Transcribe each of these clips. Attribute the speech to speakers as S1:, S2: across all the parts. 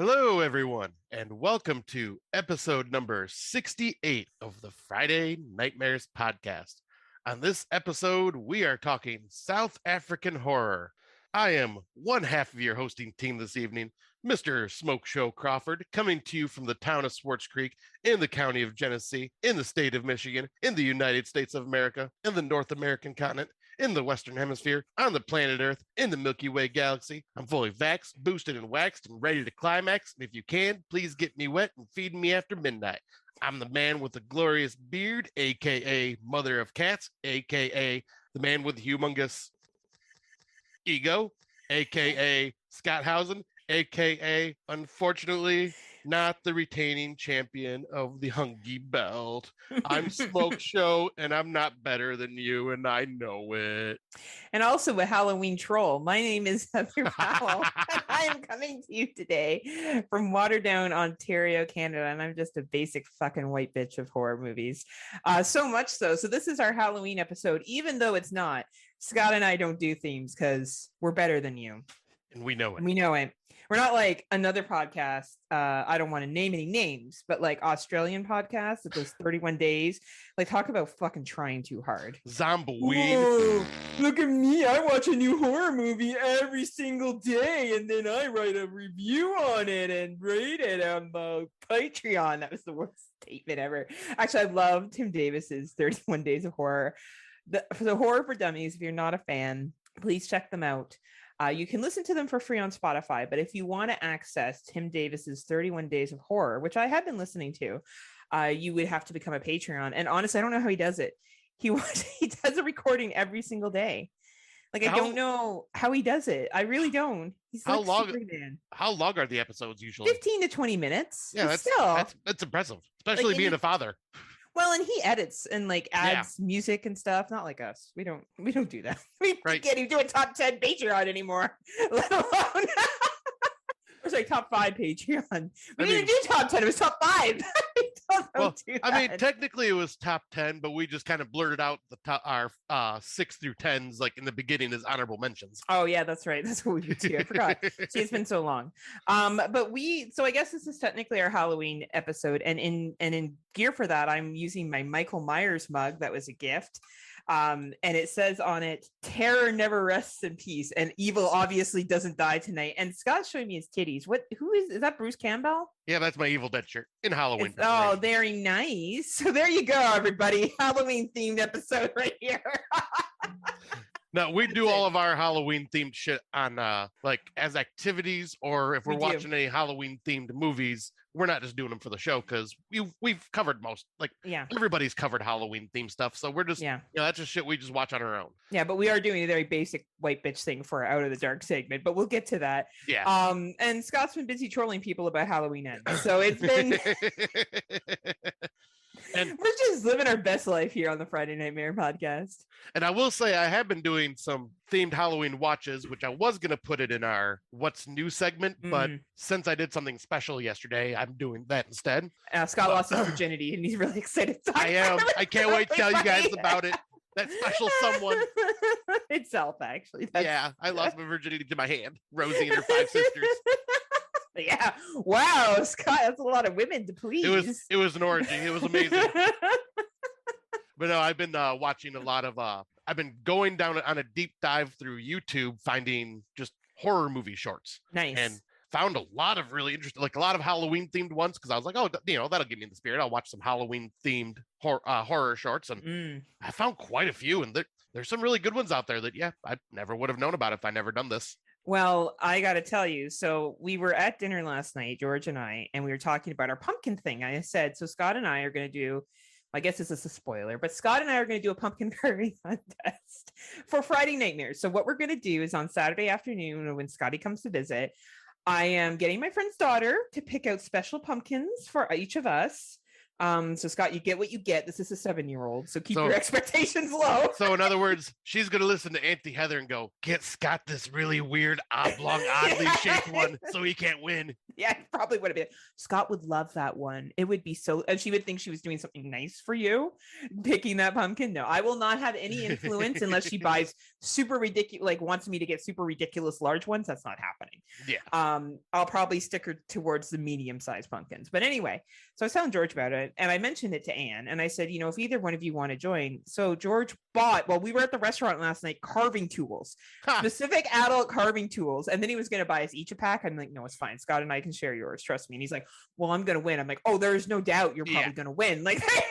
S1: Hello, everyone, and welcome to episode number 68 of the Friday Nightmares podcast. On this episode, we are talking South African horror. I am one half of your hosting team this evening, Mr. Smoke Show Crawford, coming to you from the town of Swartz Creek in the county of Genesee, in the state of Michigan, in the United States of America, in the North American continent, in the Western Hemisphere, on the planet Earth, in the Milky Way galaxy. I'm fully vaxxed, boosted, and waxed, and ready to climax. And if you can, please get me wet and feed me after midnight. I'm the man with the glorious beard, aka Mother of Cats, aka the man with humongous ego, aka Scott Housen, aka, unfortunately, not the retaining champion of the Hungy Belt. I'm Smoke Show, and I'm not better than you, and I know it.
S2: And also a Halloween troll. My name is Heather Powell. I am coming to you today from Waterdown, Ontario, Canada, and I'm just a basic fucking white bitch of horror movies. So much so. So this is our Halloween episode, even though it's not. Scott and I don't do themes because we're better than you.
S1: And we know it.
S2: We know it. We're not like another podcast. I don't want to name any names, but like Australian podcasts that does 31 days. Like, talk about fucking trying too hard.
S1: Zombie.
S2: Look at me. I watch a new horror movie every single day, and then I write a review on it and rate it on Patreon. That was the worst statement ever. Actually, I love Tim Davis's 31 Days of Horror. The Horror for Dummies, if you're not a fan, please check them out. You can listen to them for free on Spotify, but if you want to access Tim Davis's 31 Days of Horror, which I have been listening to, you would have to become a Patreon. And honestly, I don't know how he does it. He does a recording every single day. Like, I don't know how he does it. I really don't. He's like Superman.
S1: How long are the episodes usually?
S2: 15 to 20 minutes.
S1: Yeah, that's impressive, especially being a father.
S2: Well, and he edits and like adds music and stuff. Not like us. We don't do that. We can't even do a top 10 Patreon anymore, let alone or sorry, top 5 Patreon. We didn't do top 10. It was top 5.
S1: Technically it was top 10, but we just kind of blurted out our 6 through 10s like in the beginning as honorable mentions.
S2: Oh yeah, that's right. That's what we do too. I forgot. See, it's been so long. So I guess this is technically our Halloween episode, and in gear for that, I'm using my Michael Myers mug that was a gift. And it says on it, "Terror never rests in peace, and evil obviously doesn't die tonight." And Scott's showing me his titties. Who is that? Bruce Campbell?
S1: Yeah, that's my Evil Dead shirt in Halloween.
S2: Oh, very nice. So there you go, everybody. Halloween themed episode right here.
S1: No, we do all of our Halloween themed shit on like as activities, or if we're watching any Halloween themed movies, we're not just doing them for the show because we've covered most, like everybody's covered Halloween themed stuff. So we're just that's just shit we just watch on our own.
S2: Yeah, but we are doing a very basic white bitch thing for our Out of the Dark segment, but we'll get to that.
S1: Yeah.
S2: And Scott's been busy trolling people about Halloween ends. So it's been and we're just living our best life here on the Friday Nightmare podcast.
S1: And I will say I have been doing some themed Halloween watches, which I was going to put it in our What's New segment. But since I did something special yesterday, I'm doing that instead.
S2: Scott lost his virginity and he's really excited.
S1: I am. I can't wait to tell you guys about it. That special someone.
S2: Itself, actually.
S1: I lost my virginity to my hand. Rosie and her 5 sisters.
S2: Yeah. Wow, Scott, that's a lot of women to please.
S1: It was an orgy. It was amazing. But no, I've been watching a lot of I've been going down on a deep dive through YouTube, finding just horror movie shorts.
S2: Nice.
S1: And found a lot of really interesting, like a lot of Halloween themed ones, because I was like, oh, that'll get me in the spirit. I'll watch some Halloween themed horror shorts, and I found quite a few, and there's some really good ones out there that I never would have known about if I never done this.
S2: Well, I got to tell you, so we were at dinner last night, George and I, and we were talking about our pumpkin thing. I said, so Scott and I are going to do, I guess this is a spoiler, but Scott and I are going to do a pumpkin carving contest for Friday Nightmares. So what we're going to do is on Saturday afternoon, when Scotty comes to visit, I am getting my friend's daughter to pick out special pumpkins for each of us. So Scott, you get what you get. This is a 7-year-old, so keep
S1: So-
S2: your expectations low.
S1: So in other words, she's gonna listen to Auntie Heather and go, "Get Scott this really weird, oblong, oddly shaped one, so he can't win."
S2: Yeah, it probably would have been. Scott would love that one. It would be so, and she would think she was doing something nice for you, picking that pumpkin. No, I will not have any influence unless she buys super ridiculous, like wants me to get super ridiculous large ones. That's not happening.
S1: Yeah.
S2: I'll probably stick her towards the medium-sized pumpkins. But anyway, so I was telling George about it, and I mentioned it to Anne, and I said, if either one of you want to join. So George bought, while we were at the restaurant last night, carving tools, specific adult carving tools, and then he was going to buy us each a pack. I'm like, no, it's fine. Scott and I can share yours. Trust me. And he's like, well, I'm going to win. I'm like, oh, there's no doubt you're probably going to win. Like, I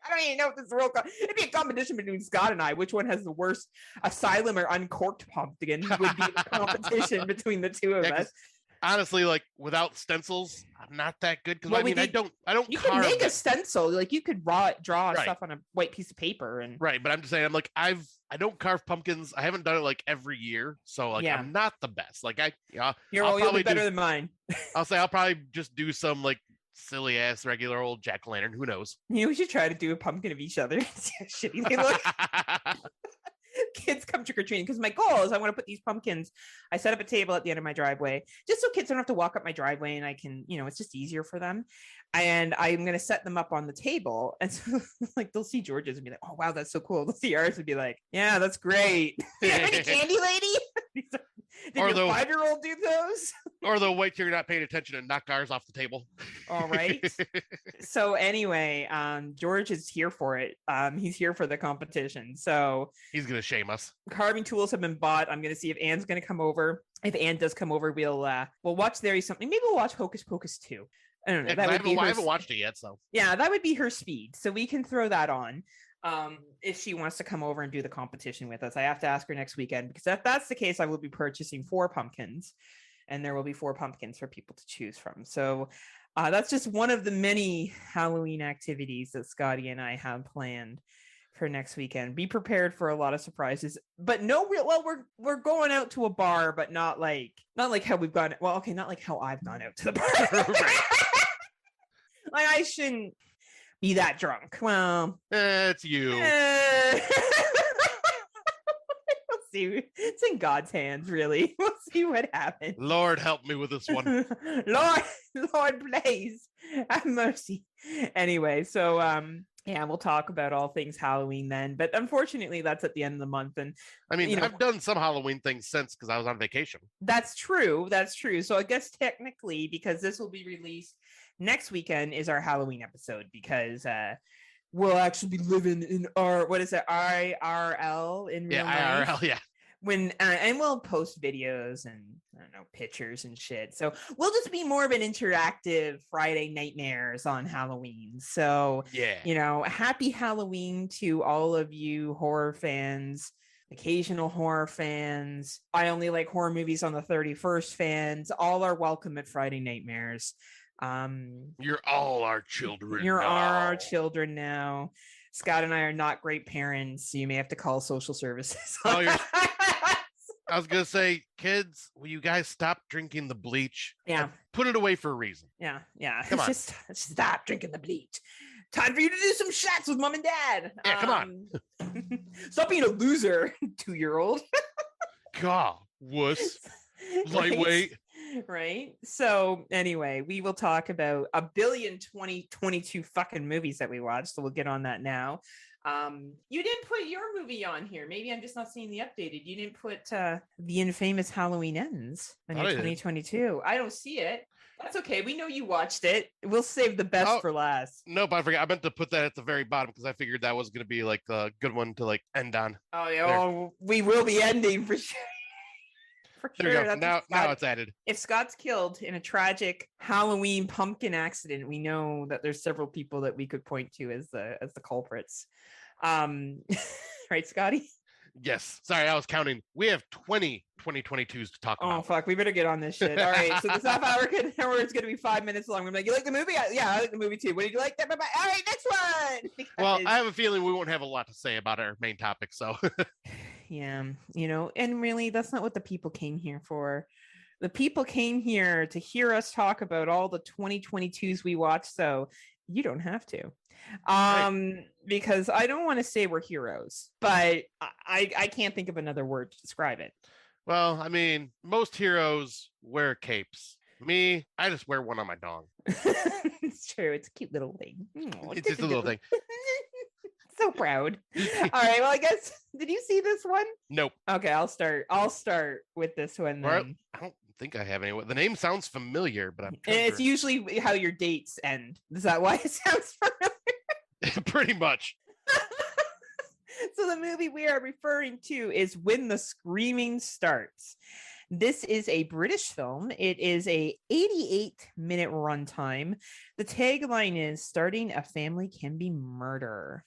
S2: don't even know if this is real. It'd be a competition between Scott and I. Which one has the worst asylum or uncorked pumpkin would be the competition between the two of us.
S1: Honestly, like without stencils, I'm not that good because
S2: Well,
S1: I don't.
S2: You can make
S1: them.
S2: a stencil, like you could draw stuff on a white piece of paper, and
S1: right. But I'm just saying, I'm like I don't carve pumpkins. I haven't done it like every year, so like I'm not the best. Like
S2: you'll be better than mine.
S1: I'll say I'll probably just do some like silly ass regular old jack-o'-lantern. Who knows?
S2: We should try to do a pumpkin of each other. See how shitty they look. Kids come trick-or-treating, because my goal is I want to put these pumpkins. I set up a table at the end of my driveway just so kids don't have to walk up my driveway, and I can, it's just easier for them. And I'm going to set them up on the table, and so like they'll see George's and be like, oh wow, that's so cool. They'll see ours and be like, yeah, that's great. Any candy lady? Did your 5-year-old do those?
S1: Or they'll wait till you're not paying attention and knock ours off the table.
S2: All right. So anyway, George is here for it. He's here for the competition. So
S1: he's gonna shame us.
S2: Carving tools have been bought. I'm gonna see if Anne's gonna come over. If Anne does come over, we'll watch There Is Something. Maybe we'll watch Hocus Pocus 2. I don't know.
S1: Yeah, I haven't watched it yet, so
S2: yeah, that would be her speed. So we can throw that on. If she wants to come over and do the competition with us. I have to ask her next weekend, because if that's the case, I will be purchasing 4 pumpkins, and there will be 4 pumpkins for people to choose from. So that's just one of the many Halloween activities that Scotty and I have planned for next weekend. Be prepared for a lot of surprises, but we're going out to a bar, but not like how we've gone. Well, okay, not like how I've gone out to the bar. Like I shouldn't be that drunk. Well,
S1: it's you.
S2: We'll see. It's in God's hands, really. We'll see what happens.
S1: Lord, help me with this one.
S2: Lord, please have mercy. Anyway, so yeah, we'll talk about all things Halloween then. But unfortunately, that's at the end of the month. And
S1: I mean, I've done some Halloween things since, because I was on vacation.
S2: That's true. So I guess technically, because this will be released next weekend, is our Halloween episode, because we'll actually be living in our, what is it, IRL in real life.
S1: IRL, yeah.
S2: When and we'll post videos and I don't know, pictures and shit. So we'll just be more of an interactive Friday nightmares on Halloween. So
S1: yeah,
S2: happy Halloween to all of you horror fans, occasional horror fans. I only like horror movies on the 31st fans. All are welcome at Friday Nightmares.
S1: You're all our children.
S2: You're our children now. Scott and I are not great parents, so you may have to call social services.
S1: I was gonna say, kids, will you guys stop drinking the bleach?
S2: Yeah,
S1: put it away for a reason.
S2: Yeah.
S1: Come on.
S2: Just stop drinking the bleach. Time for you to do some shots with mom and dad.
S1: Yeah, come on.
S2: Stop being a loser, 2-year-old.
S1: God, wuss. Lightweight.
S2: Right. So anyway, we will talk about 1,022 fucking movies that we watched. So we'll get on that now. You didn't put your movie on here. Maybe I'm just not seeing the updated. You didn't put The Infamous Halloween Ends in 2022. I don't see it. That's okay. We know you watched it. We'll save the best for last.
S1: Nope, I forgot. I meant to put that at the very bottom because I figured that was going to be like the good one to like end on.
S2: Oh, yeah. We will be ending for sure.
S1: There you go. Now it's added.
S2: If Scott's killed in a tragic Halloween pumpkin accident, we know that there's several people that we could point to as the culprits. Right, Scotty?
S1: Yes. Sorry, I was counting. We have 20 2022s to talk about.
S2: Oh, fuck. We better get on this shit. All right. So this half hour is going to be 5 minutes long. I'm like, you like the movie? Yeah, I like the movie too. What did you like? All right, next one. Because...
S1: Well, I have a feeling we won't have a lot to say about our main topic. So,
S2: yeah, and really, that's not what the people came here for. The people came here to hear us talk about all the 2022s we watched, so you don't have to.
S1: Right.
S2: Because I don't want to say we're heroes, but I can't think of another word to describe it.
S1: Well, I mean, most heroes wear capes. Me, I just wear one on my dong.
S2: It's true. It's a cute little thing.
S1: It's just a little thing.
S2: So proud. All right. Well, I guess, did you see this one?
S1: Nope.
S2: Okay, I'll start with this one then.
S1: I don't think I have any. The name sounds familiar, but I'm
S2: And it's usually how your dates end. Is that why it sounds familiar?
S1: pretty much.
S2: So the movie we are referring to is When the Screaming Starts. This is a British film. It is a 88-minute runtime. The tagline is starting a family can be murder.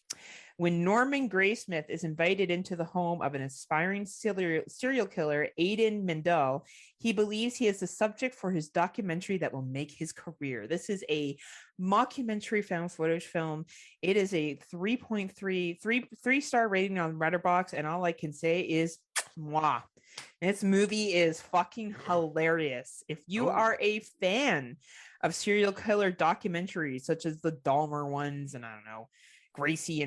S2: When Norman Graysmith is invited into the home of an aspiring serial killer, Aidan Mendel, he believes he is the subject for his documentary that will make his career. This is a mockumentary found footage film. It is a 3.3 star rating on Letterboxd, and all I can say is mwah. This movie is fucking hilarious. If you are a fan of serial killer documentaries, such as the Dahmer ones, and I don't know, Gacy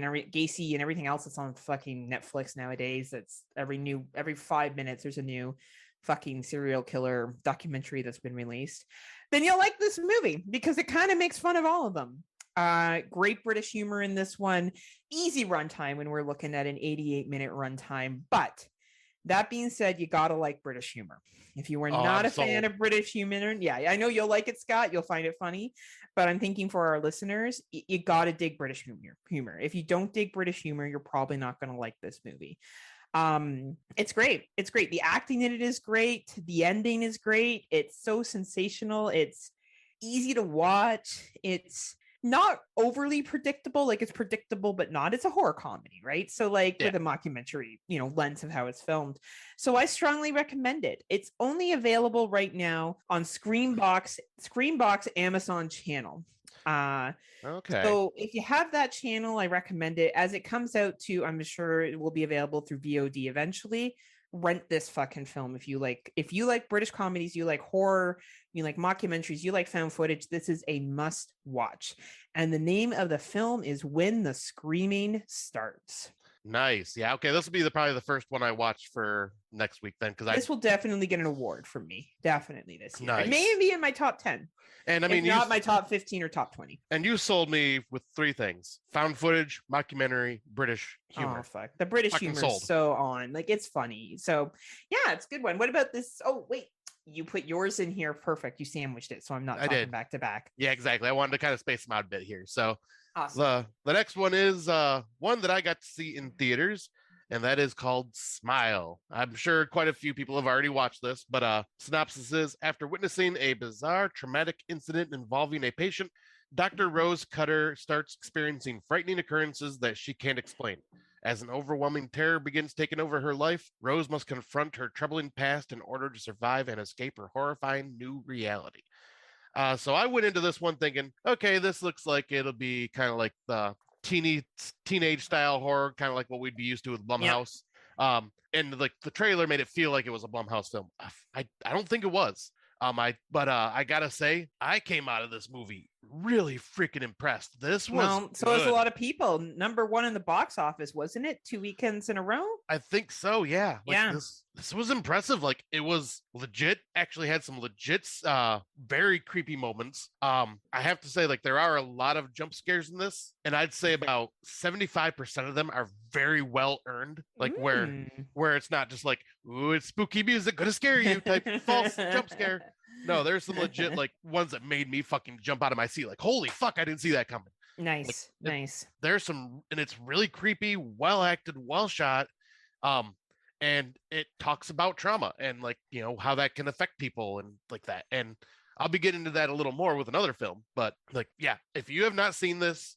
S2: and everything else that's on fucking Netflix nowadays, that's every 5 minutes there's a new fucking serial killer documentary that's been released, then you'll like this movie because it kind of makes fun of all of them. Great British humor in this one. Easy runtime when we're looking at an 88-minute runtime, but that being said, you gotta like British humor. If you are not a fan of British humor, yeah, I know you'll like it, Scott. You'll find it funny, but I'm thinking for our listeners, you gotta dig British humor. If you don't dig British humor, you're probably not gonna like this movie. It's great. It's great. The acting in it is great. The ending is great. It's so sensational. It's easy to watch. It's not overly predictable, like it's predictable but not. It's a horror comedy, right? So like with a mockumentary, lens of how it's filmed. So I strongly recommend it. It's only available right now on Screenbox Amazon channel.
S1: Okay.
S2: So if you have that channel, I recommend it. As it comes out to, I'm sure it will be available through VOD eventually. Rent this fucking film if you like British comedies, you like horror, you like mockumentaries, you like found footage. This is a must watch. And the name of the film is When the Screaming Starts.
S1: Nice. Yeah. Okay. This will be probably the first one I watch for next week then, because
S2: this will definitely get an award from me. Definitely this year.
S1: Nice.
S2: It may be in my top 10.
S1: And I mean,
S2: not my top 15 or top 20.
S1: And you sold me with 3 things: found footage, mockumentary, British humor.
S2: Oh fuck, the British humor is so on. Like it's funny. So yeah, it's a good one. What about this? Oh wait, you put yours in here. Perfect. You sandwiched it, so I'm not talking back to back.
S1: Yeah, exactly. I wanted to kind of space them out a bit here. So
S2: awesome.
S1: The next one is one that I got to see in theaters, and that is called Smile. I'm sure quite a few people have already watched this, but synopsis is: after witnessing a bizarre traumatic incident involving a patient, Dr. Rose Cutter starts experiencing frightening occurrences that she can't explain. As an overwhelming terror begins taking over her life, Rose must confront her troubling past in order to survive and escape her horrifying new reality. So I went into this one thinking, okay, this looks like it'll be kind of like the teenage style horror, kind of like what we'd be used to with Blumhouse. Yep. And like the trailer made it feel like it was a Blumhouse film. I don't think it was. I gotta say, I came out of this movie really freaking impressed. This was
S2: so was a lot of people. Number 1 in the box office, wasn't it? 2 weekends in a row.
S1: I think so. Yeah.
S2: Yeah.
S1: This was impressive. Like it was legit. Actually, had some legit, very creepy moments. I have to say, like there are a lot of jump scares in this, and I'd say about 75% of them are very well earned. Like where it's not just like, ooh, it's spooky music, gonna scare you type false jump scare. No, there's some legit like ones that made me fucking jump out of my seat. Like, holy fuck, I didn't see that coming.
S2: Nice, like, nice.
S1: There's some, and it's really creepy, well acted, well shot. And it talks about trauma and like, how that can affect people and like that. And I'll be getting into that a little more with another film. But like, yeah, if you have not seen this,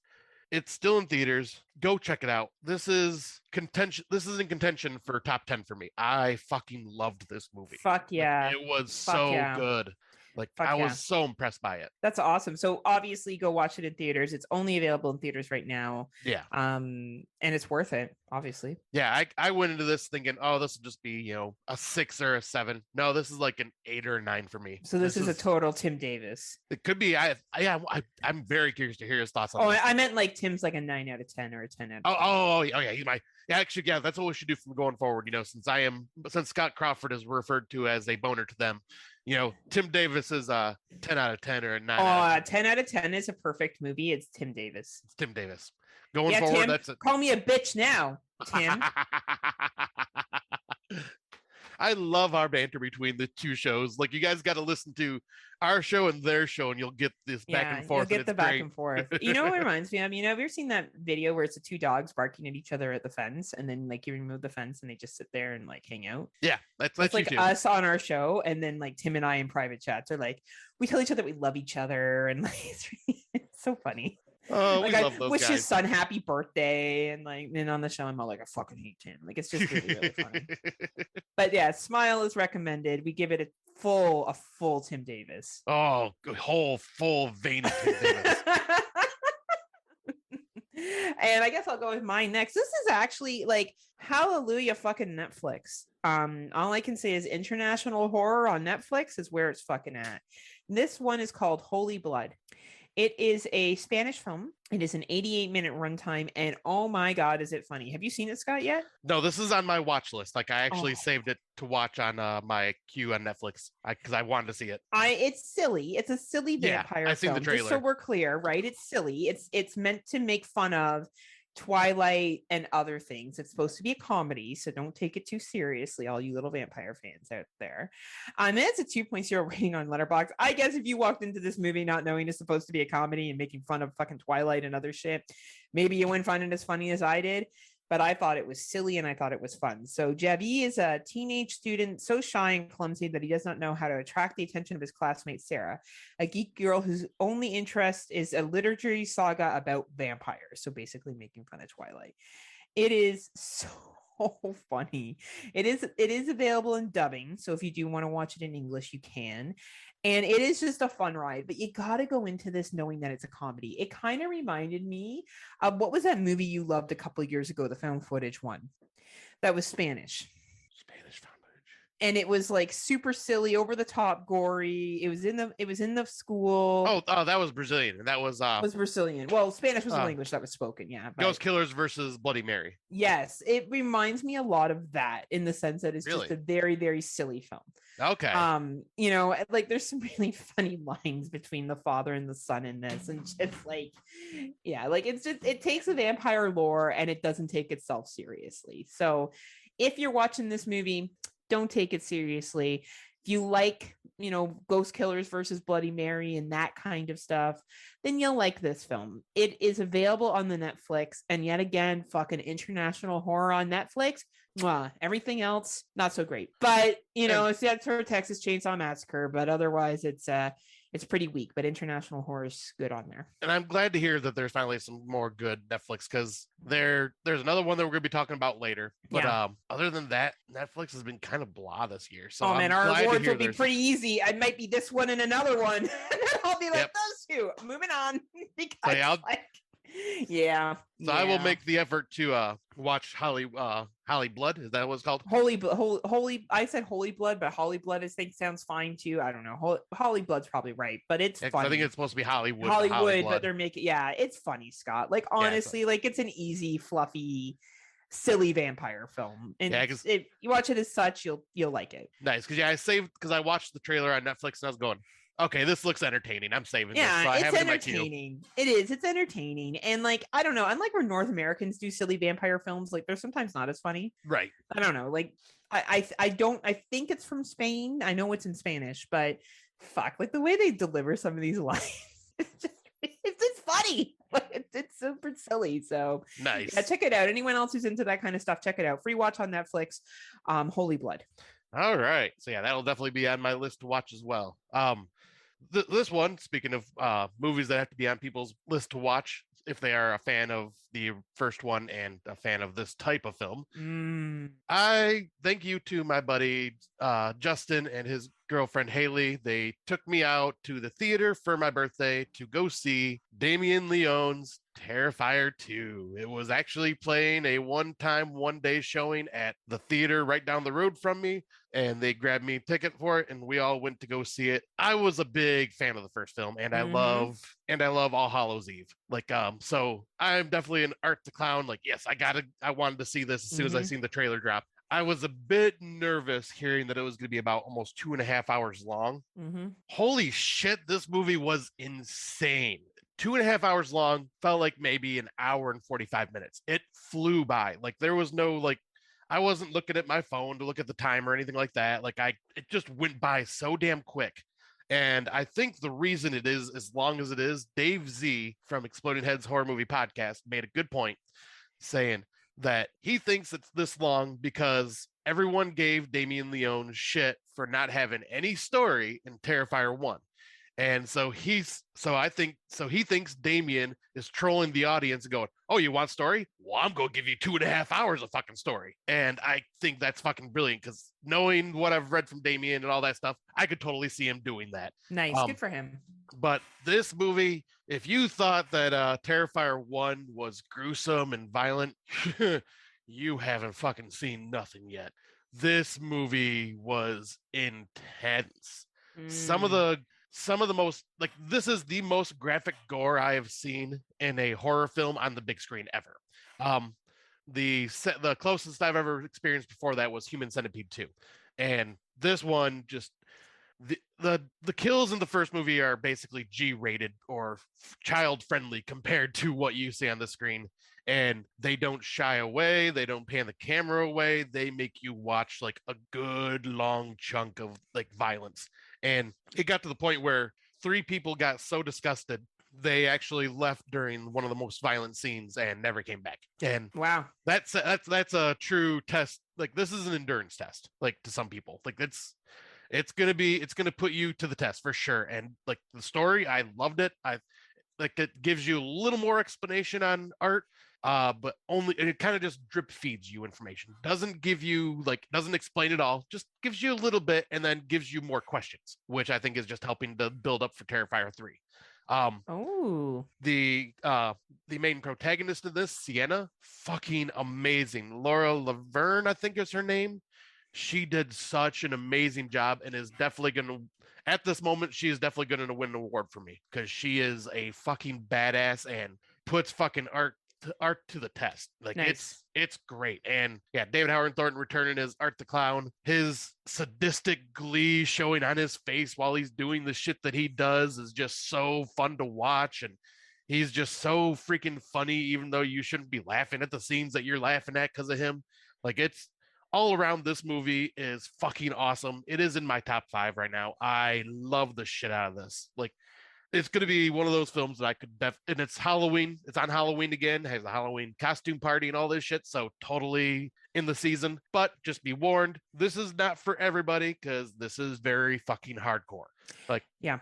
S1: it's still in theaters. Go check it out. This is contention. This is in contention for top 10 for me. I fucking loved this movie.
S2: Fuck yeah.
S1: Like, it was so good. Like
S2: Fuck
S1: I
S2: yeah.
S1: was so impressed by it.
S2: That's awesome. So obviously go watch it in theaters. It's only available in theaters right now.
S1: Yeah.
S2: And it's worth it, obviously.
S1: Yeah, I went into this thinking, oh, this will just be, a 6 or a 7. No, this is like an 8 or a 9 for me.
S2: So this is a total Tim Davis.
S1: It could be. I'm very curious to hear his thoughts on
S2: Oh,
S1: this.
S2: I meant like Tim's like a 9 out of 10 or a 10 out of 10.
S1: Oh, yeah, he's my. Yeah, actually, yeah, that's what we should do from going forward. Since Scott Crawford is referred to as a boner to them, Tim Davis is a 10 out of 10 or a 9 out of 10.
S2: 10 out of 10 is a perfect movie. It's Tim Davis.
S1: It's Tim Davis. Going forward,
S2: Tim,
S1: that's it.
S2: Call me a bitch now, Tim.
S1: I love our banter between the two shows. Like, you guys got to listen to our show and their show, and you'll get this back and forth.
S2: You'll get the back and forth. You know what it reminds me of? Have you ever seen that video where it's the two dogs barking at each other at the fence, and then like you remove the fence and they just sit there and like hang out?
S1: Yeah, that's
S2: like us on our show, and then like Tim and I in private chats are like, we tell each other we love each other, and like it's so funny.
S1: Oh,
S2: like
S1: we love
S2: I
S1: those
S2: wish
S1: guys.
S2: his son happy birthday, and like then on the show I'm all like, I fucking hate Tim. Like it's just really, really funny. But yeah, Smile is recommended. We give it a full Tim Davis.
S1: Oh, whole full vein of Tim Davis.
S2: And I guess I'll go with mine next. This is actually like hallelujah fucking Netflix. All I can say is international horror on Netflix is where it's fucking at. This one is called Holy Blood. It is a Spanish film. It is an 88-minute runtime, and oh my god, is it funny? Have you seen it, Scott, yet?
S1: No, this is on my watch list. Like, I actually saved it to watch on my queue on Netflix because I wanted to see it.
S2: It's silly. It's a silly vampire film.
S1: I've seen the trailer.
S2: Just so we're clear, right? It's silly. It's meant to make fun of Twilight and other things. It's supposed to be a comedy, so don't take it too seriously, all you little vampire fans out there. It's a 2.0 rating on Letterboxd. I guess if you walked into this movie not knowing it's supposed to be a comedy and making fun of fucking Twilight and other shit, maybe you wouldn't find it as funny as I did. But I thought it was silly and I thought it was fun. So Javi is a teenage student, so shy and clumsy that he does not know how to attract the attention of his classmate Sarah, a geek girl whose only interest is a literary saga about vampires. So basically making fun of Twilight. It is so funny. It is available in dubbing. So if you do want to watch it in English, you can. And it is just a fun ride, but you got to go into this knowing that it's a comedy. It kind of reminded me of what was that movie you loved a couple of years ago, the found footage one that was Spanish.
S1: Spanish found footage.
S2: And it was like super silly, over the top, gory. It was in the school.
S1: Oh, that was Brazilian. And that was
S2: Brazilian. Well, Spanish was the language that was spoken, yeah.
S1: But Ghost Killers versus Bloody Mary.
S2: Yes, it reminds me a lot of that in the sense that it's just a very, very silly film.
S1: Okay.
S2: Like there's some really funny lines between the father and the son in this, and just like, yeah, like it takes a vampire lore and it doesn't take itself seriously. So if you're watching this movie, don't take it seriously. If you like, Ghost Killers versus Bloody Mary and that kind of stuff, then you'll like this film. It is available on the Netflix, and yet again, fucking international horror on Netflix. Mwah. Everything else, not so great. But, it's that for Texas Chainsaw Massacre, but otherwise it's pretty weak, but international horror is good on there.
S1: And I'm glad to hear that there's finally some more good Netflix, because there's another one that we're going to be talking about later. But other than that, Netflix has been kind of blah this year. So
S2: our awards will be pretty easy. I might be this one and another one. And then I'll be like, those two. Moving on. Because,
S1: So I will make the effort to watch Holly Blood. Is that what it's called?
S2: Holy. I said Holy Blood, but Holly Blood I think sounds fine too. I don't know. Holly Blood's probably right, but it's funny.
S1: I think it's supposed to be Hollywood.
S2: But they're making it's funny, Scott. Like honestly, like it's an easy, fluffy, silly vampire film, and if you watch it as such, you'll like it.
S1: Nice, because I watched the trailer on Netflix and I was going, okay, this looks entertaining. I'm saving this. So I have it in my queue.
S2: It is. It's entertaining. And like, I don't know. Unlike where North Americans do silly vampire films, like they're sometimes not as funny.
S1: Right.
S2: I don't know. Like, I think it's from Spain. I know it's in Spanish, but fuck, like the way they deliver some of these lines, it's funny. It's super silly. So
S1: nice.
S2: Yeah, check it out. Anyone else who's into that kind of stuff, check it out. Free watch on Netflix. Holy Blood.
S1: All right. So yeah, that'll definitely be on my list to watch as well. This one, speaking of movies that have to be on people's list to watch if they are a fan of the first one and a fan of this type of film.
S2: Mm.
S1: I thank you to my buddy Justin and his girlfriend Haley. They took me out to the theater for my birthday to go see Damien Leone's Terrifier 2. It was actually playing a one-time, one-day showing at the theater right down the road from me, and they grabbed me a ticket for it, and we all went to go see it. I was a big fan of the first film, and I love All Hallows Eve. Like, so I'm definitely an Art the Clown. Like, yes, I wanted to see this as soon as I seen the trailer drop. I was a bit nervous hearing that it was going to be about almost 2.5 hours long. Holy shit, this movie was insane. 2.5 hours long, felt like maybe an hour and 45 minutes. It flew by. Like, there was no, like, I wasn't looking at my phone to look at the time or anything like that. Like, it just went by so damn quick. And I think the reason it is as long as it is, Dave Z from Exploding Heads Horror Movie Podcast made a good point saying that he thinks it's this long because everyone gave Damien Leone shit for not having any story in Terrifier 1. And so he thinks Damien is trolling the audience and going, "Oh, you want story? Well, I'm gonna give you 2.5 hours of fucking story." And I think that's fucking brilliant because knowing what I've read from Damien and all that stuff, I could totally see him doing that.
S2: Nice, good for him.
S1: But this movie, if you thought that Terrifier 1 was gruesome and violent, you haven't fucking seen nothing yet. This movie was intense. Some of the most, like, this is the most graphic gore I have seen in a horror film on the big screen ever. The closest I've ever experienced before that was Human Centipede 2. And this one just the kills in the first movie are basically G-rated or child friendly compared to what you see on the screen, and they don't shy away, they don't pan the camera away, they make you watch like a good long chunk of like violence. And it got to the point where 3 people got so disgusted they actually left during one of the most violent scenes and never came back. And
S2: wow,
S1: that's a true test. Like, this is an endurance test, like, to some people. Like, it's gonna put you to the test for sure. And like the story, I loved it. I like it gives you a little more explanation on Art, but only it kind of just drip feeds you information. Doesn't explain it all, just gives you a little bit and then gives you more questions, which I think is just helping to build up for Terrifier 3. The main protagonist of this, Sienna, fucking amazing. Laura Laverne, I think is her name. She did such an amazing job and is definitely going to, at this moment, she is definitely going to win an award for me because she is a fucking badass and puts fucking art to the test. Like, nice. It's great. And yeah, David Howard Thornton returning as Art the Clown, his sadistic glee showing on his face while he's doing the shit that he does is just so fun to watch. And he's just so freaking funny, even though you shouldn't be laughing at the scenes that you're laughing at because of him. Like, it's all around, this movie is fucking awesome. It is in my top 5 right now. I love the shit out of this. Like, it's going to be one of those films that I could and it's Halloween. It's on Halloween again, has a Halloween costume party and all this shit. So totally in the season, but just be warned, this is not for everybody because this is very fucking hardcore. Like, yeah.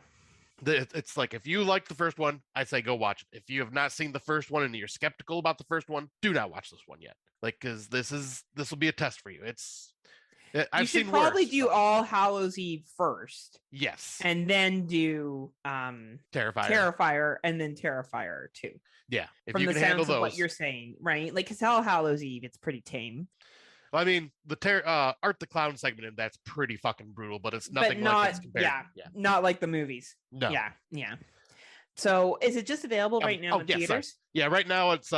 S1: It's like, if you like the first one, I say go watch it. If you have not seen the first one and you're skeptical about the first one, do not watch this one yet. Like, because this will be a test for you.
S2: You should probably do All Hallows Eve first.
S1: Yes.
S2: And then do Terrifier and then Terrifier 2.
S1: Yeah.
S2: If you can handle those. What you're saying, right? Like, because All Hallows Eve, it's pretty tame.
S1: Well, I mean, the Art the Clown segment in that's pretty fucking brutal, but it's nothing like it's compared.
S2: Yeah, not like the movies.
S1: No.
S2: Yeah. So is it just available right now in theaters?
S1: Sorry. Yeah, right now it's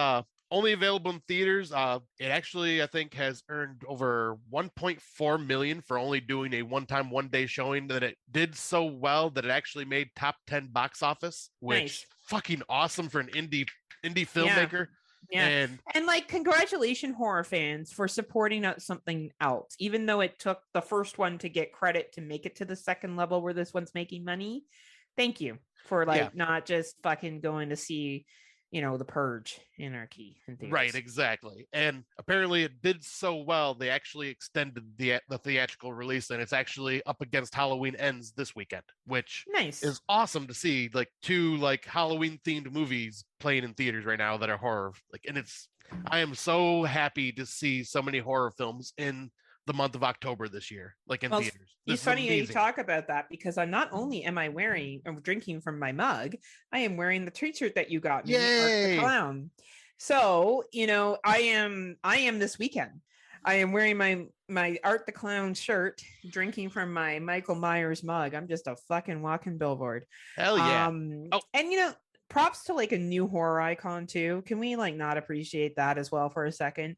S1: only available in theaters. It actually, I think, has earned over 1.4 million for only doing a one-time, one-day showing. That it did so well that it actually made top 10 box office, which fucking awesome for an indie filmmaker.
S2: Yeah. And like, congratulations, horror fans, for supporting something else, even though it took the first one to get credit to make it to the second level where this one's making money. Thank you for not just fucking going to see, the Purge, Anarchy in
S1: Right,
S2: theaters.
S1: exactly. And apparently it did so well, they actually extended the theatrical release, and it's actually up against Halloween Ends this weekend, which
S2: Nice.
S1: is awesome to see, like two like Halloween themed movies playing in theaters right now that are horror. Like, and I am so happy to see so many horror films in the month of October this year, like in
S2: Well,
S1: theaters.
S2: it's
S1: This is
S2: funny you
S1: amazing.
S2: talk about that because I'm not only am I wearing or drinking from my mug, I am wearing the t-shirt that you got me, Art the
S1: Yay!
S2: Clown. So, I am this weekend. I am wearing my Art the Clown shirt, drinking from my Michael Myers mug. I'm just a fucking walking billboard.
S1: Hell yeah. Oh,
S2: And props to like a new horror icon too. Can we like not appreciate that as well for a second?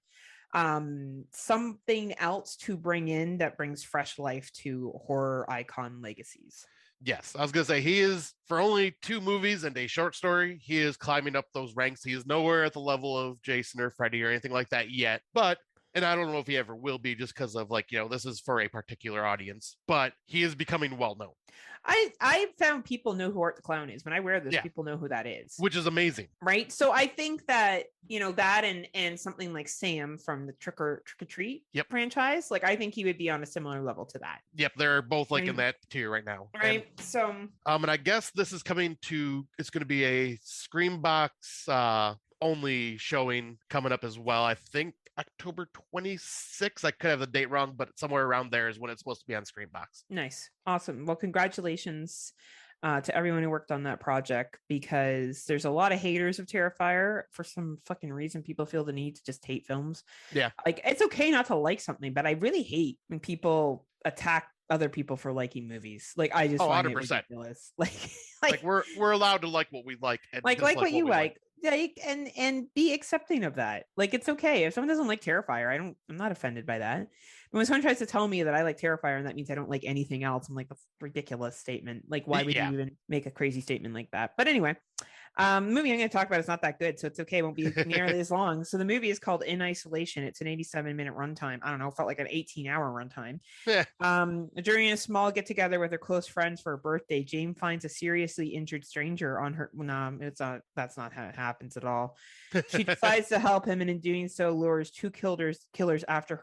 S2: Something else to bring in that brings fresh life to horror icon legacies.
S1: yes, I was gonna say he is, for only 2 movies and a short story, he is climbing up those ranks. He is nowhere at the level of Jason or Freddy or anything like that yet, but and I don't know if he ever will be, just because of, like, this is for a particular audience, but he is becoming well known.
S2: I found people know who Art the Clown is. When I wear this,
S1: Yeah,
S2: people know who that is.
S1: which is amazing.
S2: Right. So I think that, that and something like Sam from the Trick or Treat franchise, like I think he would be on a similar level to that.
S1: Yep, they're both like in that tier right now.
S2: Right.
S1: And I guess this is it's gonna be a Screambox only showing coming up as well. I think October 26th. I could have the date wrong, but somewhere around there is when it's supposed to be on Screambox.
S2: Nice. Awesome. Well, congratulations to everyone who worked on that project, because there's a lot of haters of Terrifier. For some fucking reason, people feel the need to just hate films.
S1: Yeah.
S2: Like, it's okay not to like something, but I really hate when people attack other people for liking movies. Like, I just find
S1: 100%.
S2: it ridiculous.
S1: Like we're allowed to like what we like, and
S2: like what you like. Yeah, and be accepting of that. Like, it's okay if someone doesn't like Terrifier. I'm not offended by that. But when someone tries to tell me that I like Terrifier and that means I don't like anything else, I'm like, that's a ridiculous statement. Like, why would you even make a crazy statement like that? But anyway, the movie I'm going to talk about is not that good, so it's okay. It won't be nearly as long. So the movie is called In Isolation. It's an 87-minute runtime. I don't know, it felt like an 18-hour runtime. During a small get together with her close friends for her birthday, Jane finds a seriously injured stranger on her. That's not how it happens at all. She decides to help him, and in doing so, lures two killers after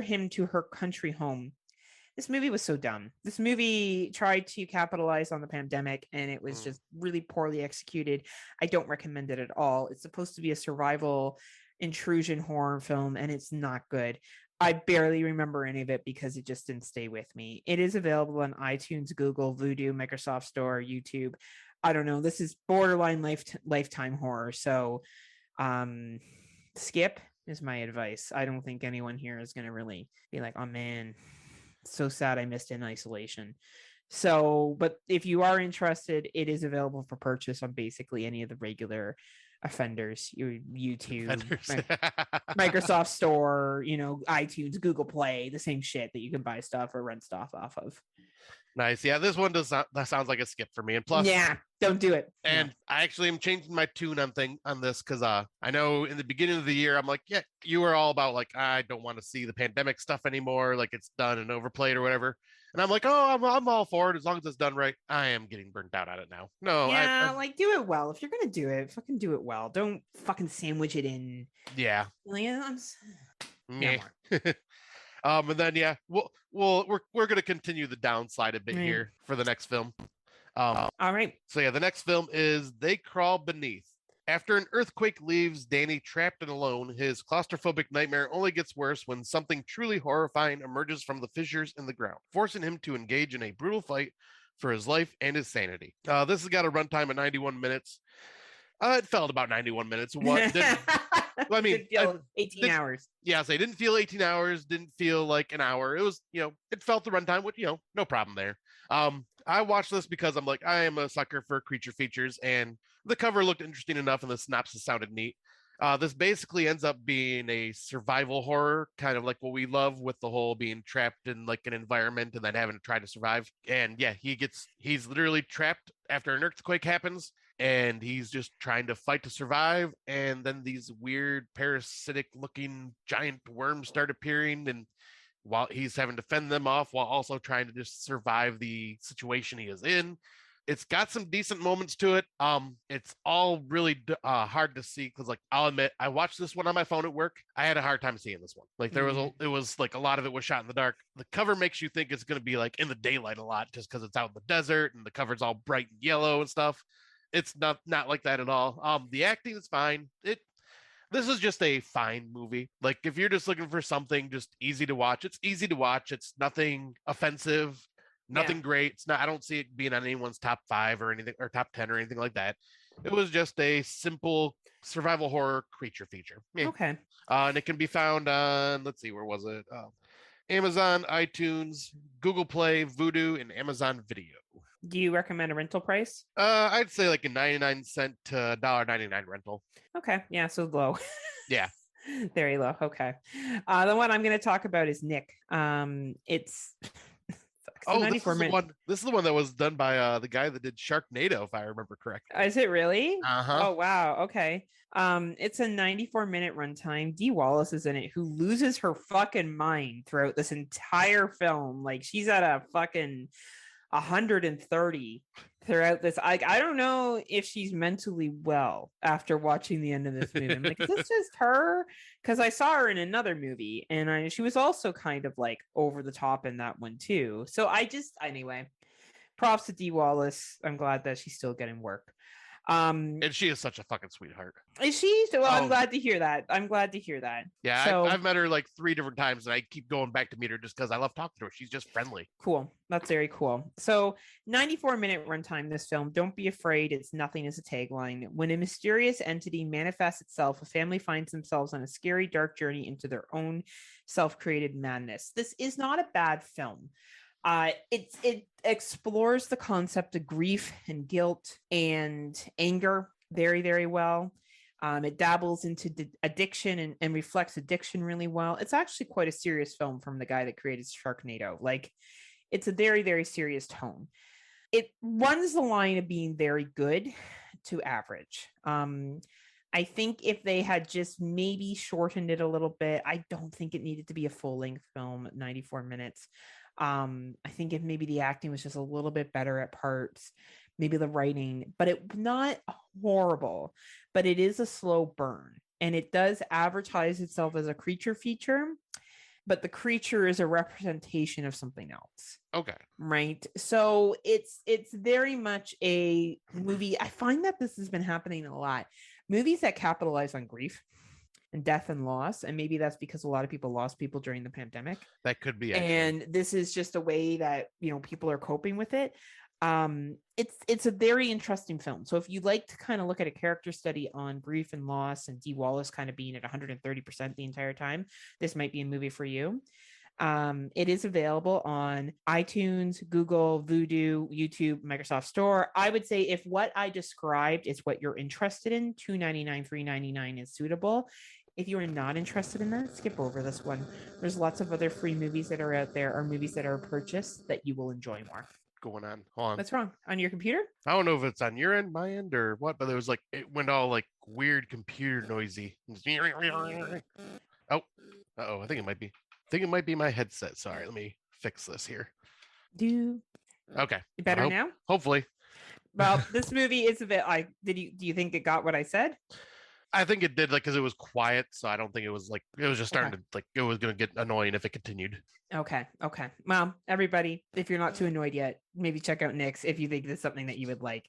S2: him to her country home. This movie was so dumb. This movie tried to capitalize on the pandemic, and it was just really poorly executed. I don't recommend it at all. It's supposed to be a survival intrusion horror film, and it's not good. I barely remember any of it because it just didn't stay with me. It is available on iTunes, Google, Vudu, Microsoft Store, YouTube. I don't know. This is borderline lifetime horror. So skip is my advice. I don't think anyone here is going to really be like, oh man, so sad I missed In Isolation. So, but if you are interested, it is available for purchase on basically any of the regular offenders, YouTube, Microsoft Store, iTunes, Google Play, the same shit that you can buy stuff or rent stuff off of.
S1: Nice. Yeah, this one that sounds like a skip for me. And plus,
S2: yeah, don't do it.
S1: And I actually am changing my tune on this because I know in the beginning of the year I'm like, yeah, you were all about like, I don't want to see the pandemic stuff anymore, like it's done and overplayed or whatever. And I'm like, oh, I'm all for it as long as it's done right. I am getting burnt out on it now. No,
S2: yeah, like do it well. If you're gonna do it, fucking do it well. Don't fucking sandwich it in.
S1: Yeah.
S2: Yeah.
S1: And then we're gonna continue the downside a bit here for the next film.
S2: All right.
S1: So yeah, the next film is They Crawl Beneath. After an earthquake leaves Danny trapped and alone, his claustrophobic nightmare only gets worse when something truly horrifying emerges from the fissures in the ground, forcing him to engage in a brutal fight for his life and his sanity. This has got a runtime of 91 minutes. It felt about 91 minutes. What? I mean,
S2: didn't feel 18 hours.
S1: Yeah, so I didn't feel 18 hours, didn't feel like an hour. It was, it felt the runtime, which, no problem there. I watched this because I'm like, I am a sucker for creature features, and the cover looked interesting enough, and the synopsis sounded neat. This basically ends up being a survival horror, kind of like what we love with the whole being trapped in like an environment and then having to try to survive. And yeah, he's literally trapped after an earthquake happens, and he's just trying to fight to survive. And then these weird parasitic looking giant worms start appearing, and while he's having to fend them off while also trying to just survive the situation he is in. It's got some decent moments to it. It's all really hard to see because, like, I'll admit, I watched this one on my phone at work. I had a hard time seeing this one. Like, it was like a lot of it was shot in the dark. The cover makes you think it's going to be like in the daylight a lot, just because it's out in the desert and the cover's all bright and yellow and stuff. It's not like that at all. The acting is fine. This is just a fine movie. Like, if you're just looking for something just easy to watch, it's easy to watch. It's nothing offensive, nothing great. It's not. I don't see it being on anyone's top 5 or anything, or top 10 or anything like that. It was just a simple survival horror creature feature. Yeah.
S2: Okay.
S1: And it can be found on, let's see, where was it? Amazon, iTunes, Google Play, Vudu, and Amazon Video.
S2: Do you recommend a rental price?
S1: I'd say like a 99 cent to $1.99 rental.
S2: Okay. Yeah. So low.
S1: Yeah.
S2: Very low. Okay. The one I'm going to talk about is Nick. It's
S1: this is the one that was done by the guy that did Sharknado, if I remember correctly.
S2: Is it really?
S1: Uh-huh.
S2: Oh wow. Okay. It's a 94-minute runtime. Dee Wallace is in it, who loses her fucking mind throughout this entire film. Like, she's at a fucking 130 throughout this. I don't know if she's mentally well after watching the end of this movie. I'm like, is this just her? Because I saw her in another movie, and she was also kind of like over the top in that one too. So anyway, props to Dee Wallace. I'm glad that she's still getting work.
S1: And she is such a fucking sweetheart.
S2: Is she? Well, I'm glad to hear that.
S1: Yeah,
S2: so,
S1: I've met her like 3 different times, and I keep going back to meet her just because I love talking to her. She's just friendly.
S2: Cool. That's very cool. So, 94-minute runtime, this film. Don't be afraid. It's nothing as a tagline. When a mysterious entity manifests itself, a family finds themselves on a scary, dark journey into their own self-created madness. This is not a bad film. It explores the concept of grief and guilt and anger very, very well. It dabbles into addiction and reflects addiction really well. It's actually quite a serious film from the guy that created Sharknado. Like, it's a very, very serious tone. It runs the line of being very good to average. I think if they had just maybe shortened it a little bit, I don't think it needed to be a full-length film, 94 minutes. I think if maybe the acting was just a little bit better at parts, maybe the writing, but it's not horrible, but it is a slow burn, and it does advertise itself as a creature feature, but the creature is a representation of something else.
S1: Okay.
S2: Right. So it's very much a movie. I find that this has been happening a lot. Movies that capitalize on grief and death and loss, and maybe that's because a lot of people lost people during the pandemic.
S1: That could be actually.
S2: And this is just a way that, people are coping with it. It's a very interesting film. So if you like to kind of look at a character study on grief and loss, and Dee Wallace kind of being at 130% the entire time, this might be a movie for you. It is available on iTunes, Google, Vudu, YouTube, Microsoft Store. I would say if what I described is what you're interested in, $2.99, $3.99 is suitable. If you are not interested in that, skip over this one. There's lots of other free movies that are out there, or movies that are purchased, that you will enjoy more.
S1: Going on. Hold on.
S2: What's wrong? On your computer?
S1: I don't know if it's on your end, my end, or what, but it was like, it went all like weird computer noisy. Oh, I think it might be. I think it might be my headset. Sorry, let me fix this here. Okay.
S2: Better now?
S1: Hopefully.
S2: Well, this movie is a bit like, do you think it got what I said?
S1: I think it did, like, because it was quiet, so I don't think it was like, it was just starting to, like, it was going to get annoying if it continued.
S2: Okay. Well, everybody, if you're not too annoyed yet, maybe check out Nick's if you think this is something that you would like.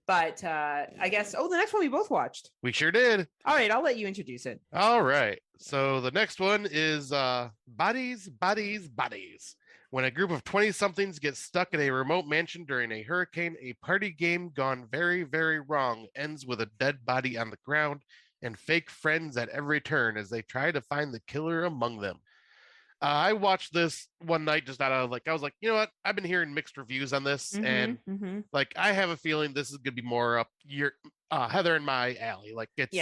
S2: But I guess, the next one we both watched.
S1: We sure did.
S2: All right, I'll let you introduce it.
S1: All right. So the next one is Bodies. When a group of 20-somethings get stuck in a remote mansion during a hurricane, a party game gone very, very wrong ends with a dead body on the ground and fake friends at every turn as they try to find the killer among them. I watched this one night just out of, like, I was like, you know what? I've been hearing mixed reviews on this, and like, I have a feeling this is going to be more up your Heather and my alley. Like, it's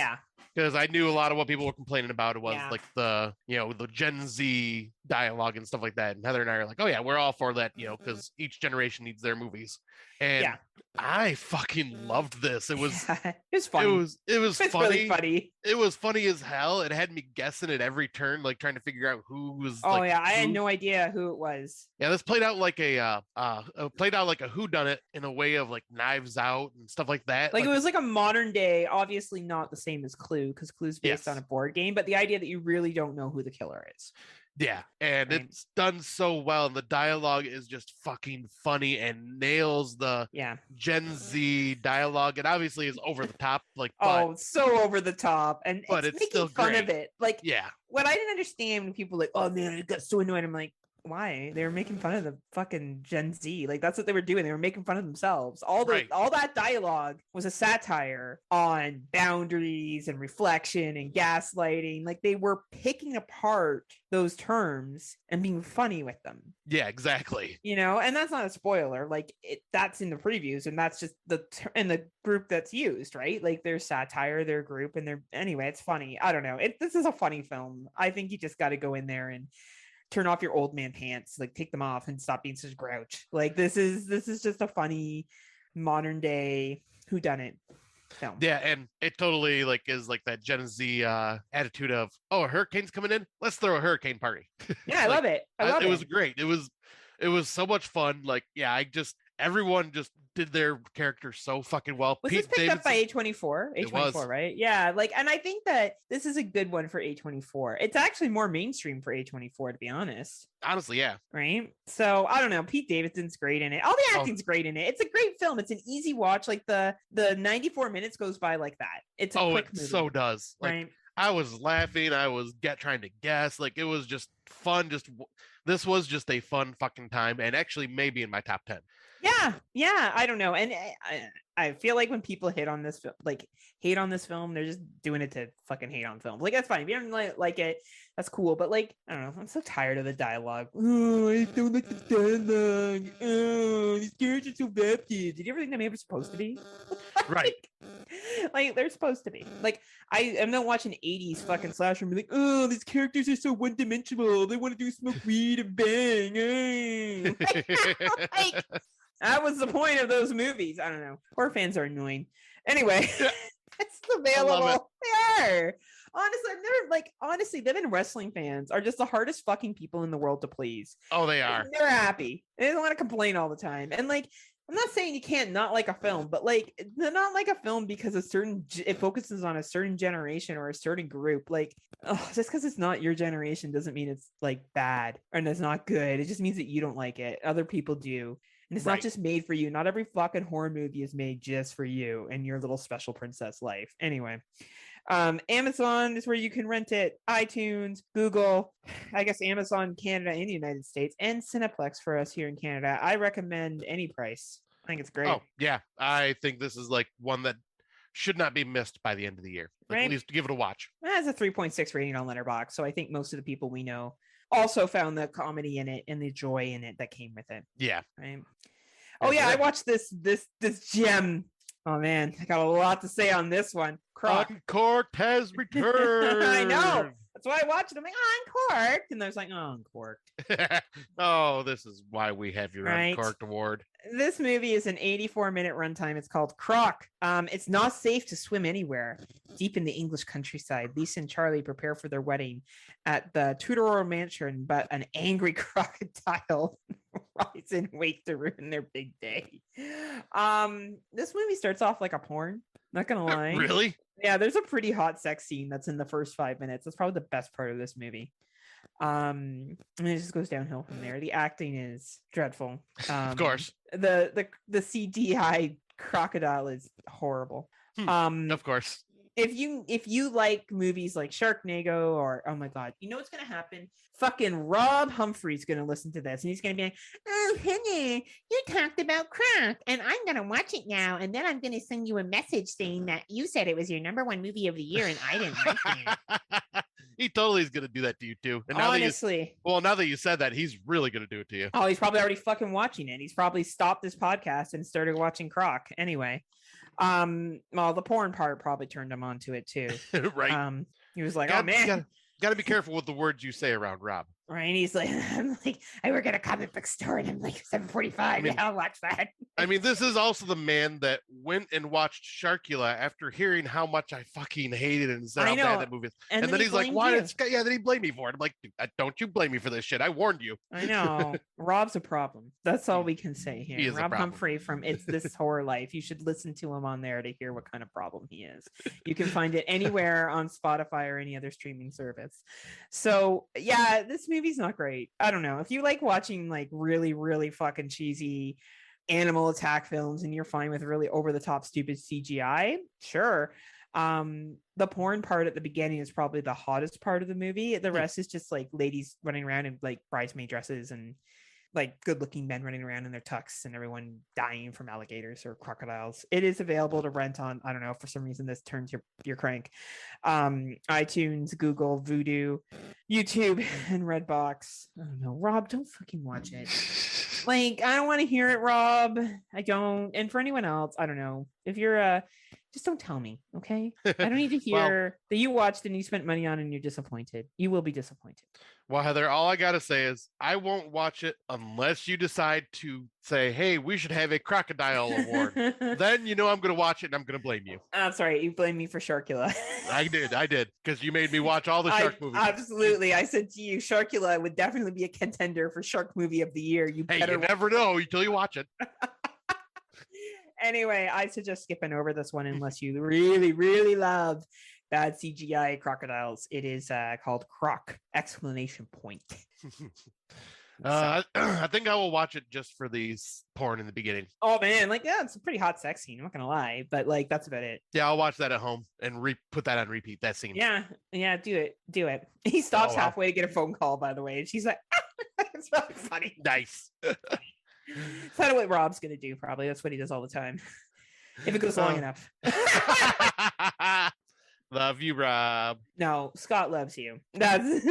S1: because I knew a lot of what people were complaining about was
S2: Yeah.
S1: like the the Gen Z dialogue and stuff like that. And Heather and I are like, oh yeah, we're all for that, because each generation needs their movies. And
S2: Yeah.
S1: I fucking loved this. It was
S2: Yeah. It's
S1: it
S2: funny.
S1: was it was
S2: It's really
S1: funny.
S2: funny.
S1: It was funny as hell. It had me guessing at every turn, like trying to figure out who was
S2: Oh
S1: like
S2: yeah, I had
S1: who.
S2: no idea who it was.
S1: Yeah, this played out like a who done it in a way of like Knives Out and stuff like that.
S2: Like it
S1: Like,
S2: was like a modern day, obviously not the same as Clue because Clue's based on a
S1: yes,
S2: board game, but the idea that you really don't know who the killer is.
S1: yeah, and
S2: Right?
S1: it's done so well, and the dialogue is just fucking funny and nails the
S2: Yeah.
S1: Gen Z dialogue. It obviously is over the top, like,
S2: Oh, so over the top, and
S1: but
S2: it's
S1: it's
S2: making
S1: still
S2: fun of
S1: great.
S2: it. Like
S1: Yeah,
S2: what I didn't understand when people were like, oh man, I got so annoyed. I'm like, why? They were making fun of the fucking Gen Z. Like that's what they were doing. They were making fun of themselves.
S1: right.
S2: All that dialogue was a satire on boundaries and reflection and gaslighting. Like they were picking apart those terms and being funny with them.
S1: Yeah, exactly.
S2: And that's not a spoiler. Like that's in the previews, and that's just in the group that's used, right? Like there's satire, their group, and anyway, it's funny. I don't know. This is a funny film. I think you just got to go in there and turn off your old man pants, like take them off and stop being such a grouch. Like this is just a funny modern day whodunit film.
S1: Yeah, and it totally like is like that Gen Z attitude of, oh, a hurricane's coming in, let's throw a hurricane party.
S2: Yeah, I
S1: Like,
S2: love it. I love
S1: it
S2: it.
S1: was great. It was so much fun. Like, yeah, everyone just did their character so fucking well.
S2: Was
S1: Pete
S2: this picked up by
S1: Davidson,
S2: A24?
S1: it was.
S2: A24, right? Yeah, like, and I think that this is a good one for A24. It's actually more mainstream for A24, to be honest.
S1: Honestly, yeah.
S2: Right? So I don't know. Pete Davidson's great in it. All the
S1: Oh,
S2: acting's great in it. It's a great film. It's an easy watch. Like the 94 minutes goes by like that. It's a quick
S1: it
S2: movie.
S1: so does. Like,
S2: right?
S1: I was laughing. I was trying to guess. Like, it was just fun. This was just a fun fucking time, and actually maybe in my top 10.
S2: Yeah. I don't know. And I feel like when people hate on this film, they're just doing it to fucking hate on film. Like that's fine. If you don't like it, that's cool. But like, I don't know. I'm so tired of the dialogue. Oh, I don't like the dialogue. Oh, these characters are so vapid. Did you ever think that maybe supposed to be?
S1: Right.
S2: Like they're supposed to be. Like I'm not watching 80s fucking slasher and be like, oh, these characters are so one-dimensional. They want to do smoke weed and bang. Like, that was the point of those movies. I don't know. Horror fans are annoying. Anyway, it's available. They are. Honestly, them and wrestling fans are just the hardest fucking people in the world to please.
S1: Oh, they are.
S2: They're happy. They don't want to complain all the time. And like, I'm not saying you can't not like a film, but like, they're not like a film because it focuses on a certain generation or a certain group. Like, just because it's not your generation doesn't mean it's like bad and it's not good. It just means that you don't like it. Other people do. And it's not just made for you. Not every fucking horror movie is made just for you and your little special princess life. Anyway, Amazon is where you can rent it. iTunes, Google, I guess Amazon Canada and the United States, and Cineplex for us here in Canada. I recommend any price. I think it's great.
S1: Oh, yeah. I think this is like one that should not be missed by the end of the year. Like,
S2: right?
S1: At least give it a watch.
S2: It has a 3.6 rating on Letterboxd, so I think most of the people we know also found the comedy in it and the joy in it that came with it.
S1: Yeah.
S2: Right. Oh yeah, I watched this gem. Oh man, I got a lot to say on this one. Croc.
S1: Uncorked has returned.
S2: I know. That's why I watched it. I'm like, Uncorked. And I was like, Uncorked.
S1: Oh, this is why we have your
S2: Right.
S1: Uncorked award.
S2: This movie is an 84-minute runtime. It's called Croc. It's not safe to swim anywhere. Deep in the English countryside, Lisa and Charlie prepare for their wedding at the Tudor mansion, but an angry crocodile lies in wait to ruin their big day. This movie starts off like a porn. Not gonna lie.
S1: Really?
S2: Yeah, there's a pretty hot sex scene that's in the first 5 minutes. That's probably the best part of this movie. And it just goes downhill from there. The acting is dreadful.
S1: Of course.
S2: The CGI crocodile is horrible.
S1: Of course.
S2: If you like movies like Sharknado or oh my god, you know what's gonna happen? Fucking Rob Humphrey's gonna listen to this and he's gonna be like, oh honey, you talked about Croc and I'm gonna watch it now and then I'm gonna send you a message saying that you said it was your #1 movie of the year and I didn't like it.
S1: he totally is gonna do that to you too. And
S2: Honestly.
S1: now that you said that, he's really gonna do it to you.
S2: Oh, he's probably already fucking watching it. He's probably stopped this podcast and started watching Croc. Anyway, well, the porn part probably turned him on to it too.
S1: Right.
S2: He was like, oh man.
S1: Gotta be careful with the words you say around Rob.
S2: Right. And he's like, I'm like, I work at a comic book store and I'm like 7:45. Yeah, I'll watch that.
S1: I mean, this is also the man that went and watched Sharkula after hearing how much I fucking hated it and said how bad that movie is. And then he's like, why? Then he blamed me for it. I'm like, don't you blame me for this shit. I warned you.
S2: I know. Rob's a problem. That's all we can say here.
S1: He is
S2: Rob Humphrey from It's This Horror Life. You should listen to him on there to hear what kind of problem he is. You can find it anywhere on Spotify or any other streaming service. So yeah, this movie's not great. I don't know. If you like watching like really, really fucking cheesy animal attack films and you're fine with really over the top stupid CGI, sure. The porn part at the beginning is probably the hottest part of the movie. The rest is just like ladies running around in like bridesmaid dresses and like good looking men running around in their tux and everyone dying from alligators or crocodiles. It is available to rent on, I don't know, for some reason this turns your crank. iTunes, Google, Vudu, YouTube, and Redbox. I don't know. Rob, don't fucking watch it. Like, I don't want to hear it, Rob. I don't. And for anyone else, I don't know. If you're just don't tell me, okay? I don't need to hear that you watched and you spent money on and you're disappointed. You will be disappointed.
S1: Well, Heather, all I gotta say is I won't watch it unless you decide to say, hey, we should have a crocodile award. Then I'm gonna watch it and I'm gonna blame you.
S2: I'm sorry, you blamed me for Sharkula.
S1: I did, because you made me watch all the shark movies.
S2: Absolutely. I said to you, Sharkula would definitely be a contender for Shark Movie of the Year. You
S1: never know until you watch it.
S2: Anyway, I suggest skipping over this one unless you really, really love bad CGI crocodiles. It is called Croc! !
S1: I think I will watch it just for these porn in the beginning.
S2: Oh man, like it's a pretty hot sex scene. I'm not gonna lie, but like that's about it.
S1: Yeah, I'll watch that at home and put that on repeat. That scene.
S2: Yeah, do it. He stops halfway to get a phone call, by the way, and she's like, "It's really funny."
S1: Nice.
S2: It's kind of what Rob's gonna do. Probably that's what he does all the time. If it goes long enough.
S1: Love you, Rob.
S2: No, Scott loves you. That's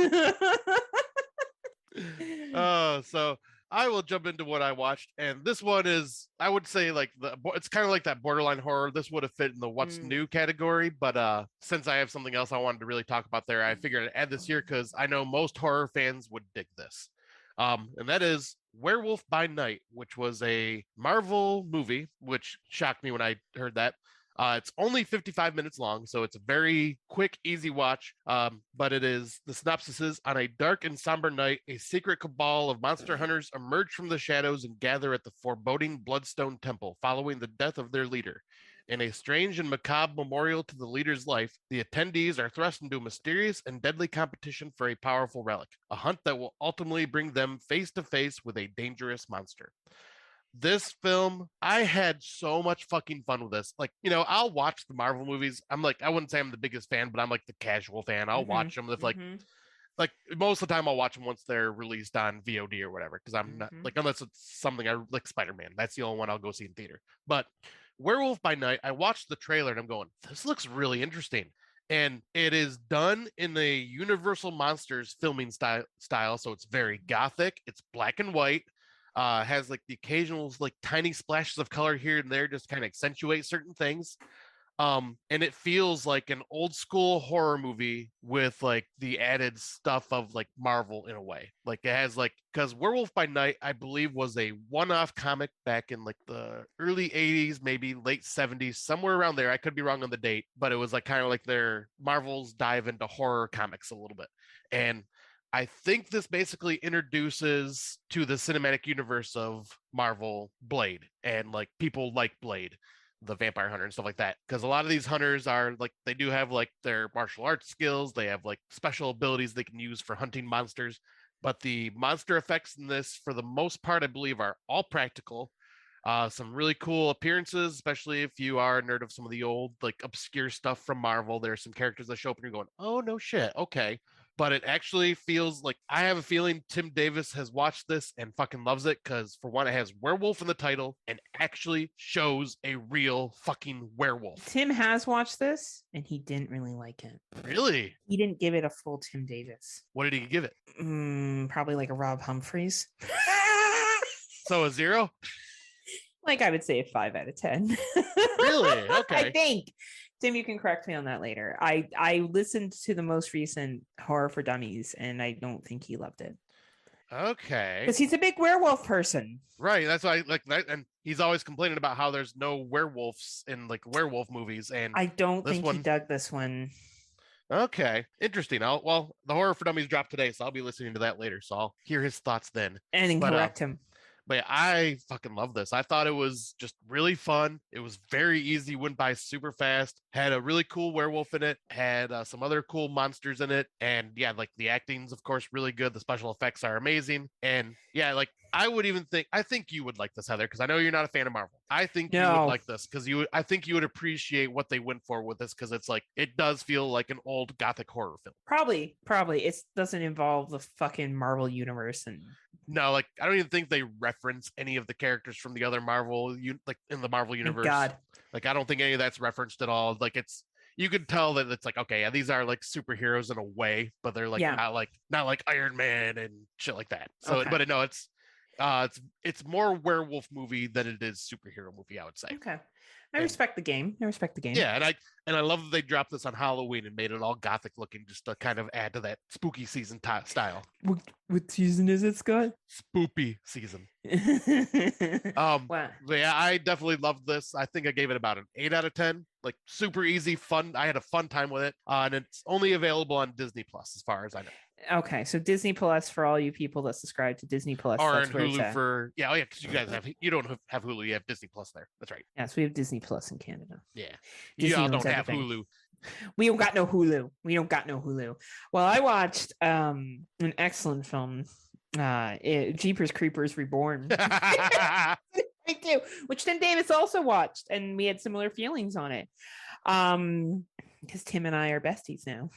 S1: so I will jump into what I watched, and this one is, I would say, like it's kind of like that borderline horror. This would have fit in the what's new category, but since I have something else I wanted to really talk about there, I figured I'd add this here because I know most horror fans would dig this. And that is Werewolf by Night, which was a Marvel movie, which shocked me when I heard that. It's only 55 minutes long, so it's a very quick, easy watch. But the synopsis is, on a dark and somber night, a secret cabal of monster hunters emerge from the shadows and gather at the foreboding Bloodstone Temple, following the death of their leader. In a strange and macabre memorial to the leader's life, the attendees are thrust into a mysterious and deadly competition for a powerful relic, a hunt that will ultimately bring them face to face with a dangerous monster. This film, I had so much fucking fun with this. Like, I'll watch the Marvel movies. I'm like, I wouldn't say I'm the biggest fan, but I'm like the casual fan. I'll watch them if like most of the time I'll watch them once they're released on VOD or whatever. Cause I'm not like, unless it's something I like Spider-Man, that's the only one I'll go see in theater. But Werewolf by Night, I watched the trailer and I'm going, this looks really interesting. And it is done in the Universal Monsters filming style. So it's very gothic. It's black and white. Has like the occasional like tiny splashes of color here and there, just kind of accentuate certain things. And it feels like an old school horror movie with like the added stuff of like Marvel in a way. Like it has like, because Werewolf by Night, I believe, was a one-off comic back in like the early 80s, maybe late 70s, somewhere around there. I could be wrong on the date, but it was like kind of like their Marvel's dive into horror comics a little bit. And I think this basically introduces to the cinematic universe of Marvel Blade and like people like Blade, the vampire hunter and stuff like that. Because a lot of these hunters are like, they do have like their martial arts skills. They have like special abilities they can use for hunting monsters. But the monster effects in this, for the most part, I believe are all practical. Some really cool appearances, especially if you are a nerd of some of the old like obscure stuff from Marvel. There are some characters that show up and you're going, oh, no shit. Okay. but it actually feels like I have a feeling Tim Davis has watched this and fucking loves it because, for one, it has werewolf in the title and actually shows a real fucking werewolf.
S2: Tim has watched this and he didn't really like it.
S1: Really?
S2: He didn't give it a full Tim Davis.
S1: What did he give it?
S2: Probably like a Rob Humphreys.
S1: So a 0?
S2: Like, I would say a 5 out of 10.
S1: Really? Okay.
S2: I think. Tim, you can correct me on that later. I listened to the most recent Horror for Dummies, and I don't think he loved it.
S1: Okay.
S2: Because he's a big werewolf person.
S1: Right. That's why I like that. And he's always complaining about how there's no werewolves in like werewolf movies. And
S2: I don't think he dug this one.
S1: Okay. Interesting. Well, the Horror for Dummies dropped today, so I'll be listening to that later. So I'll hear his thoughts then.
S2: And then correct him.
S1: But yeah, I fucking love this. I thought it was just really fun. It was very easy, went by super fast, had a really cool werewolf in it, had some other cool monsters in it. And yeah, like the acting's, of course, really good. The special effects are amazing. And yeah, like I think you would like this, Heather, because I know you're not a fan of Marvel. I think you would like this because I think you would appreciate what they went for with this because it's like, it does feel like an old gothic horror film.
S2: Probably. It doesn't involve the fucking Marvel universe. And
S1: no, like I don't even think they reference any of the characters from the other Marvel, like in the Marvel universe.
S2: God.
S1: Like I don't think any of that's referenced at all. Like you could tell that it's like, okay, yeah, these are like superheroes in a way, but they're like not like Iron Man and shit like that. So, but no, it's more werewolf movie than it is superhero movie, I would say.
S2: Okay. I respect the game.
S1: Yeah, and I love that they dropped this on Halloween and made it all gothic looking, just to kind of add to that spooky season style.
S2: What season is it, Scott?
S1: Spoopy season. Wow. But yeah, I definitely loved this. I think I gave it about an 8 out of 10. Like super easy, fun. I had a fun time with it, and it's only available on Disney Plus, as far as I know.
S2: Okay, so Disney Plus for all you people that subscribe to Disney Plus,
S1: or that's Hulu for because you guys you don't have Hulu, you have Disney Plus there. That's right.
S2: Yes, we have Disney Plus in Canada.
S1: Yeah, y'all don't have Hulu.
S2: We don't got no Hulu. Well, I watched an excellent film, Jeepers Creepers Reborn. I do, which Tim Davis also watched, and we had similar feelings on it. Because Tim and I are besties now.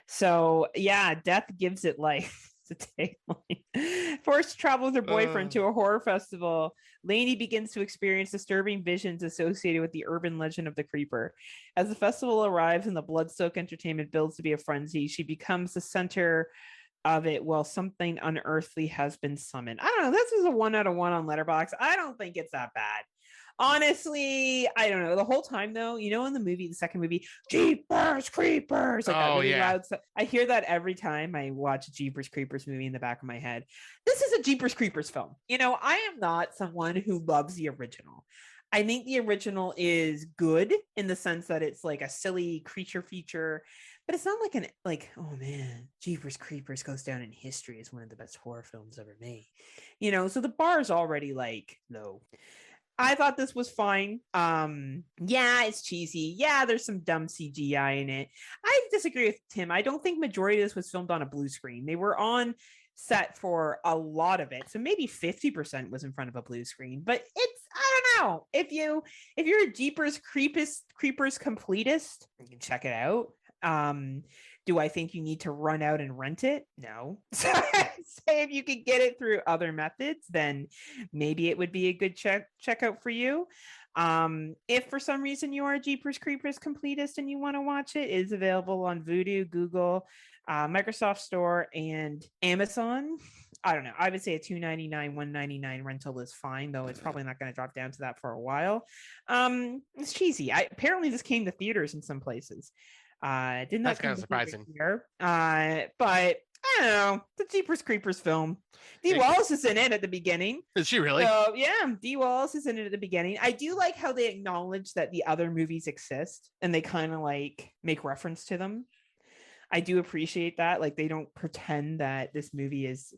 S2: So yeah, death gives it life. It's a tagline. Forced to travel with her boyfriend to a horror festival, Lainey begins to experience disturbing visions associated with the urban legend of the creeper. As the festival arrives and the blood-soaked entertainment builds to be a frenzy, she becomes the center of it while something unearthly has been summoned. I don't know. This is a 1 out of 1 on Letterboxd. I don't think it's that bad. Honestly, I don't know. The whole time, though, in the second movie, Jeepers Creepers, like that really loud stuff. I hear that every time I watch a Jeepers Creepers movie in the back of my head. This is a Jeepers Creepers film. I am not someone who loves the original. I think the original is good in the sense that it's like a silly creature feature, but it's not like oh man, Jeepers Creepers goes down in history as one of the best horror films ever made. So the bar is already like low. I thought this was fine. Yeah, it's cheesy. Yeah, there's some dumb CGI in it. I disagree with Tim. I don't think majority of this was filmed on a blue screen. They were on set for a lot of it. So maybe 50% was in front of a blue screen. But I don't know. If you're a Jeepers Creepers completist, you can check it out. Do I think you need to run out and rent it? No. Say if you could get it through other methods, then maybe it would be a good checkout for you. If for some reason you are a Jeepers Creepers completist and you want to watch it, it is available on Vudu, Google, Microsoft Store, and Amazon. I don't know. I would say a $2.99, $1.99 rental is fine, though it's probably not going to drop down to that for a while. It's cheesy. Apparently this came to theaters in some places. That's
S1: kind of surprising.
S2: Here. But I don't know. The Jeepers Creepers film. Dee Wallace is in it at the beginning.
S1: Is she really?
S2: So yeah, Dee Wallace is in it at the beginning. I do like how they acknowledge that the other movies exist and they kind of like make reference to them. I do appreciate that. Like they don't pretend that this movie is,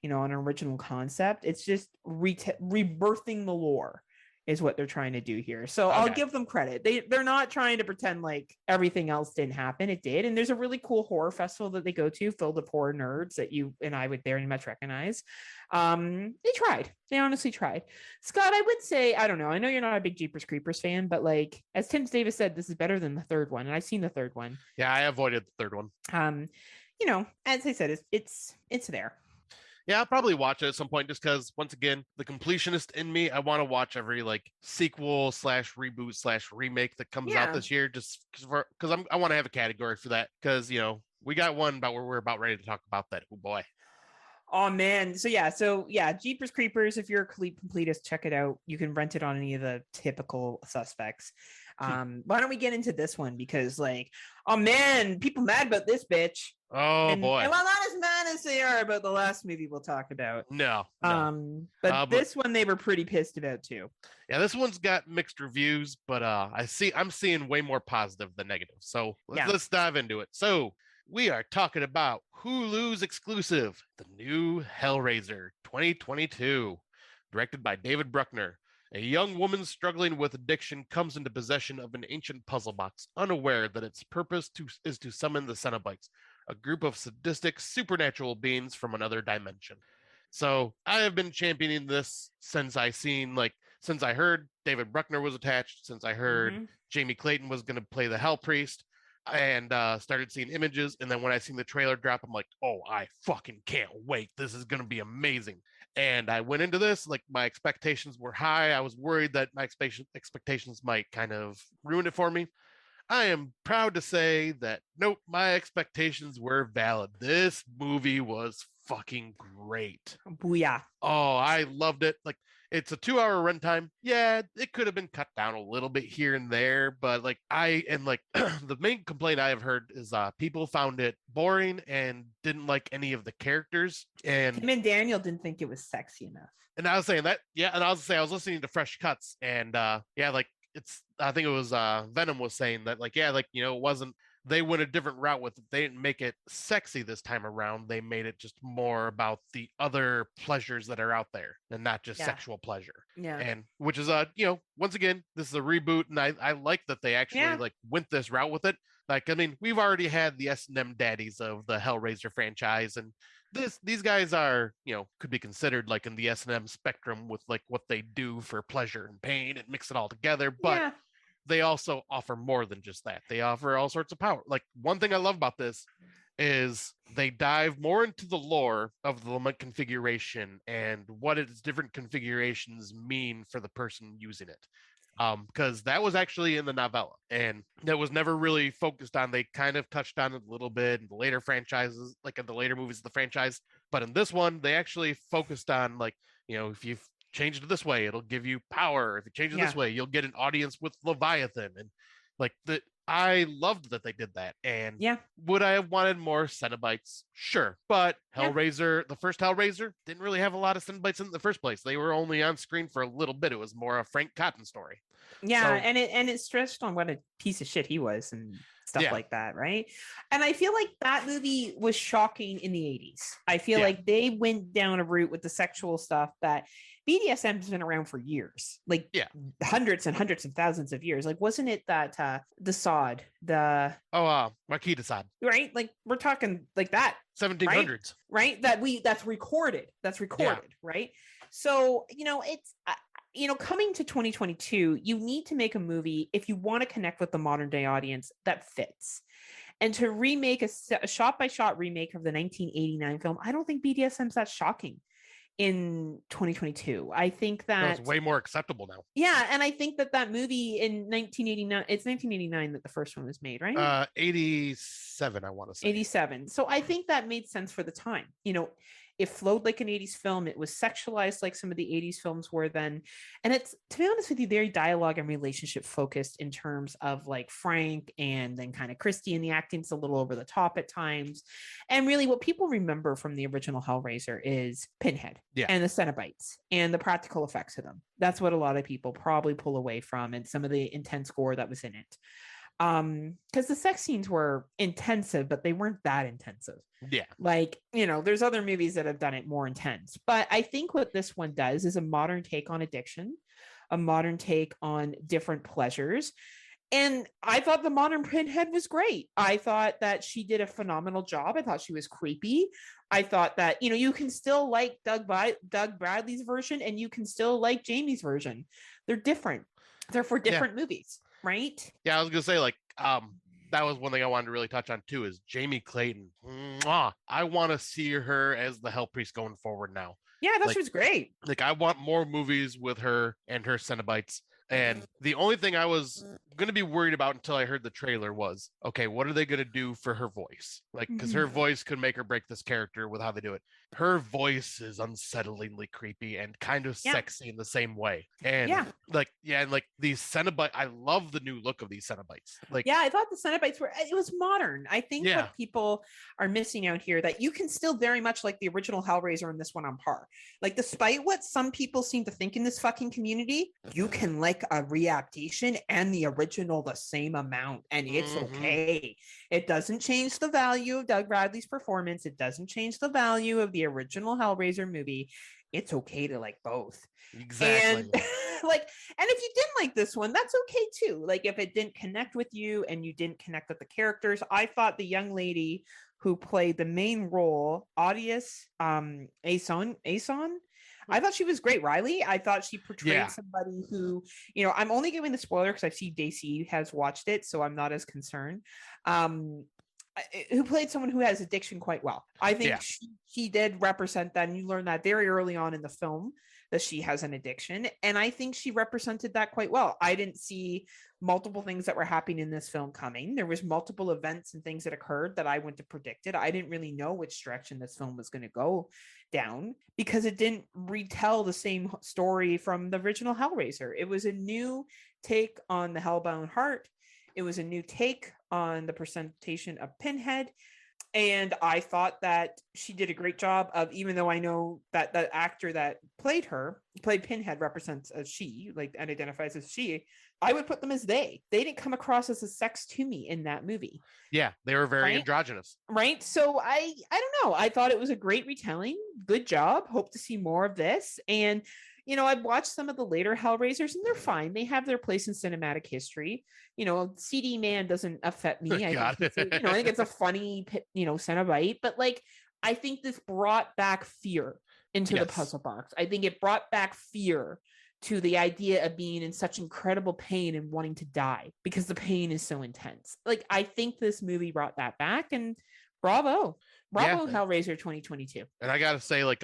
S2: an original concept. It's just rebirthing the lore is what they're trying to do here. So I'll give them credit. They're not trying to pretend like everything else didn't happen. It did. And there's a really cool horror festival that they go to filled with horror nerds that you and I would very much recognize. They tried. They honestly tried. Scott, I would say, I don't know. I know you're not a big Jeepers Creepers fan, but like, as Tim Davis said, this is better than the third one. And I've seen the third one.
S1: Yeah, I avoided the third one.
S2: as I said, it's there.
S1: Yeah, I'll probably watch it at some point just because, once again, the completionist in me, I want to watch every like sequel slash reboot slash remake that comes out
S2: Yeah.
S1: this year just because I want to have a category for that because, we got one about where we're about ready to talk about that. Oh boy.
S2: Oh man. So yeah, Jeepers Creepers. If you're a completist, check it out. You can rent it on any of the typical suspects. Why don't we get into this one? Because oh man, people mad about this bitch.
S1: Oh boy.
S2: And well, not as mad as they are about the last movie we'll talk about.
S1: No.
S2: But this one they were pretty pissed about too.
S1: Yeah, this one's got mixed reviews, but I'm seeing way more positive than negative. So let's dive into it. So we are talking about Hulu's exclusive, the new Hellraiser 2022, directed by David Bruckner. A young woman struggling with addiction comes into possession of an ancient puzzle box, unaware that its purpose is to summon the Cenobites, a group of sadistic supernatural beings from another dimension. So I have been championing this since I heard David Bruckner was attached, since I heard Jamie Clayton was going to play the Hell Priest, and started seeing images. And then when I seen the trailer drop, I'm like, oh, I fucking can't wait. This is going to be amazing. And I went into this, like, my expectations were high. I was worried that my expectations might kind of ruin it for me. I am proud to say that, nope, my expectations were valid. This movie was fucking great.
S2: Booyah.
S1: Oh, I loved it. Like, it's a 2-hour runtime. Yeah, it could have been cut down a little bit here and there, but the main complaint I have heard is people found it boring and didn't like any of the characters. And
S2: Tim and Daniel didn't think it was sexy enough.
S1: And I was saying that, yeah, and I was listening to Fresh Cuts, and I think it was Venom was saying that, it wasn't, they went a different route with it. They didn't make it sexy this time around. They made it just more about the other pleasures that are out there and not just sexual pleasure.
S2: Yeah.
S1: And which is once again, this is a reboot, and I like that they actually went this route with it. Like, I mean, we've already had the S&M daddies of the Hellraiser franchise, and these guys are, could be considered like in the S&M spectrum with like what they do for pleasure and pain and mix it all together. But they also offer more than just that. They offer all sorts of power. Like, one thing I love about this is they dive more into the lore of the lament configuration and what its different configurations mean for the person using it. Because that was actually in the novella and that was never really focused on. They kind of touched on it a little bit in the later franchises, like in the later movies of the franchise. But in this one, they actually focused on, like, if you change it this way, it'll give you power. If you change it this way, you'll get an audience with Leviathan. And I loved that they did that. And would I have wanted more Cenobites? Sure. But Hellraiser, the first Hellraiser, didn't really have a lot of Cenobites in the first place. They were only on screen for a little bit. It was more a Frank Cotton story.
S2: Yeah, and it stressed on what a piece of shit he was and stuff like that, right? And I feel like that movie was shocking in the 80s. I feel like they went down a route with the sexual stuff that BDSM's been around for years, like hundreds and hundreds of thousands of years. Like, wasn't it that the Sod,
S1: Marquis de Sade,
S2: right? Like, we're talking like that
S1: 1700s,
S2: right? That's recorded, right? So it's coming to 2022, you need to make a movie if you want to connect with the modern day audience that fits. And to remake a shot-by-shot remake of the 1989 film, I don't think BDSM's that shocking in 2022. I think that
S1: it's way more acceptable now.
S2: Yeah, and I think that movie in 1989, it's 1989 that the first one was made, right?
S1: 87, I want to say.
S2: 87. So I think that made sense for the time. It flowed like an 80s film. It was sexualized like some of the 80s films were then. And it's, to be honest with you, very dialogue and relationship focused in terms of like Frank and then kind of Christy, and the acting's a little over the top at times. And really what people remember from the original Hellraiser is Pinhead and the Cenobites and the practical effects of them. That's what a lot of people probably pull away from, and some of the intense gore that was in it. Because the sex scenes were intensive, but they weren't that intensive. There's other movies that have done it more intense, but I think what this one does is a modern take on addiction, a modern take on different pleasures. And I thought the modern Pinhead was great. I thought that she did a phenomenal job. I thought she was creepy. I thought that, you can still like Doug Bradley's version, and you can still like Jamie's version. They're different. They're for different movies. Right?
S1: Yeah, I was gonna say, that was one thing I wanted to really touch on too. Is Jamie Clayton? Mwah! I want to see her as the Hell Priest going forward now.
S2: Yeah, I thought
S1: Like,
S2: she was great.
S1: I want more movies with her and her Cenobites. And the only thing I was going to be worried about until I heard the trailer was, okay, what are they going to do for her voice? Like, because her voice could make or break this character with how they do it. Her voice is unsettlingly creepy and kind of
S2: Yeah.
S1: sexy in the same way. And
S2: Yeah.
S1: and like these Cenobites, I love the new look of these Cenobites. Like,
S2: Yeah, I thought the Cenobites were, it was modern. I think
S1: Yeah.
S2: what people are missing out here, that you can still very much like the original Hellraiser and this one on par. Like, despite what some people seem to think in this fucking community, you can like a readaptation and the original the same amount, and it's okay. It doesn't change the value of Doug Bradley's performance. It doesn't change the value of the original Hellraiser movie. It's okay to like both.
S1: Exactly.
S2: And like, and if you didn't like this one, that's okay too. Like, if it didn't connect with you and you didn't connect with the characters, I thought the young lady who played the main role, Audius Ason, I thought she was great. Riley, I thought she portrayed somebody who, you know, I'm only giving the spoiler because I see Daisy has watched it, so I'm not as concerned. Who played someone who has addiction quite well. I think she did represent that, and you learn that very early on in the film that she has an addiction, and I think she represented that quite well. I didn't see multiple things that were happening in this film coming. There was multiple events and things that occurred that I wouldn't have predicted. I didn't really know which direction this film was going to go down because it didn't retell the same story from the original Hellraiser. It was a new take on the Hellbound Heart. It was a new take on the presentation of Pinhead. And I thought that she did a great job of, even though I know that the actor that played Pinhead represents as she, like, and identifies as she, I would put them as they. They didn't come across as a sex to me in that movie.
S1: Yeah, they were very androgynous.
S2: Right. So I don't know. I thought it was a great retelling. Good job. Hope to see more of this. And you know, I've watched some of the later Hellraisers and they're fine. They have their place in cinematic history. You know, CD Man doesn't affect me. I think it's a funny, Cenobite, but like, I think this brought back fear into the puzzle box. I think it brought back fear to the idea of being in such incredible pain and wanting to die because the pain is so intense. Like, I think this movie brought that back, and bravo. Hellraiser 2022.
S1: And I gotta say, like,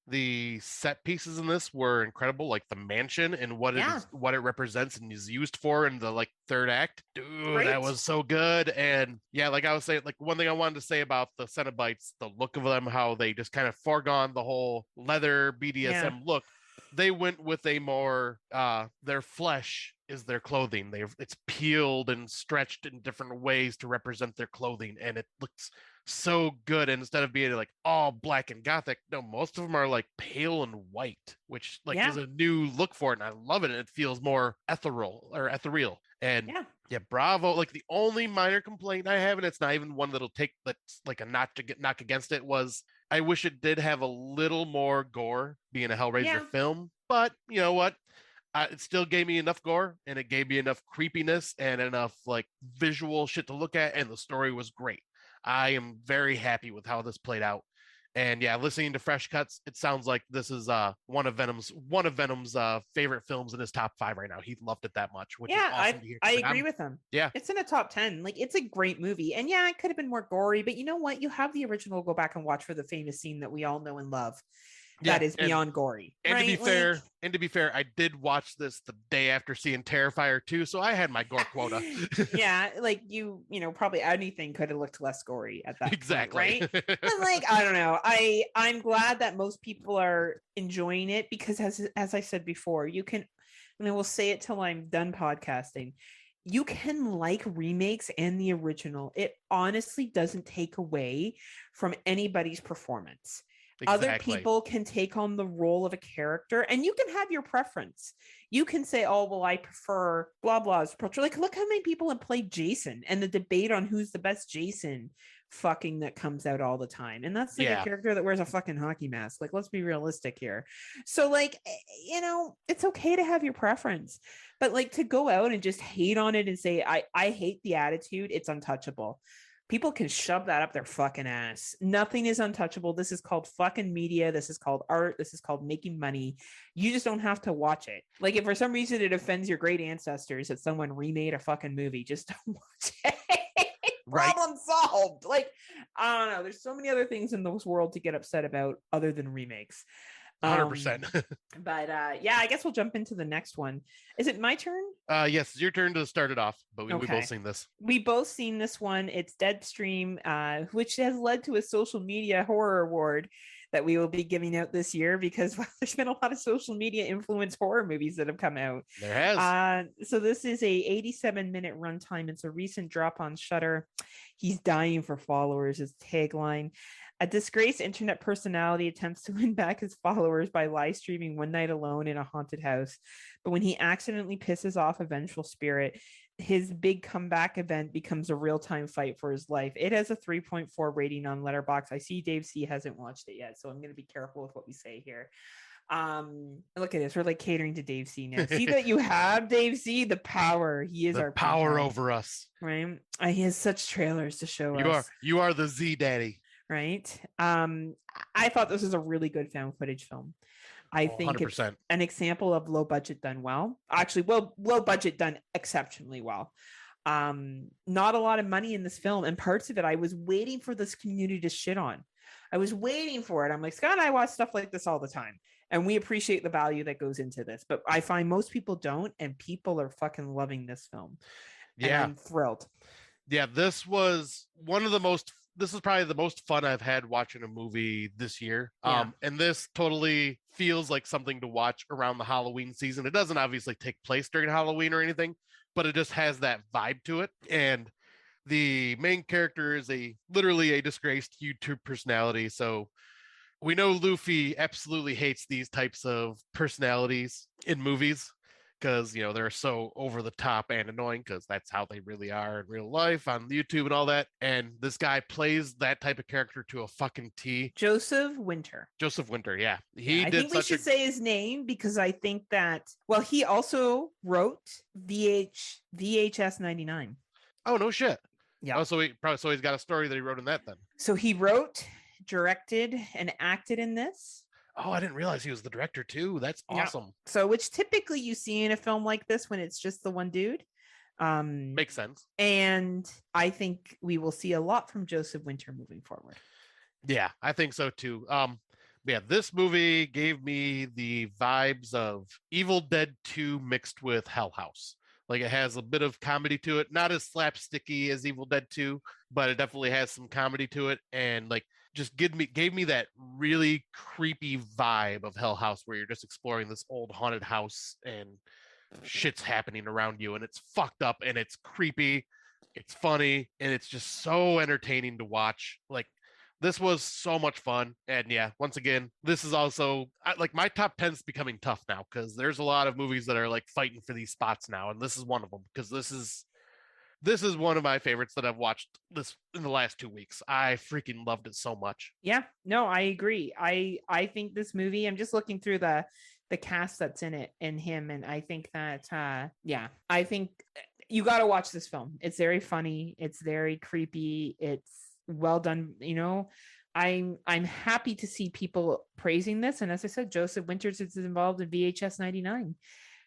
S1: the set pieces in this were incredible. Like the mansion and what it represents and is used for in the like third act. Dude, that was so good. And yeah, like I was saying, like one thing I wanted to say about the Cenobites, the look of them, how they just kind of foregone the whole leather BDSM look. They went with a more their flesh is their clothing. It's peeled and stretched in different ways to represent their clothing, and it looks so good. And instead of being like all black and gothic, no, most of them are like pale and white, which like is a new look for it, and I love it. And it feels more ethereal. And bravo. Like the only minor complaint I have, and it's not even one that's like a knock against it, was I wish it did have a little more gore being a Hellraiser film. But you know what? It still gave me enough gore, and it gave me enough creepiness and enough like visual shit to look at, and the story was great. I am very happy with how this played out. And yeah, listening to Fresh Cuts, it sounds like this is one of Venom's favorite films in his top 5 right now. He loved it that much, which is awesome to hear.
S2: I agree with him.
S1: Yeah.
S2: It's in a top 10. Like, it's a great movie. And yeah, it could have been more gory, but you know what? You have the original go back and watch for the famous scene that we all know and love. That is beyond gory.
S1: And to be fair, I did watch this the day after seeing Terrifier 2, so I had my gore quota.
S2: Yeah, like you probably anything could have looked less gory at that point, right? But like, I don't know. I'm glad that most people are enjoying it because as I said before, you can, and I will say it till I'm done podcasting, you can like remakes and the original. It honestly doesn't take away from anybody's performance. Exactly. Other people can take on the role of a character, and you can have your preference. You can say, oh, well, I prefer blah, blah's approach. Like, look how many people have played Jason and the debate on who's the best Jason fucking that comes out all the time. And that's like a character that wears a fucking hockey mask. Like, let's be realistic here. So like, it's okay to have your preference, but like to go out and just hate on it and say, I hate the attitude, it's untouchable. People can shove that up their fucking ass. Nothing is untouchable. This is called fucking media. This is called art. This is called making money. You just don't have to watch it. Like, if for some reason it offends your great ancestors that someone remade a fucking movie, just don't watch it.
S1: Right.
S2: Problem solved. Like, I don't know. There's so many other things in this world to get upset about other than remakes.
S1: 100%.
S2: But yeah, I guess we'll jump into the next one. Is it my turn?
S1: Yes, it's your turn to start it off, but we both
S2: Okay.
S1: seen this.
S2: We both seen this one. It's Deadstream, which has led to a social media horror award that we will be giving out this year because well, there's been a lot of social media influenced horror movies that have come out.
S1: There has.
S2: So this is a 87-minute runtime. It's a recent drop on Shudder. He's dying for followers is tagline. A disgraced internet personality attempts to win back his followers by live streaming one night alone in a haunted house. But when he accidentally pisses off a vengeful spirit, his big comeback event becomes a real-time fight for his life. It has a 3.4 rating on Letterboxd. I see Dave C hasn't watched it yet, so I'm going to be careful with what we say here. Look at this. We're like catering to Dave C now. See that you have Dave C, the power. He is
S1: the
S2: our
S1: power over us.
S2: Right? He has such trailers to show us.
S1: You are the Z daddy.
S2: Right? I thought this was a really good found footage film. I think 100%. It's an example of low budget done well. Actually, low budget done exceptionally well. Not a lot of money in this film, and parts of it I was waiting for this community to shit on. I was waiting for it. I'm like, Scott and I watch stuff like this all the time, and we appreciate the value that goes into this. But I find most people don't, and people are fucking loving this film.
S1: Yeah,
S2: and I'm thrilled.
S1: Yeah, this was one of the most. This is probably the most fun I've had watching a movie this year.
S2: Yeah.
S1: And this totally feels like something to watch around the Halloween season. It doesn't obviously take place during Halloween or anything, but it just has that vibe to it. And the main character is literally a disgraced YouTube personality. So we know Luffy absolutely hates these types of personalities in movies, because they're so over the top and annoying, because that's how they really are in real life on YouTube and all that. And this guy plays that type of character to a fucking T.
S2: Joseph Winter,
S1: yeah.
S2: I think we should say his name, because I think that, well, he also wrote VHS 99.
S1: Oh, no shit.
S2: Yeah.
S1: Oh, so he's got a story that he wrote in that then.
S2: So he wrote, directed, and acted in this.
S1: Oh, I didn't realize he was the director too. That's awesome. Yeah.
S2: So, which typically you see in a film like this when it's just the one dude.
S1: Makes sense.
S2: And I think we will see a lot from Joseph Winter moving forward.
S1: Yeah, I think so too. Yeah, this movie gave me the vibes of Evil Dead 2 mixed with Hell House. Like, it has a bit of comedy to it, not as slapsticky as Evil Dead 2, but it definitely has some comedy to it, and like just gave me that really creepy vibe of Hell House, where you're just exploring this old haunted house and shit's happening around you, and it's fucked up and it's creepy, it's funny, and it's just so entertaining to watch. Like, this was so much fun. And yeah, once again, this is also like my top 10 is becoming tough now, because there's a lot of movies that are like fighting for these spots now, and this is one of them, because this is one of my favorites that I've watched this in the last 2 weeks. I freaking loved it so much.
S2: Yeah, no, I agree. I think this movie, I'm just looking through the cast that's in it and him, and I think that yeah, I think you got to watch this film. It's very funny, it's very creepy, it's well done. I'm happy to see people praising this, and as I said, Joseph Winters is involved in VHS 99.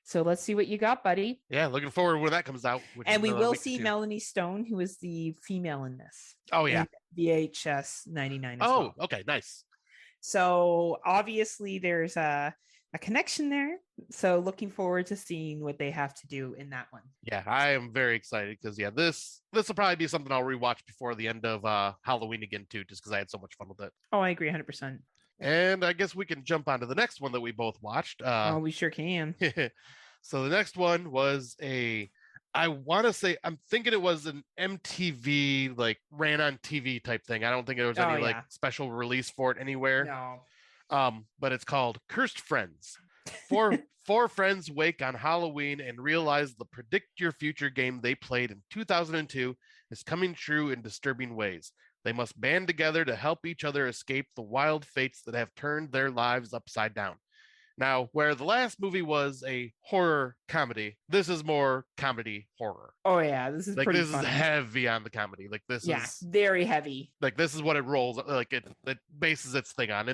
S2: So let's see what you got, buddy.
S1: Yeah, looking forward when that comes out.
S2: And we will see Melanie Stone, who is the female in this.
S1: Oh, yeah.
S2: VHS 99 as
S1: well.
S2: Oh,
S1: okay, nice.
S2: So obviously there's a connection there. So looking forward to seeing what they have to do in that one.
S1: Yeah, I am very excited, because yeah, this will probably be something I'll rewatch before the end of Halloween again too, just because I had so much fun with it.
S2: Oh, I agree 100%.
S1: And I guess we can jump on to the next one that we both watched.
S2: We sure can.
S1: So the next one was I want to say, I'm thinking it was an MTV, like ran on TV type thing. I don't think there was any like special release for it anywhere.
S2: No.
S1: But it's called Cursed Friends. Four friends wake on Halloween and realize the predict your future game they played in 2002 is coming true in disturbing ways. They must band together to help each other escape the wild fates that have turned their lives upside down. Now, where the last movie was a horror comedy, this is more comedy horror.
S2: Oh yeah, this is
S1: like
S2: pretty
S1: this
S2: funny.
S1: Is heavy on the comedy. Like this is
S2: very heavy.
S1: Like this is what it rolls. Like it bases its thing on.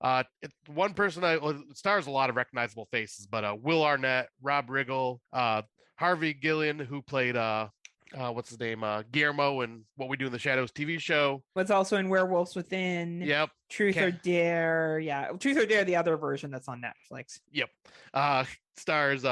S1: And one person it stars a lot of recognizable faces, but Will Arnett, Rob Riggle, Harvey Gillian, who played what's his name? Guillermo and What We Do in the Shadows TV show.
S2: What's also in Werewolves Within,
S1: Yep.
S2: Truth or Dare. Yeah, Truth or Dare, the other version that's on Netflix.
S1: Yep. Uh, stars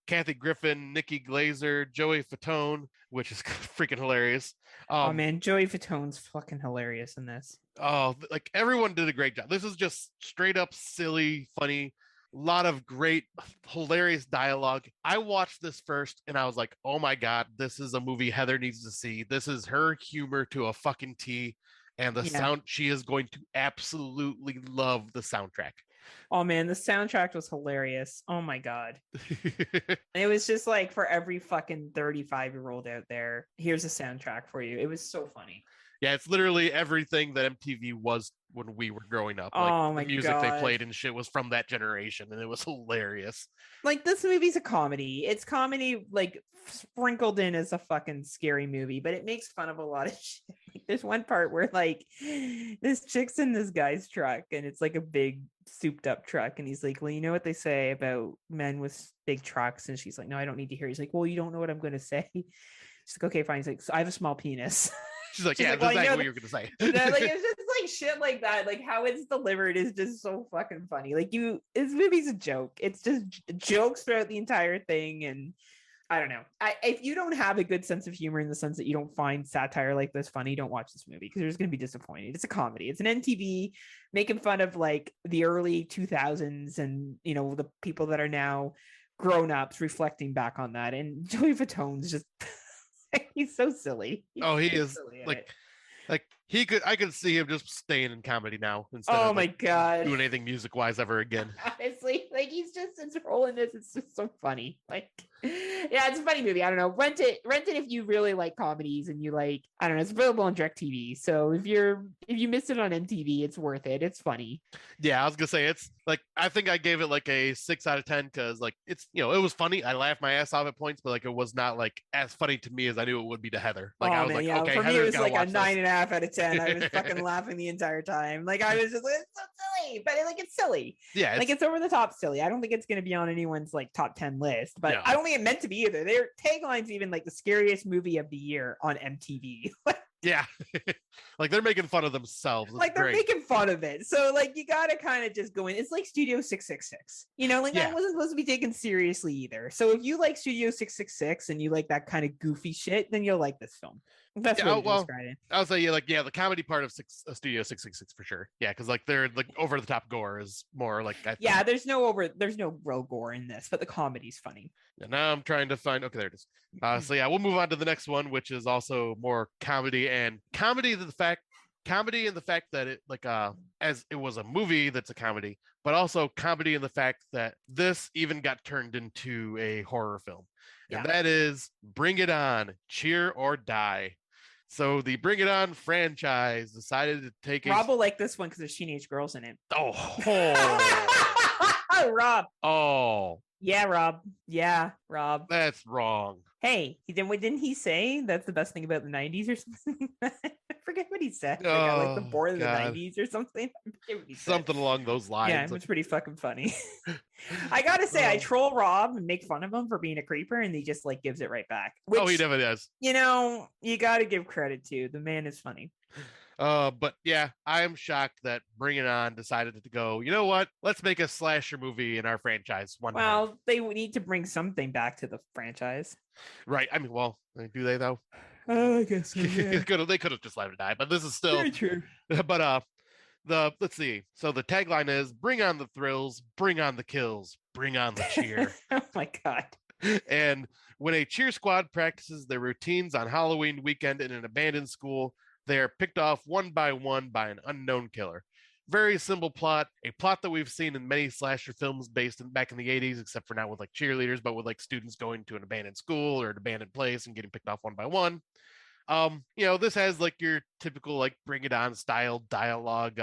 S1: Kathy Griffin, Nikki Glazer, Joey Fatone, which is freaking hilarious.
S2: Oh man, Joey Fatone's fucking hilarious in this.
S1: Oh, like everyone did a great job. This is just straight up silly, funny, a lot of great, hilarious dialogue. I watched this first and I was like, oh my God, this is a movie Heather needs to see. This is her humor to a fucking T. And the
S2: Yeah.
S1: sound, she is going to absolutely love the soundtrack.
S2: Oh man, the soundtrack was hilarious. Oh my God. It was just like for every fucking 35-year-old out there, here's a soundtrack for you. It was so funny.
S1: Yeah, it's literally everything that MTV was when we were growing up. Like
S2: Oh
S1: the
S2: my
S1: music they
S2: God.
S1: played and shit was from that generation, and it was hilarious.
S2: Like this movie's a comedy. It's comedy like sprinkled in as a fucking scary movie, but it makes fun of a lot of shit. Like, there's one part where like this chick's in this guy's truck and it's like a big souped up truck and he's like, well, you know what they say about men with big trucks? And she's like, no, I don't need to hear. He's like, well, you don't know what I'm going to say. She's like, okay, fine. He's like, so I have a small penis.
S1: She's like,
S2: She's
S1: yeah,
S2: like,
S1: that's
S2: well,
S1: exactly what you were gonna say.
S2: like it's just like shit like that. Like how it's delivered is just so fucking funny. Like this movie's a joke. It's just jokes throughout the entire thing, and I don't know. If you don't have a good sense of humor in the sense that you don't find satire like this funny, don't watch this movie because you're just gonna be disappointed. It's a comedy. It's an NTV making fun of like the early 2000s and you know the people that are now grown ups reflecting back on that. And Joey Fatone's just he's so silly.
S1: Oh, he is
S2: silly
S1: like I could see him just staying in comedy now instead
S2: oh
S1: of
S2: my
S1: like
S2: God.
S1: doing anything music wise ever again.
S2: Honestly, like he's just his role in this. It's just so funny. Like, yeah, it's a funny movie. I don't know. Rent it if you really like comedies and you like. I don't know. It's available on DirecTV. So if you missed it on MTV, it's worth it. It's funny.
S1: Yeah, I was gonna say it's like I think I gave it like a 6 out of 10 because like it's it was funny. I laughed my ass off at points, but like it was not like as funny to me as I knew it would be to Heather. Like I was like, okay,
S2: for me it
S1: Heather's
S2: was
S1: gotta
S2: like a
S1: watch this.
S2: 9.5 out of 10. I was fucking laughing the entire time. Like I was just like, it's so silly, but it's silly.
S1: Yeah,
S2: like it's over the top silly. I don't think it's gonna be on anyone's like top 10 list, but
S1: No.
S2: I don't think it meant to be either. Their tagline's even like the scariest movie of the year on MTV.
S1: Yeah, like they're making fun of themselves. It's
S2: like they're
S1: great.
S2: making fun of it. So like you gotta kind of just go in. It's like Studio 666. You know, like
S1: Yeah.
S2: that wasn't supposed to be taken seriously either. So if you like Studio 666 and you like that kind of goofy shit, then you'll like this film. That's
S1: Yeah,
S2: what describe it.
S1: I'll say the comedy part of Studio 666 for sure. Yeah, because like they're like over the top gore is more like
S2: Yeah, there's no real gore in this, but the comedy's funny.
S1: Yeah, now I'm trying to find. Okay, there it is. So yeah, we'll move on to the next one, which is also more comedy and comedy. Comedy in the fact that it like as it was a movie that's a comedy, but also comedy in the fact that this even got turned into a horror film, and that is Bring It On, Cheer or Die. So the Bring It On franchise decided to take
S2: Rob will like this one because there's teenage girls in it.
S1: Oh,
S2: Rob.
S1: Oh.
S2: Yeah, Rob. Yeah, Rob.
S1: That's wrong.
S2: Hey, didn't he say that's the best thing about the 90s or something? I forget what he said. Like, I like the born of the 90s or something.
S1: Something along those lines.
S2: Yeah, it was pretty fucking funny. I gotta say, I troll Rob and make fun of him for being a creeper, and he just like gives it right back. Which,
S1: he definitely does.
S2: You know, you gotta give credit to. The man is funny.
S1: But yeah, I am shocked that Bring It On decided to go, you know what? Let's make a slasher movie in our franchise.
S2: Well, they need to bring something back to the franchise.
S1: Right. I mean, well, do they though?
S2: I guess so, yeah.
S1: They could have just let it die, but this is still
S2: very true.
S1: But let's see. So the tagline is bring on the thrills, bring on the kills, bring on the cheer.
S2: Oh my God.
S1: And when a cheer squad practices their routines on Halloween weekend in an abandoned school, they are picked off one by an unknown killer. Very simple plot, a plot that we've seen in many slasher films back in the 80s, except for not with like cheerleaders, but with like students going to an abandoned school or an abandoned place and getting picked off one by one. This has like your typical like Bring It On style dialogue,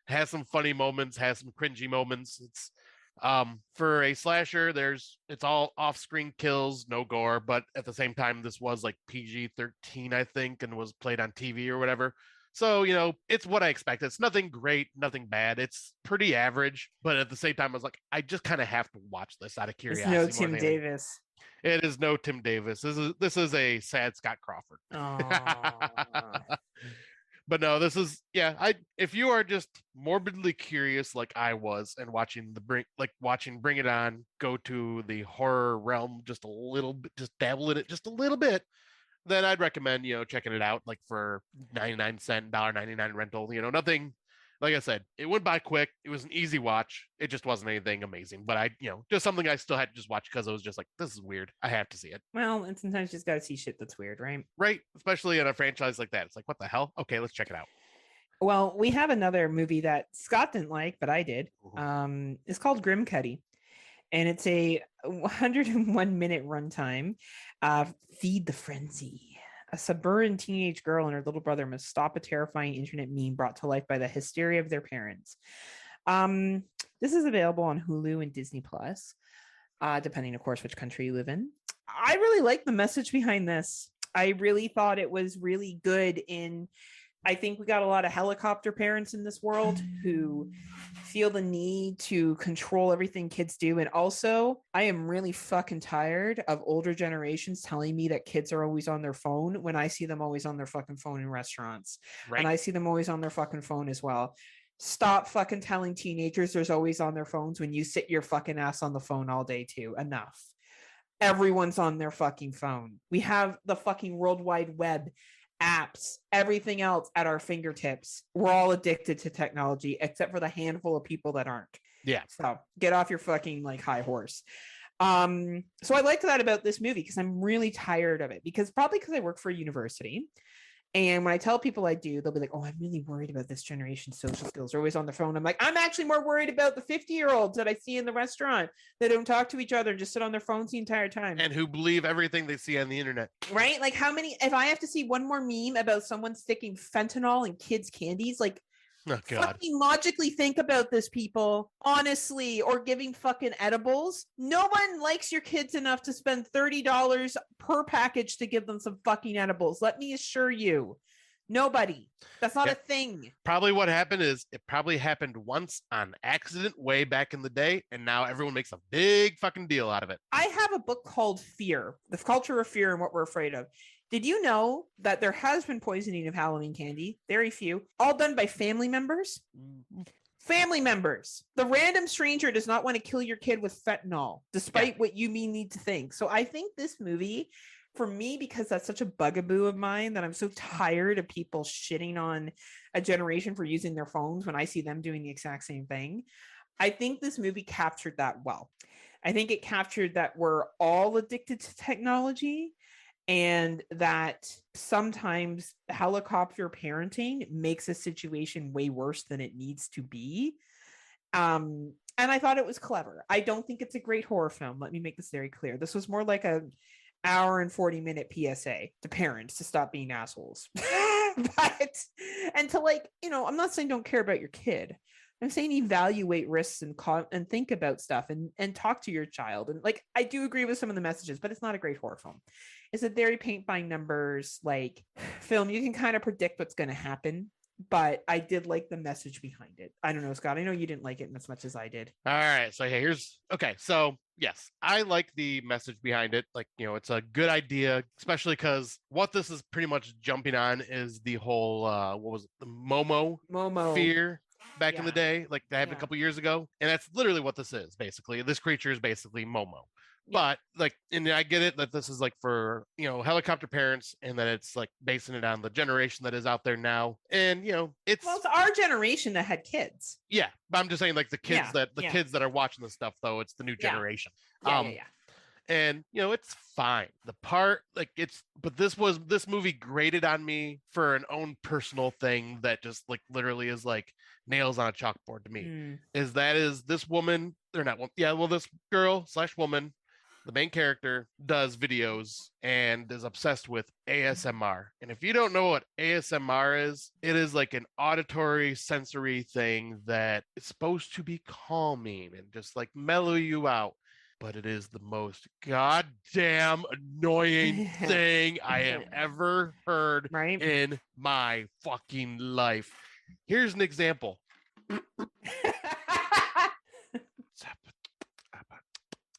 S1: has some funny moments, has some cringy moments. It's for a slasher, it's all off-screen kills, no gore, but at the same time, this was like PG-13, I think, and was played on TV or whatever. So, it's what I expect. It's nothing great, nothing bad. It's pretty average, but at the same time, I was like, I just kind of have to watch this out of
S2: It's no
S1: curiosity more
S2: Tim
S1: than anything.
S2: Davis.
S1: It is no Tim Davis. This is a sad Scott Crawford.
S2: Oh.
S1: But no, this is I if you are just morbidly curious like I was and watching Bring It On go to the horror realm just a little bit, just dabble in it just a little bit, then I'd recommend, checking it out like for 99 cent, $1.99 rental. Nothing, like I said, it went by quick. It was an easy watch. It just wasn't anything amazing. But just something I still had to just watch because I was just like, this is weird. I have to see it.
S2: Well, and sometimes you just gotta see shit that's weird, right?
S1: Right. Especially in a franchise like that. It's like, what the hell? Okay, let's check it out.
S2: Well, we have another movie that Scott didn't like, but I did. It's called Grim Cuddy, and it's a 101-minute runtime. Feed the Frenzy. A suburban teenage girl and her little brother must stop a terrifying internet meme brought to life by the hysteria of their parents. This is available on Hulu and Disney Plus, depending, of course, which country you live in. I really like the message behind this. I really thought it was really good I think we got a lot of helicopter parents in this world who feel the need to control everything kids do. And also, I am really fucking tired of older generations telling me that kids are always on their phone when I see them always on their fucking phone in restaurants.
S1: Right.
S2: And I see them always on their fucking phone as well. Stop fucking telling teenagers there's always on their phones when you sit your fucking ass on the phone all day too. Enough. Everyone's on their fucking phone. We have the fucking World Wide Web, apps, everything else at our fingertips. We're all addicted to technology, except for the handful of people that aren't.
S1: Yeah.
S2: So get off your fucking high horse. So I liked that about this movie because I'm really tired of it. Because I work for a university. And when I tell people I do, they'll be like, oh, I'm really worried about this generation's social skills. They're always on their phone. I'm like, I'm actually more worried about the 50-year-olds that I see in the restaurant that don't talk to each other and just sit on their phones the entire time.
S1: And who believe everything they see on the internet.
S2: Right? Like if I have to see one more meme about someone sticking fentanyl in kids' candies,
S1: oh, God.
S2: Fucking logically think about this, people. Honestly, or giving fucking edibles. No one likes your kids enough to spend $30 per package to give them some fucking edibles. Let me assure you. Nobody. That's not a thing.
S1: Probably what happened is it probably happened once on accident way back in the day, and now everyone makes a big fucking deal out of it.
S2: I have a book called Fear, The Culture of Fear and What We're Afraid of. Did you know that there has been poisoning of Halloween candy? Very few. All done by family members? Family members. The random stranger does not want to kill your kid with fentanyl, despite what you need to think. So I think this movie, for me, because that's such a bugaboo of mine, that I'm so tired of people shitting on a generation for using their phones when I see them doing the exact same thing. I think this movie captured that well. I think it captured that we're all addicted to technology, and that sometimes helicopter parenting makes a situation way worse than it needs to be. And I thought it was clever. I don't think it's a great horror film. Let me make this very clear. This was more like an hour and 40-minute PSA to parents to stop being assholes. And to I'm not saying don't care about your kid. I'm saying evaluate risks and think about stuff and talk to your child. And I do agree with some of the messages, but it's not a great horror film. It's a very paint by numbers film. You can kind of predict what's going to happen, but I did like the message behind it. I don't know, Scott. I know you didn't like it as much as I did.
S1: All right. So So yes, I like the message behind it. It's a good idea, especially because what this is pretty much jumping on is the whole what was it? The Momo fear back in the day, that happened a couple years ago. And that's literally what this is, basically. This creature is basically Momo. But and I get it that this is for helicopter parents, and that it's basing it on the generation that is out there now. And it's
S2: our generation that had kids.
S1: Yeah, but I'm just saying the kids kids that are watching this stuff, though, it's the new generation. And it's fine. The part but this movie grated on me for an own personal thing that just literally is nails on a chalkboard to me. Is this woman or not? This girl/woman, the main character, does videos and is obsessed with ASMR. And if you don't know what ASMR is, it is an auditory sensory thing that is supposed to be calming and just mellow you out. but it is the most goddamn annoying thing I have ever heard
S2: Right?
S1: in my fucking life. Here's an example.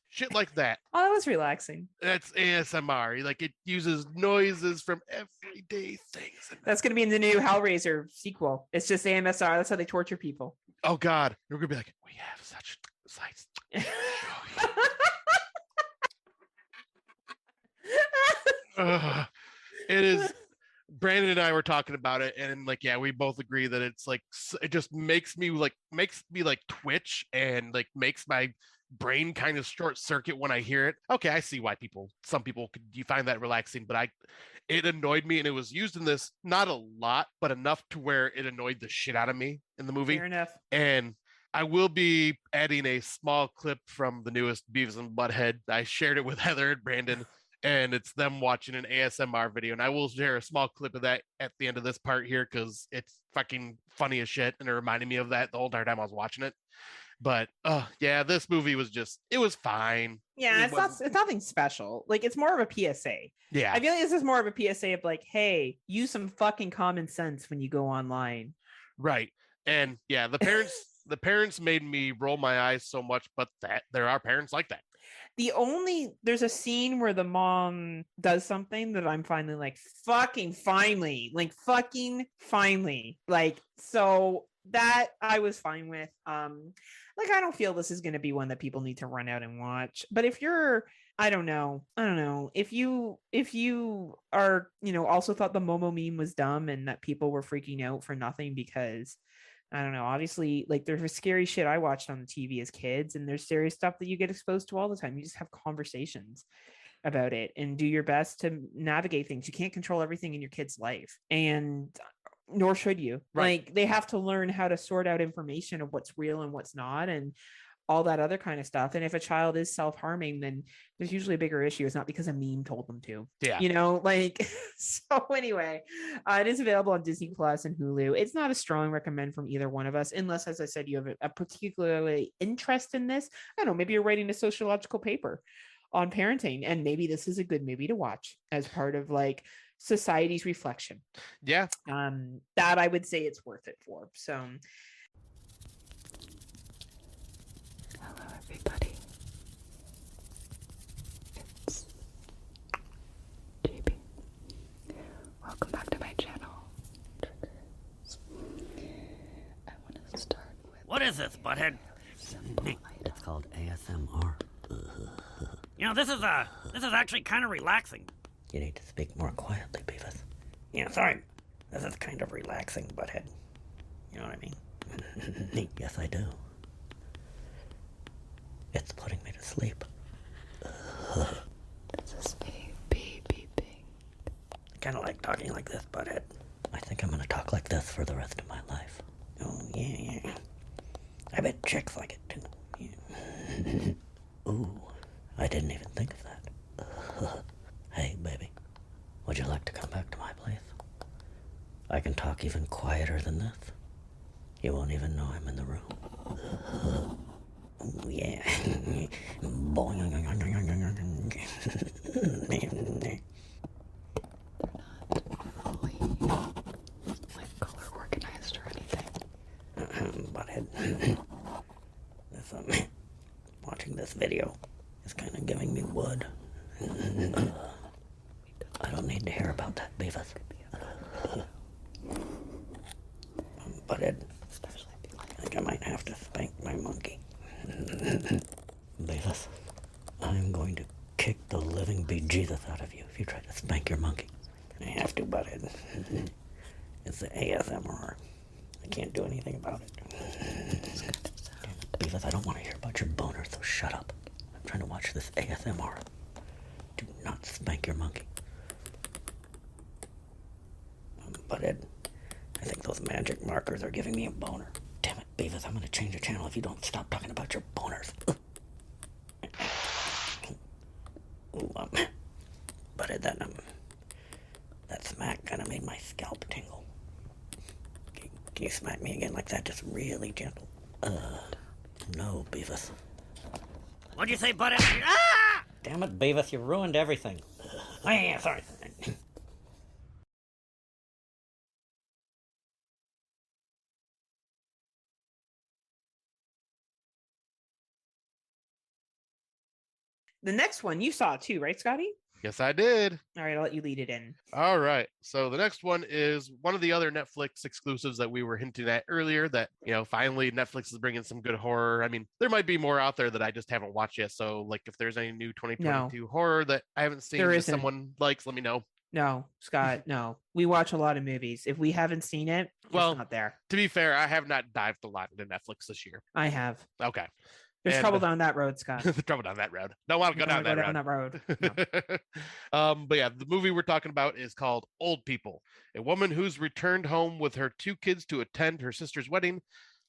S1: Shit like that.
S2: Oh, that was relaxing.
S1: That's ASMR. Like it uses noises from everyday things.
S2: That's going to be in the new Hellraiser sequel. It's just AMSR. That's how they torture people.
S1: Oh God, we're gonna be like, we have such sights. It is. Brandon and I were talking about it, and like, yeah, we both agree that it's like it just makes me like twitch and like makes my brain kind of short circuit when I hear it. Okay, I see why some people could you find that relaxing, but it annoyed me, and it was used in this not a lot, but enough to where it annoyed the shit out of me in the movie.
S2: Fair enough.
S1: And I will be adding a small clip from the newest Beavis and Butthead. I shared it with Heather and Brandon, and it's them watching an ASMR video. And I will share a small clip of that at the end of this part here because it's fucking funny as shit. And it reminded me of that the whole entire time I was watching it. But yeah, this movie was it was fine.
S2: Yeah, it's nothing special. Like it's more of a PSA.
S1: Yeah.
S2: I feel like this is more of a PSA of like, hey, use some fucking common sense when you go online.
S1: Right. And yeah, the parents made me roll my eyes so much, but that there are parents like that.
S2: There's a scene where the mom does something that I'm finally like, fucking finally, like, so that I was fine with. Like, I don't feel this is going to be one that people need to run out and watch, but if you're, I don't know. If you are, also thought the Momo meme was dumb and that people were freaking out for nothing because I don't know. Obviously, like there's scary shit I watched on the TV as kids, and there's serious stuff that you get exposed to all the time. You just have conversations about it and do your best to navigate things. You can't control everything in your kid's life, and nor should you.
S1: Right.
S2: Like they have to learn how to sort out information of what's real and what's not, and all that other kind of stuff. And if a child is self-harming, then there's usually a bigger issue. It's not because a meme told them to.
S1: Yeah.
S2: So anyway, it is available on Disney Plus and Hulu. It's not a strong recommend from either one of us, unless, as I said, you have a particularly interest in this. I don't know, maybe you're writing a sociological paper on parenting, and maybe this is a good movie to watch as part of like society's reflection.
S1: Yeah.
S2: That I would say it's worth it for. So
S3: hello everybody. It's JB. Welcome back to my channel. Triggers. I want to start with
S4: What is this, butthead?
S5: It's called ASMR.
S4: This is actually kind of relaxing.
S5: You need to speak more quietly, Beavis.
S4: Yeah, sorry. This is kind of relaxing, butthead. You know what I mean?
S5: Yes, I do. It's putting me to sleep.
S3: this is me beeping.
S4: I kind of like talking like this, butthead.
S5: I think I'm gonna talk like this for the rest of my life.
S4: Oh, yeah. I bet chicks like it, too. Yeah.
S5: Ooh, I didn't even think of that. Hey, baby. Would you like to come back to my place? I can talk even quieter than this. You won't even know I'm in the room.
S4: Oh, yeah.
S3: Like color organized or anything.
S4: Butthead. Watching this video is kind of giving me wood.
S5: I don't need to hear about that, Beavis.
S4: Butthead. I think I might have to spank my monkey.
S5: Beavis, I'm going to kick the living bejesus out of you if you try to spank your monkey.
S4: I have to, butthead. It's the ASMR. I can't do anything about it.
S5: Beavis, I don't want to hear about your boner, so shut up. I'm trying to watch this ASMR. Do not spank your monkey.
S4: Butthead, I think those magic markers are giving me a boner.
S5: Damn it, Beavis, I'm going to change the channel if you don't stop talking about your boners.
S4: Ooh, butthead, that smack kind of made my scalp tingle. Can you smack me again like that, just really gentle?
S5: No, Beavis.
S4: What'd you say, buddy? Ah! Damn it, Beavis, you ruined everything. Oh, yeah, sorry.
S2: The next one you saw too, right, Scotty?
S1: Yes, I did.
S2: All right, I'll let you lead it in.
S1: All right. So the next one is one of the other Netflix exclusives that we were hinting at earlier that, finally Netflix is bringing some good horror. I mean, there might be more out there that I just haven't watched yet. So, like, if there's any new 2022 horror that I haven't seen
S2: There
S1: that
S2: isn't.
S1: someone likes, let me know.
S2: No, Scott, no. We watch a lot of movies. If we haven't seen it,
S1: Well,
S2: it's not there.
S1: To be fair, I have not dived a lot into Netflix this year.
S2: I have.
S1: Okay.
S2: There's trouble down that road, Scott.
S1: Trouble down that road. Don't want to go down that road.
S2: No.
S1: But yeah, the movie we're talking about is called Old People. A woman who's returned home with her 2 kids to attend her sister's wedding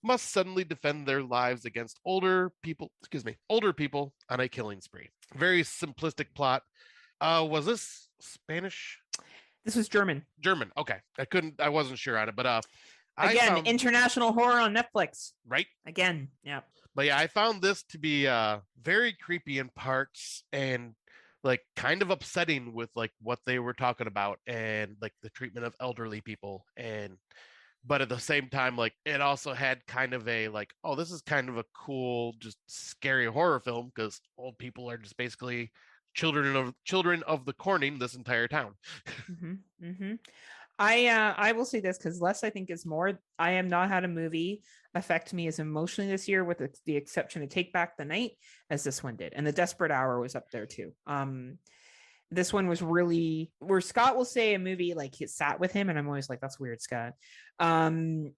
S1: must suddenly defend their lives against older people on a killing spree. Very simplistic plot. Was this Spanish?
S2: This was German.
S1: German. Okay. I wasn't sure on it, but
S2: again, international horror on Netflix.
S1: Right?
S2: Again, yeah.
S1: But yeah, I found this to be very creepy in parts and like kind of upsetting with like what they were talking about and like the treatment of elderly people but at the same time like it also had kind of a like, oh, this is kind of a cool just scary horror film because old people are just basically children of the Corning this entire town.
S2: I will say this because less I think is more. I have not had a movie affect me as emotionally this year, with the exception of Take Back the Night, as this one did, and The Desperate Hour was up there too. This one was really where Scott will say a movie like it sat with him, and I'm always like, that's weird, Scott.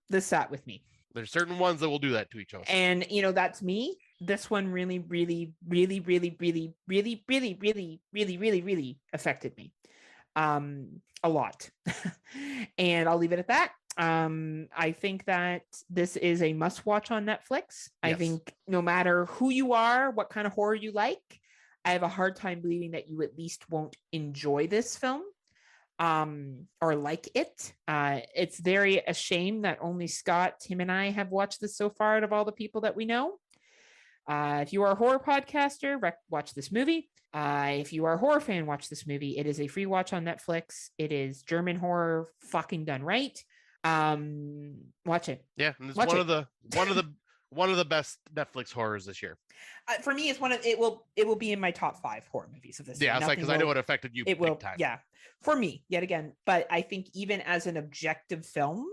S2: This sat with me.
S1: There's certain ones that will do that to each other,
S2: and that's me. This one really, really, really, really, really, really, really, really, really, really, really affected me. A lot. And I'll leave it at that. I think that this is a must watch on Netflix. Yes. I think no matter who you are, what kind of horror you like, I have a hard time believing that you at least won't enjoy this film or like it. It's very a shame that only Scott, Tim, and I have watched this so far out of all the people that we know. If you are a horror podcaster, watch this movie. If you are a horror fan, watch this movie. It is a free watch on Netflix. It is German horror fucking done right. Watch it.
S1: Yeah, and it's one of the best Netflix horrors this year.
S2: For me, it's it will be in my top 5 horror movies of this year.
S1: Yeah, because I know it affected you big time.
S2: Yeah, for me, yet again. But I think even as an objective film,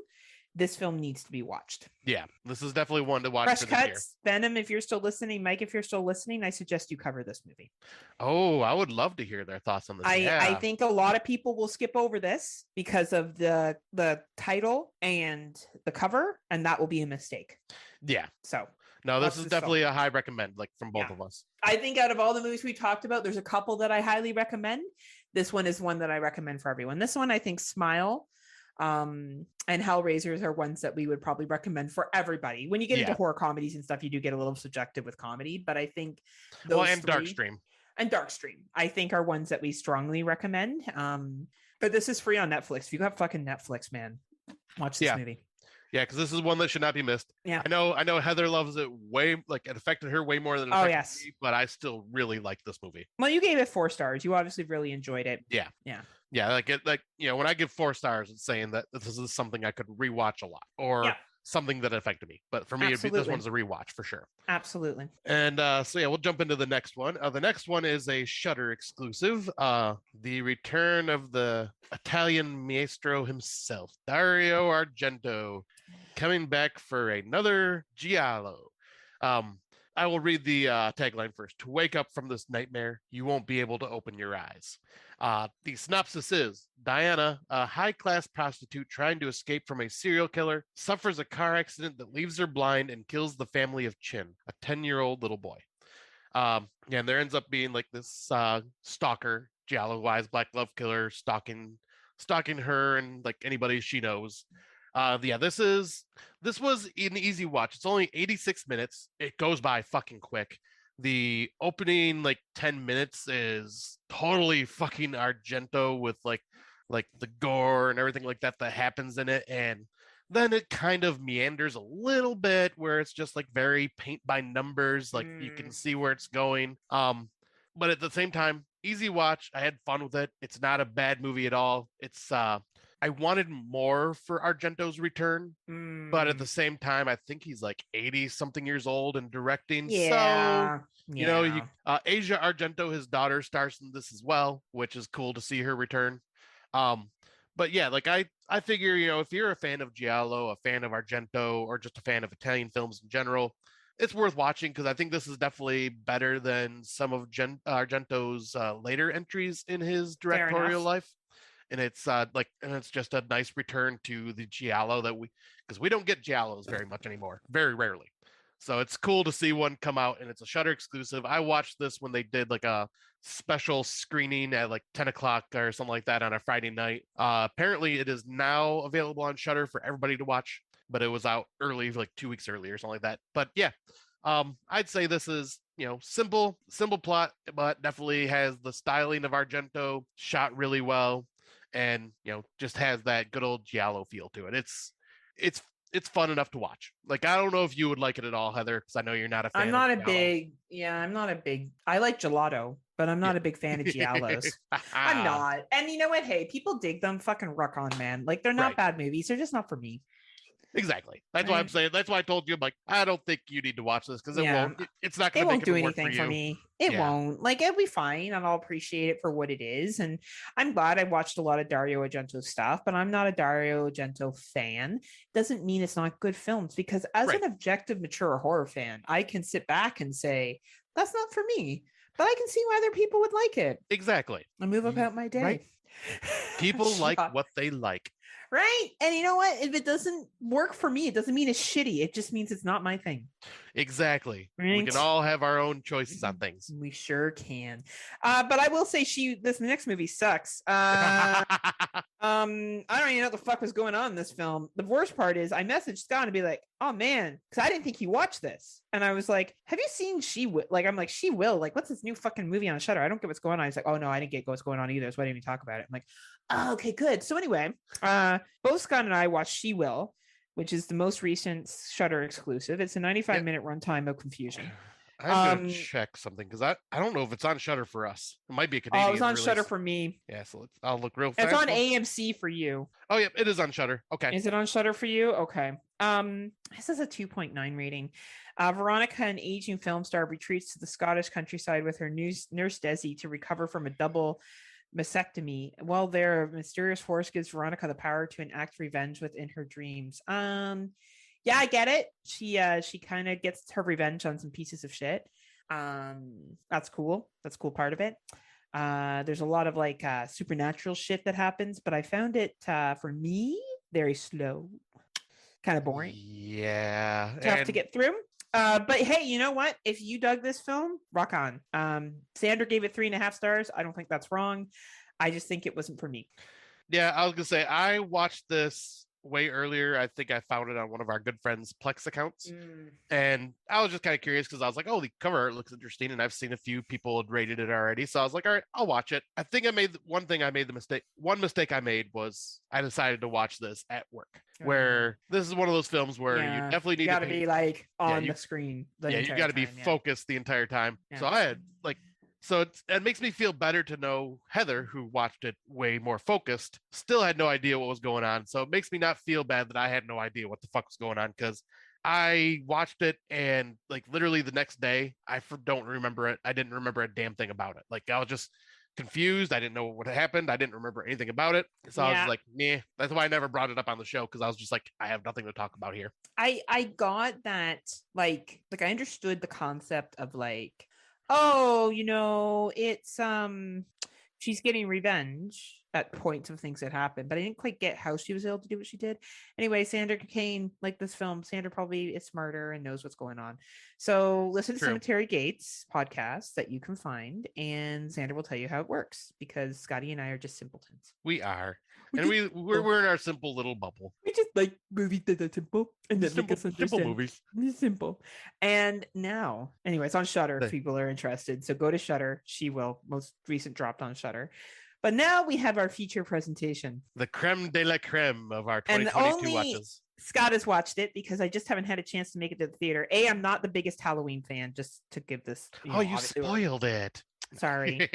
S2: this film needs to be watched.
S1: Yeah, this is definitely one to watch.
S2: Fresh Cuts, Venom, if you're still listening, Mike, if you're still listening, I suggest you cover this movie.
S1: Oh, I would love to hear their thoughts on this.
S2: I think a lot of people will skip over this because of the title and the cover, and that will be a mistake.
S1: Yeah.
S2: So
S1: no, this is definitely a high recommend, like from both of us.
S2: I think out of all the movies we talked about, there's a couple that I highly recommend. This one is one that I recommend for everyone. This one, I think, Smile and Hellraisers are ones that we would probably recommend for everybody. When you get into horror comedies and stuff, you do get a little subjective with comedy, but I think those
S1: Darkstream
S2: I think are ones that we strongly recommend. But this is free on Netflix. If you have fucking Netflix, man, watch this movie.
S1: Yeah, because this is one that should not be missed. Yeah, I know Heather loves it way, like it affected her way more than it affected me, but I still really like this movie.
S2: Well, you gave it 4 stars. You obviously really enjoyed it.
S1: Yeah. When I give 4 stars, it's saying that this is something I could rewatch a lot, or something that affected me. But for me, this one's a rewatch for sure.
S2: Absolutely.
S1: And we'll jump into the next one. The next one is a Shudder exclusive. The return of the Italian maestro himself, Dario Argento, coming back for another giallo. I will read the tagline first. To wake up from this nightmare, you won't be able to open your eyes. The synopsis is Diana, a high-class prostitute trying to escape from a serial killer, suffers a car accident that leaves her blind and kills the family of Chin, a 10-year-old little boy. And there ends up being like this stalker, giallo-wise black love killer stalking her and like anybody she knows. This was an easy watch. It's only 86 minutes. It goes by fucking quick. The opening like 10 minutes is totally fucking Argento with like the gore and everything like that happens in it, and then it kind of meanders a little bit where it's just like very paint by numbers, like you can see where it's going. But at the same time, easy watch. I had fun with it. It's not a bad movie at all. It's I wanted more for Argento's return, but at the same time, I think he's like 80 something years old and directing. So, Asia Argento, his daughter, stars in this as well, which is cool to see her return. But yeah, like I figure, if you're a fan of Giallo, a fan of Argento, or just a fan of Italian films in general, it's worth watching because I think this is definitely better than some of Argento's later entries in his directorial life. And it's it's just a nice return to the Giallo because we don't get Giallos very much anymore, very rarely. So it's cool to see one come out, and it's a Shudder exclusive. I watched this when they did like a special screening at like 10 o'clock or something like that on a Friday night. Apparently, it is now available on Shudder for everybody to watch, but it was out early, like 2 weeks early or something like that. But yeah, I'd say this is simple plot, but definitely has the styling of Argento, shot really well, and just has that good old Giallo feel to it. It's fun enough to watch. Like, I don't know if you would like it at all, Heather, because I know you're not a fan.
S2: I'm not a big. I like gelato, but I'm not a big fan of Giallos. I'm not. And you know what? Hey, people dig them. Fucking rock on, man. Like, they're not bad movies. They're just not for me.
S1: Exactly. That's why I'm saying. That's why I told you. I'm like, I don't think you need to watch this because it won't. It's not going to make it
S2: do
S1: work
S2: anything
S1: for
S2: me. It won't. Like, it'll be fine, and I'll appreciate it for what it is. And I'm glad I watched a lot of Dario Argento stuff, but I'm not a Dario Argento fan. Doesn't mean it's not good films, because as an objective, mature horror fan, I can sit back and say that's not for me, but I can see why other people would like it.
S1: Exactly.
S2: I move about my day.
S1: Right. People like what they like.
S2: Right. And you know what? If it doesn't work for me, it doesn't mean it's shitty. It just means it's not my thing.
S1: Exactly. Right? We can all have our own choices on things.
S2: We sure can. But I will say this next movie sucks. I don't even know what the fuck was going on in this film. The worst part is I messaged Scott and be like, oh man, because I didn't think he watched this. And I was like, have you seen She Will? Like, I'm like, She Will? Like, what's this new fucking movie on Shudder? I don't get what's going on. He's like, oh no, I didn't get what's going on either. So I didn't even talk about it. I'm like, oh, okay, good. So anyway, both Scott and I watched She Will, which is the most recent Shudder exclusive. It's a 95-minute runtime of confusion.
S1: I'm gonna check something because I don't know if it's on Shudder for us. It might be a Canadian.
S2: Oh, it's on
S1: release.
S2: Shudder for me.
S1: Yeah, so I'll look real fast.
S2: It's on AMC for you.
S1: Oh yeah, it is on Shudder. Okay.
S2: Is it on Shudder for you? Okay. This is a 2.9 rating. Veronica, an aging film star, retreats to the Scottish countryside with her nurse Desi to recover from a double mastectomy. While there, a mysterious force gives Veronica the power to enact revenge within her dreams. Yeah, I get it. She kind of gets her revenge on some pieces of shit. That's cool. That's a cool part of it. There's a lot of like supernatural shit that happens, but I found it for me very slow, kind of boring.
S1: Yeah,
S2: tough to get through. But hey, you know what? If you dug this film, rock on. Sandra gave it 3.5 stars. I don't think that's wrong. I just think it wasn't for me.
S1: Yeah, I was gonna say I watched this way earlier. I think I found it on one of our good friends' Plex accounts, and I was just kind of curious because I was like, "Oh, the cover art looks interesting," and I've seen a few people had rated it already. So I was like, "All right, I'll watch it." I think I made one mistake I made was I decided to watch this at work, where this is one of those films where you definitely need
S2: to be like on the screen.
S1: You got to be focused the entire time. Yeah. So I had like. So it makes me feel better to know Heather, who watched it way more focused, still had no idea what was going on. So it makes me not feel bad that I had no idea what the fuck was going on, because I watched it and like literally the next day, I don't remember it. I didn't remember a damn thing about it. Like I was just confused. I didn't know what happened. I didn't remember anything about it. So I was like, meh. That's why I never brought it up on the show, because I was just like, I have nothing to talk about here.
S2: I got that like I understood the concept of like, oh, it's she's getting revenge at points of things that happen, but I didn't quite get how she was able to do what she did. Anyway, Sandra Kane, like this film, Sandra probably is smarter and knows what's going on. So listen to Cemetery Gates podcast that you can find, and Sandra will tell you how it works, because Scotty and I are just simpletons.
S1: We are. We're in our simple little bubble.
S2: We just like movies that are simple and that make us understand.
S1: Simple movies.
S2: Simple. And now, anyway, it's on Shudder if people are interested. So go to Shudder. She Will. Most recent dropped on Shudder. But now we have our feature presentation.
S1: The creme de la creme of our 2022 watches.
S2: Scott has watched it because I just haven't had a chance to make it to the theater. I'm not the biggest Halloween fan, just to give this.
S1: You spoiled it.
S2: Sorry.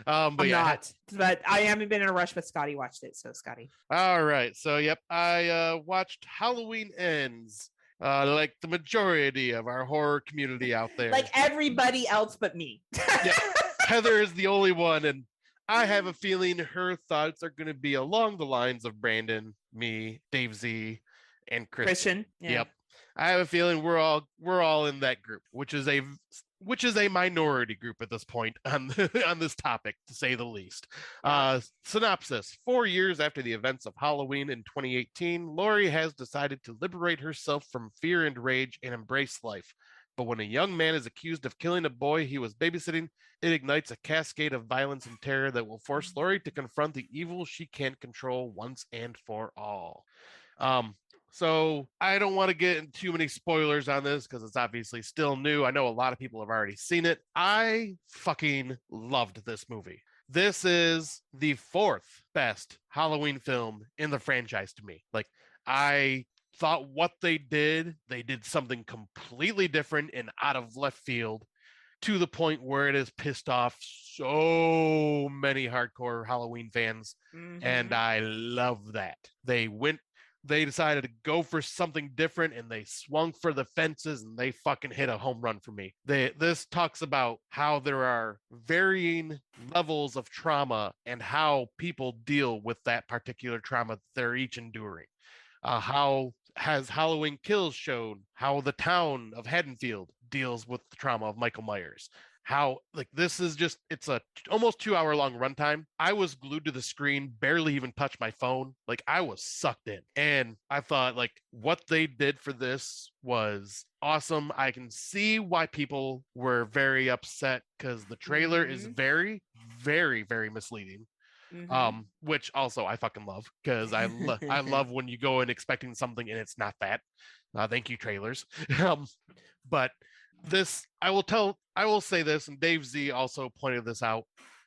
S1: But
S2: I'm
S1: yeah,
S2: not, but I haven't been in a rush, but Scotty watched it. So Scotty.
S1: All right. So, yep, I watched Halloween Ends, like the majority of our horror community out there.
S2: Like everybody else but me.
S1: Yeah, Heather is the only one, and I have a feeling her thoughts are going to be along the lines of Brandon, me, Dave Z, and Christian.
S2: Yeah.
S1: Yep. I have a feeling we're all in that group, which is a minority group at this point on on this topic, to say the least. Synopsis: 4 years after the events of Halloween in 2018, Laurie has decided to liberate herself from fear and rage and embrace life. But when a young man is accused of killing a boy he was babysitting, it ignites a cascade of violence and terror that will force Laurie to confront the evil she can't control once and for all. So I don't want to get into too many spoilers on this because it's obviously still new. I know a lot of people have already seen it. I fucking loved this movie. This is the 4th best Halloween film in the franchise to me. Like, I thought what they did something completely different and out of left field, to the point where it has pissed off so many hardcore Halloween fans. And I love that. They decided to go for something different, and they swung for the fences, and they fucking hit a home run for me. This talks about how there are varying levels of trauma and how people deal with that particular trauma that they're each enduring. How has Halloween Kills shown how the town of Haddonfield deals with the trauma of Michael Myers. How, like, this is just, it's a almost 2 hour long runtime. I was glued to the screen, barely even touched my phone. Like, I was sucked in. And I thought, like, what they did for this was awesome. I can see why people were very upset because the trailer is very, very, very misleading. Which also I fucking love, because I love when you go in expecting something and it's not that. Thank you, trailers. But this, I will say this, and Dave Z also pointed this out.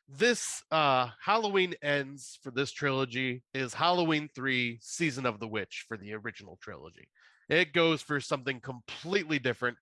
S1: This Halloween Ends for this trilogy is Halloween 3 Season of the Witch for the original trilogy. It goes for something completely different,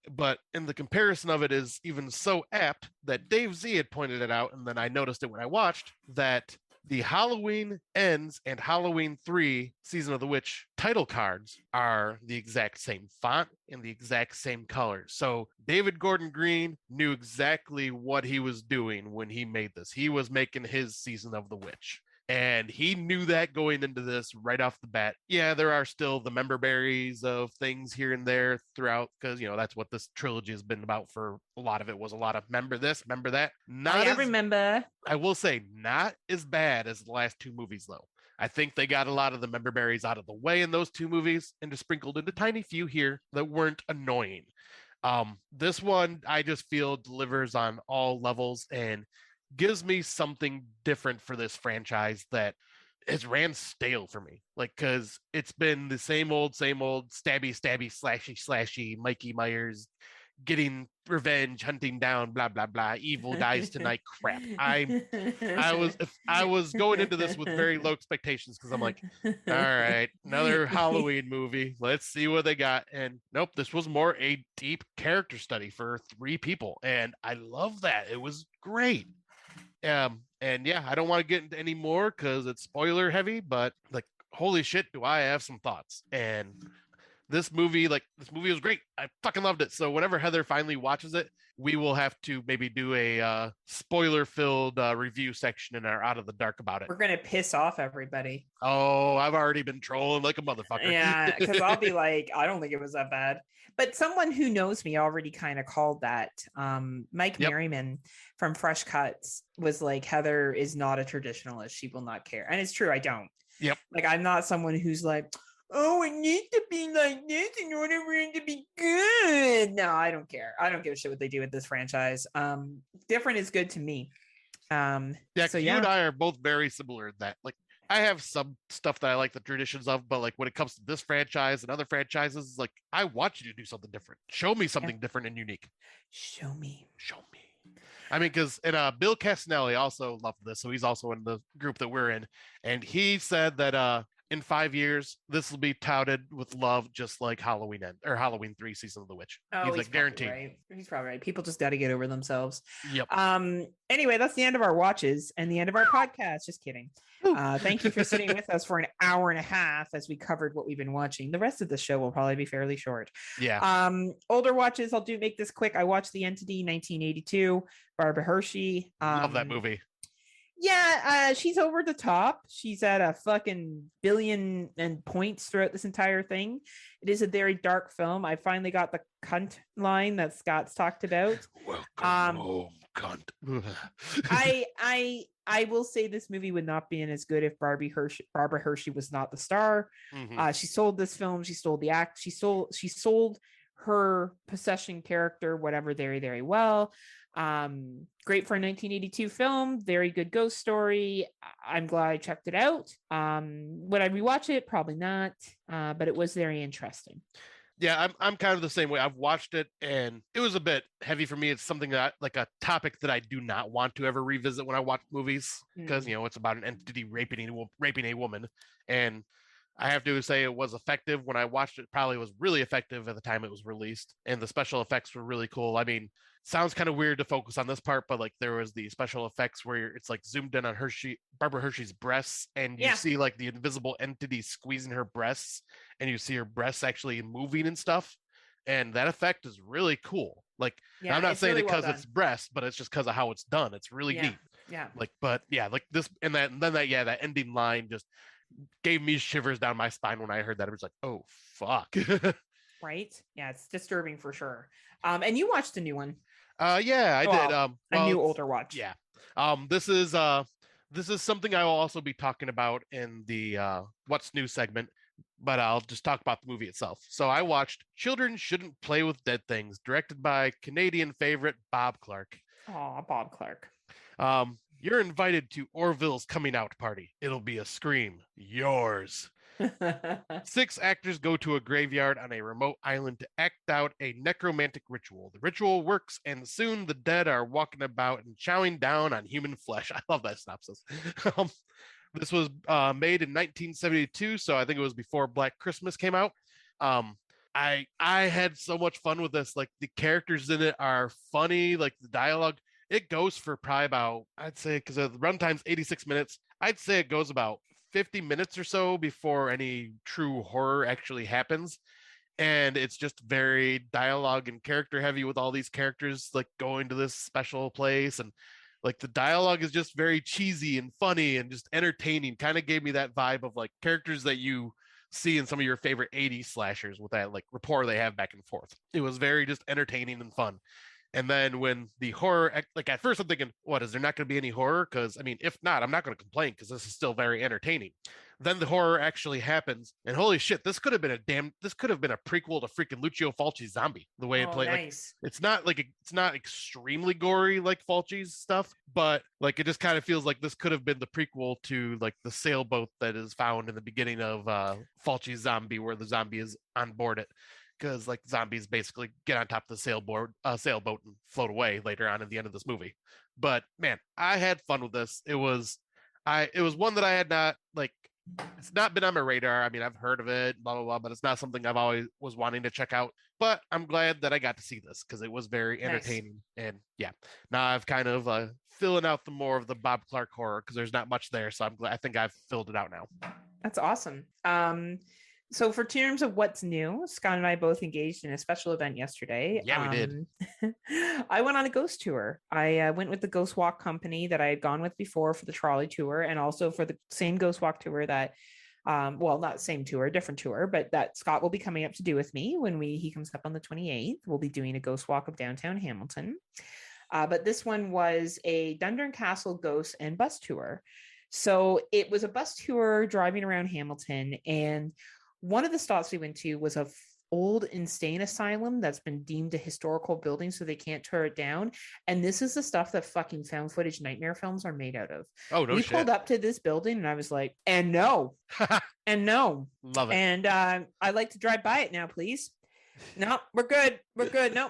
S1: but in the comparison of it is even so apt that Dave Z had pointed it out, and then I noticed it when I watched, that the Halloween Ends and Halloween 3 Season of the Witch title cards are the exact same font and the exact same color. So David Gordon Green knew exactly what he was doing when he made this. He was making his Season of the Witch. And he knew that going into this right off the bat. Yeah, there are still the member berries of things here and there throughout, because, you know, that's what this trilogy has been about. For a lot of it was a lot of member this, member that.
S2: I remember.
S1: I will say, not as bad as the last two movies, though. I think they got a lot of the member berries out of the way in those two movies and just sprinkled in a tiny few here that weren't annoying. This one, I just feel, delivers on all levels and gives me something different for this franchise that has ran stale for me. Like, because it's been the same old stabby, slashy, Mikey Myers getting revenge, hunting down, blah, blah, blah, evil dies tonight crap. I was going into this with very low expectations, because I'm like, all right, another Halloween movie. Let's see what they got. And nope, this was more a deep character study for three people. And I love that. It was great. And yeah, I don't want to get into any more because it's spoiler heavy, but like, holy shit, do I have some thoughts. And this movie was great. I fucking loved it. So whenever Heather finally watches it, we will have to maybe do a spoiler-filled review section in our Out of the Dark about it.
S2: We're gonna piss off everybody.
S1: Oh, I've already been trolling like a motherfucker.
S2: Yeah, because I'll be like, I don't think it was that bad. But someone who knows me already kind of called that. Mike Merriman from Fresh Cuts was like, Heather is not a traditionalist. She will not care. And it's true, I don't.
S1: Yep.
S2: Like, I'm not someone who's like, oh, it needs to be like this in order for it to be good. No, I don't care. I don't give a shit what they do with this franchise. Different is good to me.
S1: You and I are both very similar in that. Like, I have some stuff that I like the traditions of, but like when it comes to this franchise and other franchises, like, I want you to do something different. Show me something different and unique.
S2: Show me.
S1: I mean, because Bill Castanelli also loved this, so he's also in the group that we're in, and he said that in 5 years, this will be touted with love, just like Halloween 3 Season of the Witch.
S2: Oh,
S1: He's like guaranteed.
S2: right. He's probably right. People just got to get over themselves.
S1: Yep.
S2: Anyway, that's the end of our watches and the end of our podcast. Just kidding. Thank you for sitting with us for an hour and a half as we covered what we've been watching. The rest of the show will probably be fairly short.
S1: Yeah.
S2: Older watches, I'll make this quick. I watched The Entity 1982, Barbara Hershey.
S1: Love that movie.
S2: Yeah, she's over the top. She's at a fucking billion and points throughout this entire thing. It is a very dark film. I finally got the cunt line that Scott's talked about.
S1: Welcome home, cunt.
S2: I will say this movie would not be as good if Barbara Hershey was not the star.
S1: Mm-hmm.
S2: She sold this film. She sold the act. She sold her possession character, whatever, very, very well. Great for a 1982 film. Very good ghost story. I'm glad I checked it out. Would I rewatch it? Probably not. But it was very interesting.
S1: Yeah, I'm kind of the same way. I've watched it and it was a bit heavy for me. It's something that, like, a topic that I do not want to ever revisit when I watch movies, because it's about an entity raping a woman. And I have to say it was effective when I watched it. Probably was really effective at the time it was released, and the special effects were really cool. I mean, sounds kind of weird to focus on this part, but like there was the special effects where it's like zoomed in on Barbara Hershey's breasts, and you see like the invisible entity squeezing her breasts, and you see her breasts actually moving and stuff. And that effect is really cool. Like, I'm not saying it because it's breast, but it's just because of how it's done. It's really neat.
S2: Yeah.
S1: Like, but yeah, like this and then that ending line just gave me shivers down my spine when I heard that. It was like, oh fuck.
S2: Right? Yeah, it's disturbing for sure. And you watched a new one.
S1: Yeah, I did.
S2: A new older watch.
S1: Yeah. This is something I will also be talking about in the What's New segment, but I'll just talk about the movie itself. So I watched Children Shouldn't Play with Dead Things, directed by Canadian favorite Bob Clark.
S2: Oh, Bob Clark.
S1: You're invited to Orville's coming out party. It'll be a scream. Yours. 6 actors go to a graveyard on a remote island to act out a necromantic ritual. The ritual works, and soon the dead are walking about and chowing down on human flesh. I love that synopsis. This was made in 1972, so I think it was before Black Christmas came out. I had so much fun with this. Like, the characters in it are funny. Like, the dialogue, it goes for probably about, I'd say, because the runtime's 86 minutes, I'd say it goes about 50 minutes or so before any true horror actually happens. And it's just very dialogue and character heavy, with all these characters like going to this special place, and like the dialogue is just very cheesy and funny and just entertaining. Kind of gave me that vibe of like characters that you see in some of your favorite 80s slashers, with that like rapport they have back and forth. It was very just entertaining and fun. And then when the horror, like at first I'm thinking, what, is there not going to be any horror? Because I mean, if not, I'm not going to complain, because this is still very entertaining. Then the horror actually happens, and holy shit, this could have been a prequel to freaking Lucio Fulci's Zombie. The way it played,
S2: nice.
S1: Like it's not extremely gory like Fulci's stuff, but like it just kind of feels like this could have been the prequel to like the sailboat that is found in the beginning of Fulci's Zombie, where the zombie is on board it. Because like zombies basically get on top of the sailboat and float away later on at the end of this movie. But man, I had fun with this. It was one that I had not, like, it's not been on my radar. I mean, I've heard of it, blah blah blah, but it's not something I've always was wanting to check out. But I'm glad that I got to see this, because it was very entertaining. Nice. And yeah, now I've kind of filling out the more of the Bob Clark horror, because there's not much there. So I think I've filled it out now.
S2: That's awesome. So for terms of what's new, Scott and I both engaged in a special event yesterday.
S1: Yeah, we did.
S2: I went on a ghost tour. I went with the Ghost Walk company that I had gone with before for the trolley tour, and also for the same Ghost Walk tour that, well, not same tour, different tour, but that Scott will be coming up to do with me when he comes up on the 28th. We'll be doing a ghost walk of downtown Hamilton. But this one was a Dundurn Castle ghost and bus tour. So it was a bus tour driving around Hamilton, and one of the stops we went to was a old insane asylum that's been deemed a historical building, so they can't tear it down. And this is the stuff that fucking found footage nightmare films are made out of.
S1: Oh, no shit.
S2: We pulled up to this building and I was like, and no. And no.
S1: Love it.
S2: And I'd like to drive by it now, please. No, we're good. We're good. No,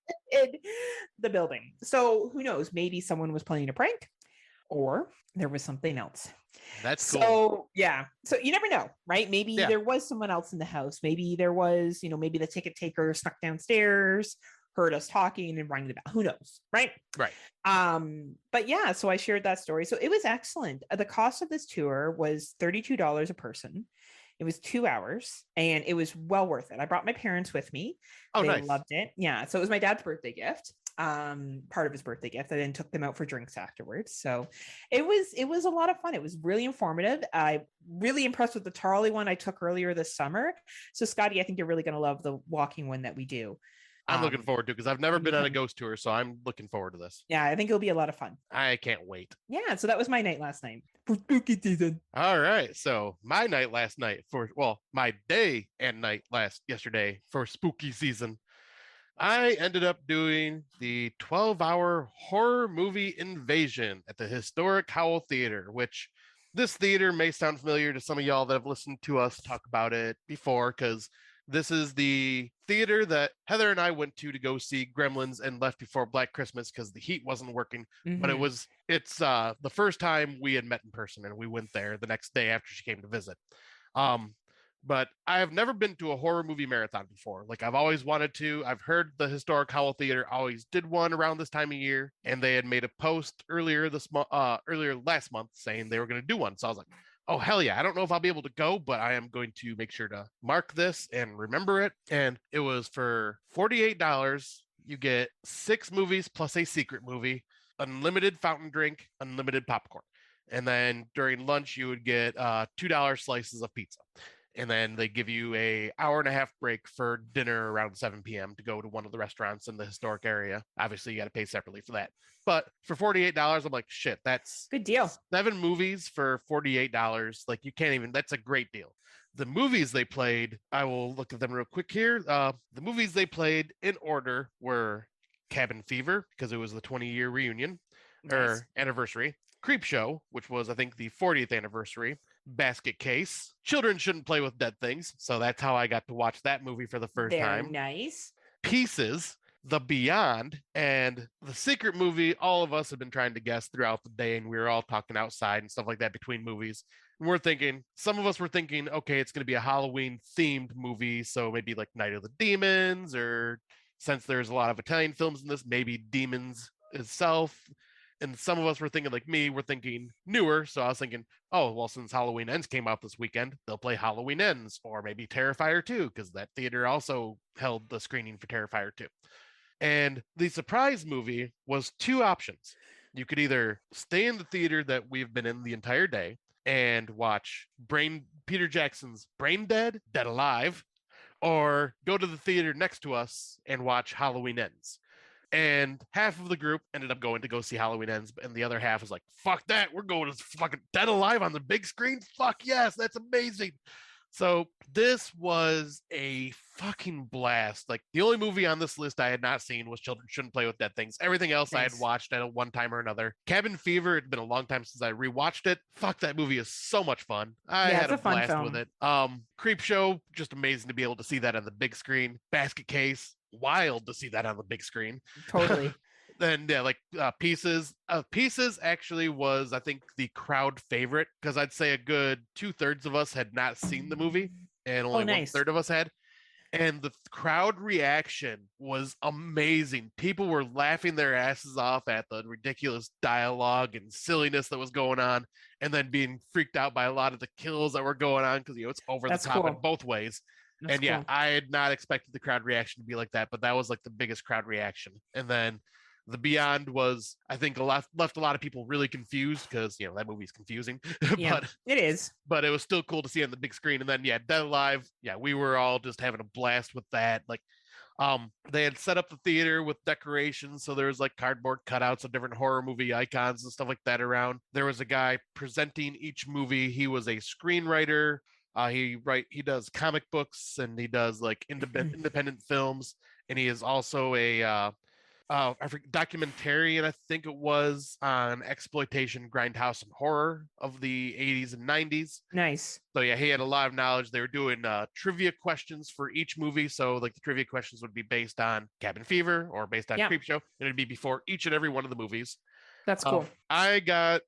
S2: in the building. So who knows? Maybe someone was playing a prank, or there was something else.
S1: That's cool.
S2: So yeah, so you never know, right? Maybe
S1: Yeah.
S2: there was someone else in the house. Maybe there was, maybe the ticket taker snuck downstairs, heard us talking, and rang the bell. Who knows, right?
S1: Right.
S2: But yeah, so I shared that story. So it was excellent. The cost of this tour was $32 a person. It was 2 hours, and it was well worth it. I brought my parents with me.
S1: Oh,
S2: They
S1: nice.
S2: loved it. Yeah, so it was my dad's birthday gift. Part of his birthday gift. I then took them out for drinks afterwards. So it was a lot of fun. It was really informative. I really impressed with the Tarly one I took earlier this summer. So Scotty, I think you're really going to love the walking one that we do.
S1: I'm looking forward to it because I've never been on a
S2: become-
S1: ghost tour, so I'm looking forward to this.
S2: Yeah, I think it'll be a lot of fun.
S1: I can't wait.
S2: Yeah, so that was my night last night for spooky season.
S1: All right. So my night last night my day and night yesterday for spooky season, I ended up doing the 12-hour horror movie Invasion at the historic Howell Theater, which this theater may sound familiar to some of y'all that have listened to us talk about it before, because this is the theater that Heather and I went to go see Gremlins and left before Black Christmas because the heat wasn't working. But it's the first time we had met in person, and we went there the next day after she came to visit. But I have never been to a horror movie marathon before. Like, I've always wanted to. I've heard the historic Howell Theater always did one around this time of year, and they had made a post earlier last month saying they were going to do one. So I was like, oh, hell yeah. I don't know if I'll be able to go, but I am going to make sure to mark this and remember it. And it was for $48. You get 6 movies plus a secret movie, unlimited fountain drink, unlimited popcorn. And then during lunch, you would get $2 slices of pizza. And then they give you a hour and a half break for dinner around 7 p.m. to go to one of the restaurants in the historic area. Obviously, you got to pay separately for that. But for $48, I'm like, shit, that's
S2: good deal.
S1: 7 movies for $48. Like, you can't even, that's a great deal. The movies they played, I will look at them real quick here. The movies they played in order were Cabin Fever, because it was the 20-year reunion or anniversary. Creepshow, which was, I think, the 40th anniversary. Basket Case. Children Shouldn't Play with Dead Things. So that's how I got to watch that movie for the first time.
S2: Nice.
S1: Pieces, The Beyond, and the secret movie all of us have been trying to guess throughout the day, and we were all talking outside and stuff like that between movies. And we're thinking, some of us were thinking, okay, it's going to be a Halloween themed movie, so maybe like Night of the Demons, or since there's a lot of Italian films in this, maybe Demons itself. And some of us were thinking, like me, we're thinking newer. So I was thinking, oh, well, since Halloween Ends came out this weekend, they'll play Halloween Ends, or maybe Terrifier 2, because that theater also held the screening for Terrifier 2. And the surprise movie was 2 options. You could either stay in the theater that we've been in the entire day and watch Peter Jackson's Brain Dead, Dead Alive, or go to the theater next to us and watch Halloween Ends. And half of the group ended up going to go see Halloween Ends, and the other half was like, fuck that, we're going to fucking Dead Alive on the big screen. Fuck yes, that's amazing. So this was a fucking blast. Like, the only movie on this list I had not seen was Children Shouldn't Play with Dead Things. Everything else I had watched at one time or another. Cabin Fever, it'd been a long time since I rewatched it. Fuck, that movie is so much fun. I had a blast with it. Creepshow, just amazing to be able to see that on the big screen. Basket Case, wild to see that on the big screen.
S2: Totally.
S1: Then yeah, like Pieces. Pieces actually was, I think, the crowd favorite, because I'd say a good 2/3 of us had not seen the movie, and only 1/3 of us had. And the crowd reaction was amazing. People were laughing their asses off at the ridiculous dialogue and silliness that was going on, and then being freaked out by a lot of the kills that were going on, because it's over the top in both ways. That's cool. I had not expected the crowd reaction to be like that, but that was like the biggest crowd reaction. And then The Beyond was, I think, left a lot of people really confused, because that movie's confusing.
S2: Yeah, but it is.
S1: But it was still cool to see on the big screen. And then Dead Alive, we were all just having a blast with that. Like, they had set up the theater with decorations, so there was like cardboard cutouts of different horror movie icons and stuff like that around. There was a guy presenting each movie. He was a screenwriter. He does comic books, and he does like independent films, and he is also a documentarian, I think it was, on exploitation, grindhouse, and horror of the 80s and 90s.
S2: Nice.
S1: So yeah, he had a lot of knowledge. They were doing trivia questions for each movie. So like the trivia questions would be based on Cabin Fever or based on
S2: Yeah.
S1: Creepshow, and it'd be before each and every one of the movies.
S2: That's cool.
S1: I got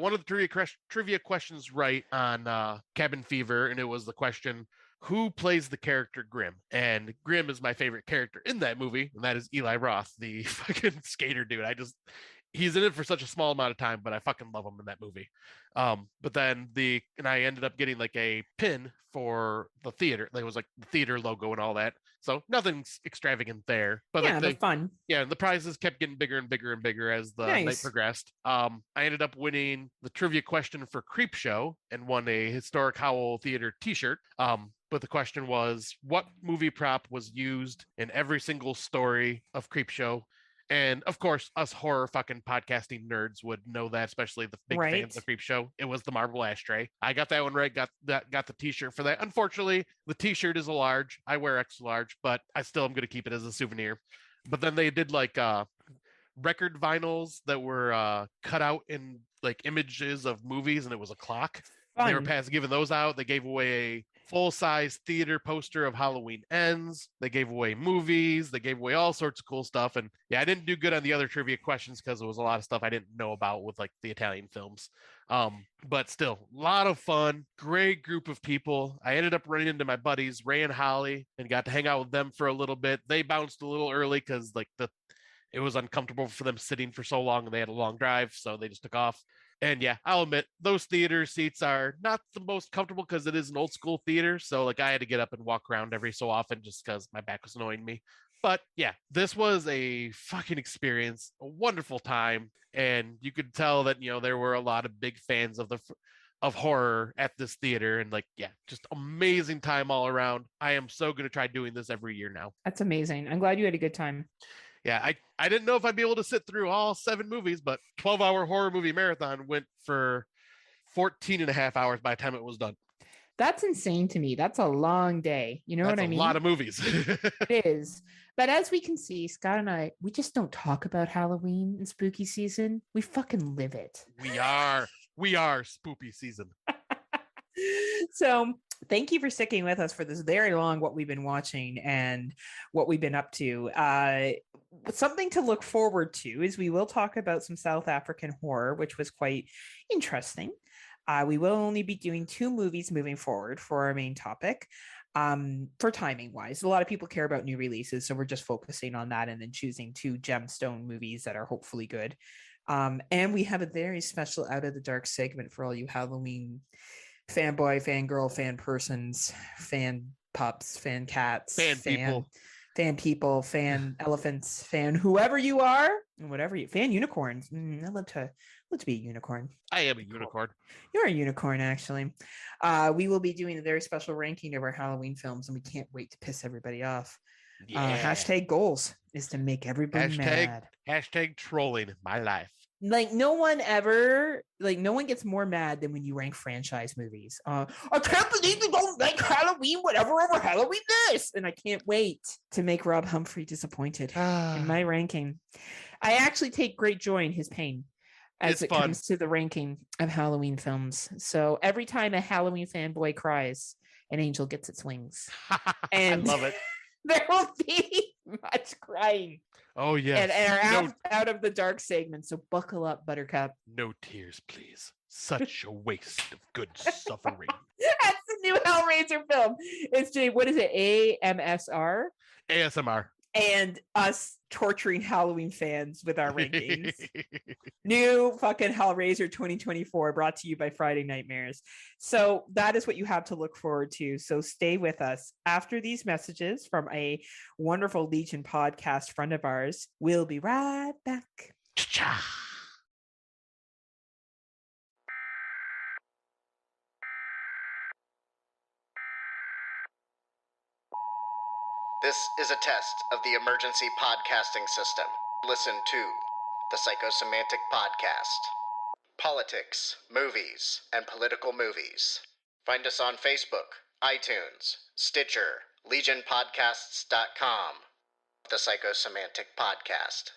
S1: one of the trivia questions right on Cabin Fever, and it was the question, who plays the character Grim? And Grim is my favorite character in that movie, and that is Eli Roth, the fucking skater dude. He's in it for such a small amount of time, but I fucking love him in that movie. But then I ended up getting like a pin for the theater. It was like the theater logo and all that. So nothing's extravagant there. But
S2: yeah,
S1: like
S2: but fun.
S1: Yeah, and the prizes kept getting bigger and bigger and bigger as the night progressed. I ended up winning the trivia question for Creepshow and won a historic Howell Theater t-shirt. But the question was, what movie prop was used in every single story of Creepshow? And of course, us horror fucking podcasting nerds would know that, especially the big fans of Creepshow. It was the marble ashtray. I got that one right. Got the t-shirt for that. Unfortunately, the t-shirt is a large. I wear extra large, but I still am going to keep it as a souvenir. But then they did like record vinyls that were cut out in like images of movies, and it was a clock. They were giving those out. They gave away a full-size theater poster of Halloween Ends. They gave away movies. They gave away all sorts of cool stuff. And yeah, I didn't do good on the other trivia questions because it was a lot of stuff I didn't know about with like the Italian films. But still, a lot of fun. Great group of people. I ended up running into my buddies Ray and Holly and got to hang out with them for a little bit. They bounced a little early because like it was uncomfortable for them sitting for so long and they had a long drive, so they just took off. And yeah, I'll admit those theater seats are not the most comfortable because it is an old school theater. So like I had to get up and walk around every so often just because my back was annoying me. But yeah, this was a fucking experience, a wonderful time. And you could tell that, there were a lot of big fans of horror at this theater. And like, yeah, just amazing time all around. I am so going to try doing this every year now.
S2: That's amazing. I'm glad you had a good time.
S1: Yeah, I didn't know if I'd be able to sit through all 7 movies, but 12-hour horror movie marathon went for 14 and a half hours by the time it was done.
S2: That's insane to me. That's a long day. You know what I mean?
S1: That's a lot of movies.
S2: It is. But as we can see, Scott and I, we just don't talk about Halloween and spooky season. We fucking live it.
S1: We are spooky season.
S2: So thank you for sticking with us for this very long what we've been watching and what we've been up to. Something to look forward to is we will talk about some South African horror, which was quite interesting. We will only be doing 2 movies moving forward for our main topic. For timing wise, a lot of people care about new releases, so we're just focusing on that and then choosing 2 gemstone movies that are hopefully good. And we have a very special Out of the Dark segment for all you Halloween fanboy, fangirl, fan persons, fan pups, fan cats, fan people, fan elephants, fan whoever you are, and whatever you fan unicorns. I'd love to be a unicorn.
S1: I am a unicorn.
S2: You're a unicorn, actually. We will be doing a very special ranking of our Halloween films, and we can't wait to piss everybody off.
S1: Yeah.
S2: Hashtag goals is to make everybody mad.
S1: Hashtag trolling my life.
S2: Like no one gets more mad than when you rank franchise movies. I can't believe you don't like Halloween whatever over Halloween this, and I can't wait to make Rob Humphrey disappointed in my ranking. I actually take great joy in his pain as it comes to the ranking of Halloween films. So every time a Halloween fanboy cries, an angel gets its wings. And
S1: I love it.
S2: There will be much crying.
S1: Oh, yes.
S2: And out of the dark segment. So buckle up, Buttercup.
S1: No tears, please. Such a waste of good suffering.
S2: That's the new Hellraiser film. It's what is it? AMSR?
S1: ASMR.
S2: And us torturing Halloween fans with our rankings. New fucking Hellraiser 2024 brought to you by Friday Nightmares. So that is what you have to look forward to. So stay with us. After these messages from a wonderful Legion podcast friend of ours, we'll be right back.
S1: Cha-cha.
S6: This is a test of the emergency podcasting system. Listen to the Psychosemantic Podcast. Politics, movies, and political movies. Find us on Facebook, iTunes, Stitcher, LegionPodcasts.com. the Psychosemantic Podcast.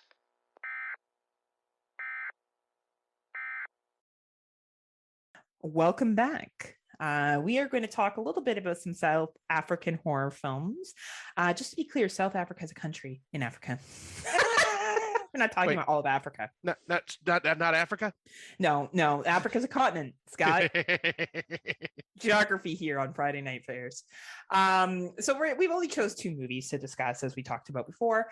S2: Welcome back. We are going to talk a little bit about some South African horror films. Just to be clear, South Africa is a country in Africa. We're not talking
S1: Wait.
S2: about all of Africa.
S1: Not Africa.
S2: No, Africa's a continent, Scott. Geography here on Friday Night Fairs. So we've only chose two movies to discuss, as we talked about before.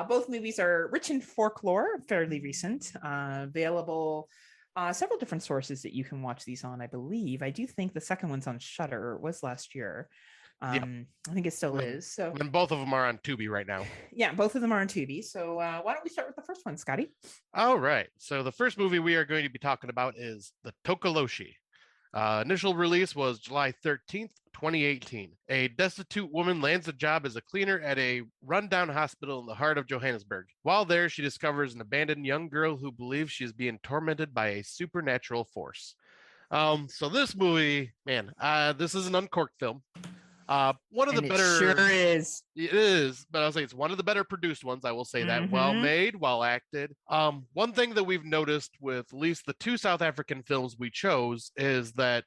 S2: Both movies are rich in folklore, fairly recent, available several different sources that you can watch these on. I believe I do think the second one's on Shudder. It was last year. I think it still is. So,
S1: and both of them are on Tubi right now.
S2: Yeah, both of them are on Tubi. So why don't we start with the first one, Scotty?
S1: All right. So the first movie we are going to be talking about is The Tokoloshi. Initial release was July 13th, 2018. A destitute woman lands a job as a cleaner at a rundown hospital in the heart of Johannesburg. While there, she discovers an abandoned young girl who believes she is being tormented by a supernatural force. So this movie, man, this is an uncorked film. One of the better,
S2: sure is.
S1: It is, but I'll say it's one of the better produced ones. I will say that. Well made, well acted. One thing that we've noticed with at least the two South African films we chose is that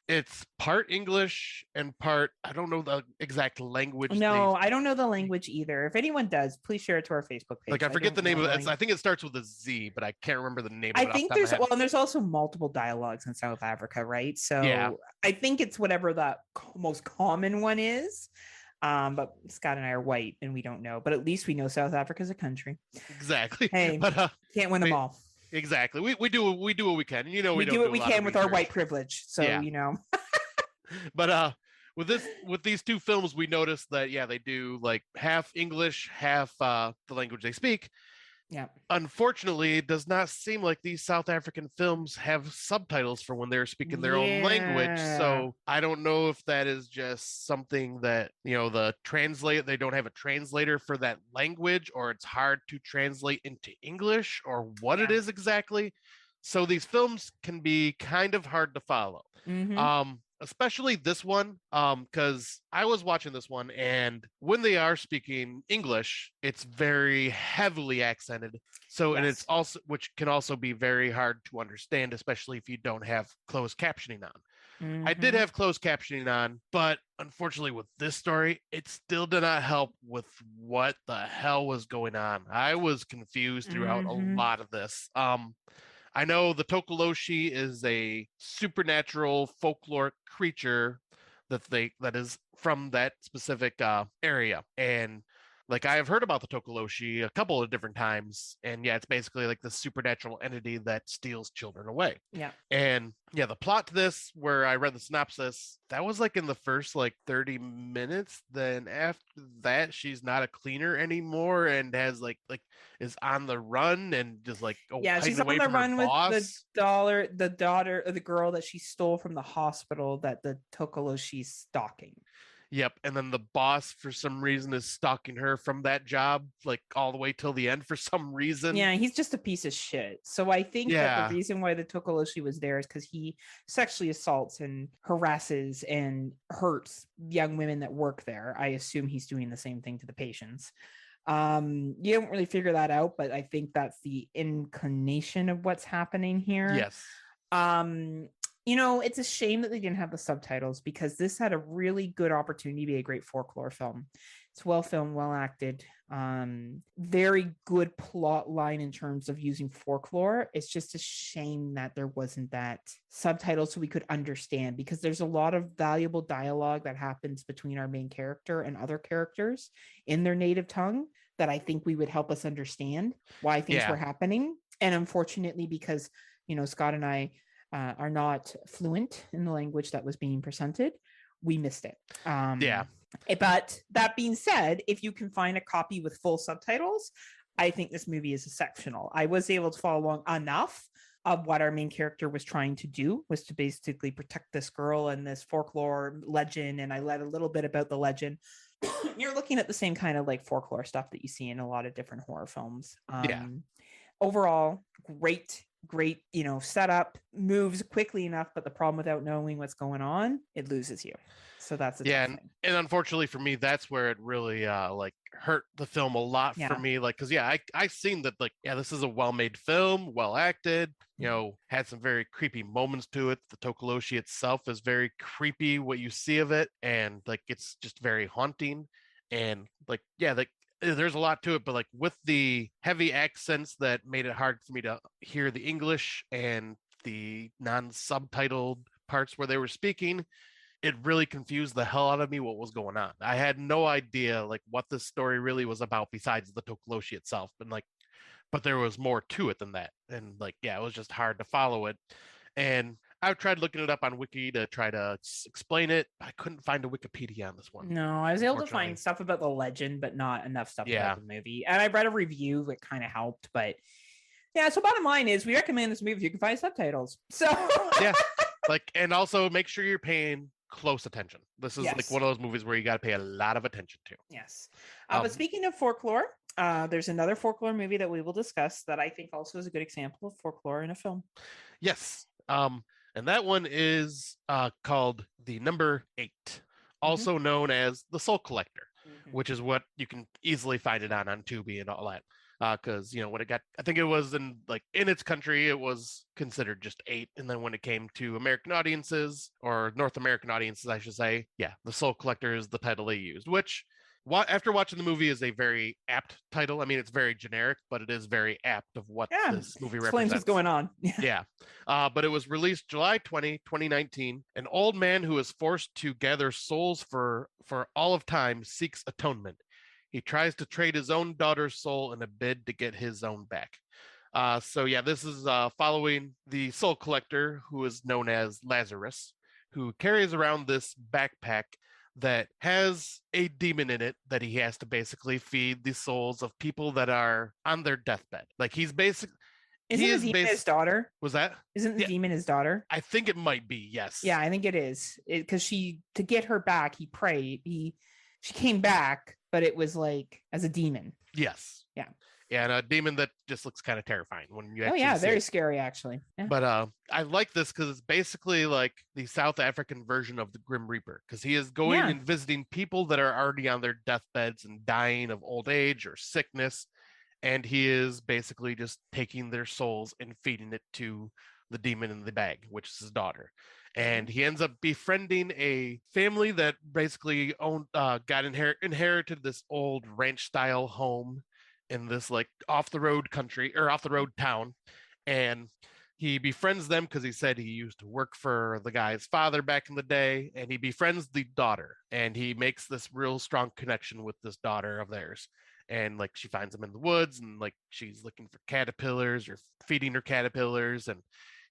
S1: it's part English and part, I don't know the exact language.
S2: No, I don't know the language either. If anyone does, please share it to our Facebook page.
S1: Like, I forget the name of it. I think it starts with a Z, but I can't remember the name of it.
S2: I think there's, and there's also multiple dialogues in South Africa, right? So
S1: yeah.
S2: I think it's whatever the most common one is. But Scott and I are white and we don't know, but at least we know South Africa is a country.
S1: Exactly.
S2: Hey,
S1: but
S2: can't win them all.
S1: Exactly. We do what we can. You know,
S2: we do what we can with our white privilege. So yeah. You know.
S1: But with these two films, we noticed that they do like half English, half the language they speak.
S2: Yeah.
S1: Unfortunately, it does not seem like these South African films have subtitles for when they're speaking their own language. So I don't know if that is just something that, they don't have a translator for that language, or it's hard to translate into English, or what it is exactly. So these films can be kind of hard to follow. Especially this one, because I was watching this one, and when they are speaking English, it's very heavily accented. So, and it's also, which can also be very hard to understand, especially if you don't have closed captioning on. I did have closed captioning on, but unfortunately with this story, it still did not help with what the hell was going on. I was confused throughout a lot of this. I know the Tokoloshi is a supernatural folkloric creature that is from that specific area, and like I have heard about the Tokoloshi a couple of different times, and it's basically like the supernatural entity that steals children away.
S2: Yeah.
S1: And the plot to this, where I read the synopsis, that was like in the first like 30 minutes. Then after that, she's not a cleaner anymore and has like is on the run and just like
S2: she's on the run with the girl that she stole from the hospital that the Tokoloshi's stalking.
S1: Yep. And then the boss, for some reason, is stalking her from that job, like all the way till the end for some reason.
S2: Yeah, he's just a piece of shit. So I think that the reason why the Tokoloshi was there is because he sexually assaults and harasses and hurts young women that work there. I assume he's doing the same thing to the patients. You don't really figure that out, but I think that's the inclination of what's happening here.
S1: Yes.
S2: It's a shame that they didn't have the subtitles, because this had a really good opportunity to be a great folklore film. It's well filmed, well acted, very good plot line in terms of using folklore. It's just a shame that there wasn't that subtitle so we could understand, because there's a lot of valuable dialogue that happens between our main character and other characters in their native tongue that I think we would help us understand why things were happening. And unfortunately, because, Scott and I are not fluent in the language that was being presented, we missed it. But that being said, if you can find a copy with full subtitles, I think this movie is exceptional. I was able to follow along enough of what our main character was trying to do, was to basically protect this girl and this folklore legend. And I read a little bit about the legend. You're looking at the same kind of like folklore stuff that you see in a lot of different horror films. Overall, great, setup, moves quickly enough, but the problem without knowing what's going on, it loses you. So that's the
S1: and unfortunately for me, that's where it really hurt the film a lot for
S2: Yeah.
S1: me. Like, because I seen that, like, yeah, this is a well-made film, well acted, had some very creepy moments to it. The Tokoloshi itself is very creepy, what you see of it, and like it's just very haunting. And like, yeah, like there's a lot to it, but like with the heavy accents that made it hard for me to hear the English and the non-subtitled parts where they were speaking, it really confused the hell out of me what was going on. I had no idea like what this story really was about besides the Tokoloshi itself. And like, but there was more to it than that. And like, yeah, it was just hard to follow it. And I tried looking it up on Wiki to try to explain it. I couldn't find a Wikipedia on this one.
S2: No, I was able to
S1: Unfortunately.
S2: find stuff about the legend, but not enough stuff
S1: Yeah.
S2: about the movie. And I read a review that kind of helped, but yeah. So bottom line is, we recommend this movie if you can find subtitles. So
S1: Yeah, like, and also make sure you're paying close attention. This is like
S2: Yes.
S1: one of those movies where you got to pay a lot of attention to.
S2: yes.
S1: Um,
S2: But speaking of folklore, there's another folklore movie that we will discuss that I think also is a good example of folklore in a film.
S1: Yes. And that one is called The Number 8, also known as The Soul Collector, which is what you can easily find it on Tubi and all that. Because when it got, I think it was in its country, it was considered just 8, and then when it came to American audiences, or North American audiences, I should say, yeah, The Soul Collector is the title they used, which after watching the movie is a very apt title. I mean, it's very generic, but it is very apt of what this movie
S2: Explains
S1: represents.
S2: what's going on.
S1: Yeah. But it was released July 20, 2019. An old man who is forced to gather souls for all of time seeks atonement. He tries to trade his own daughter's soul in a bid to get his own back. So yeah, this is following the soul collector, who is known as Lazarus, who carries around this backpack that has a demon in it that he has to basically feed the souls of people that are on their deathbed. Like he's basically...
S2: Isn't the demon his daughter?
S1: Was that?
S2: Isn't the demon his daughter?
S1: I think it might be, yes.
S2: Yeah, I think it is. Because to get her back, he prayed. She came back, but it was like as a demon.
S1: Yes.
S2: Yeah.
S1: Yeah, and a demon that just looks kind of terrifying when you actually see
S2: very
S1: it.
S2: scary, actually. Yeah.
S1: But I like this because it's basically like the South African version of the Grim Reaper, because he is going and visiting people that are already on their deathbeds and dying of old age or sickness, and he is basically just taking their souls and feeding it to the demon in the bag, which is his daughter. And he ends up befriending a family that basically inherited this old ranch style home in this like off the road town. And he befriends them because he said he used to work for the guy's father back in the day, and he befriends the daughter, and he makes this real strong connection with this daughter of theirs. And like she finds him in the woods, and like she's looking for caterpillars or feeding her caterpillars, and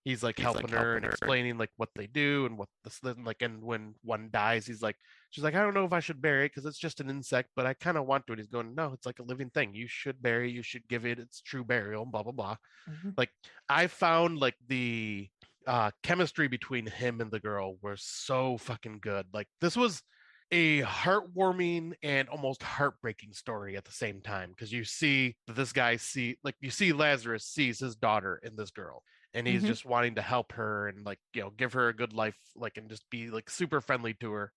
S1: he's helping her and explaining like what they do and what this, like, and when one dies, she's like, I don't know if I should bury it because it's just an insect, but I kind of want to. And he's going, no, it's like a living thing. You should bury, you should give it its true burial, blah, blah, blah. Like I found like the chemistry between him and the girl was so fucking good. Like this was a heartwarming and almost heartbreaking story at the same time, because you see that this guy Lazarus sees his daughter in this girl, and he's just wanting to help her and like give her a good life, like, and just be like super friendly to her.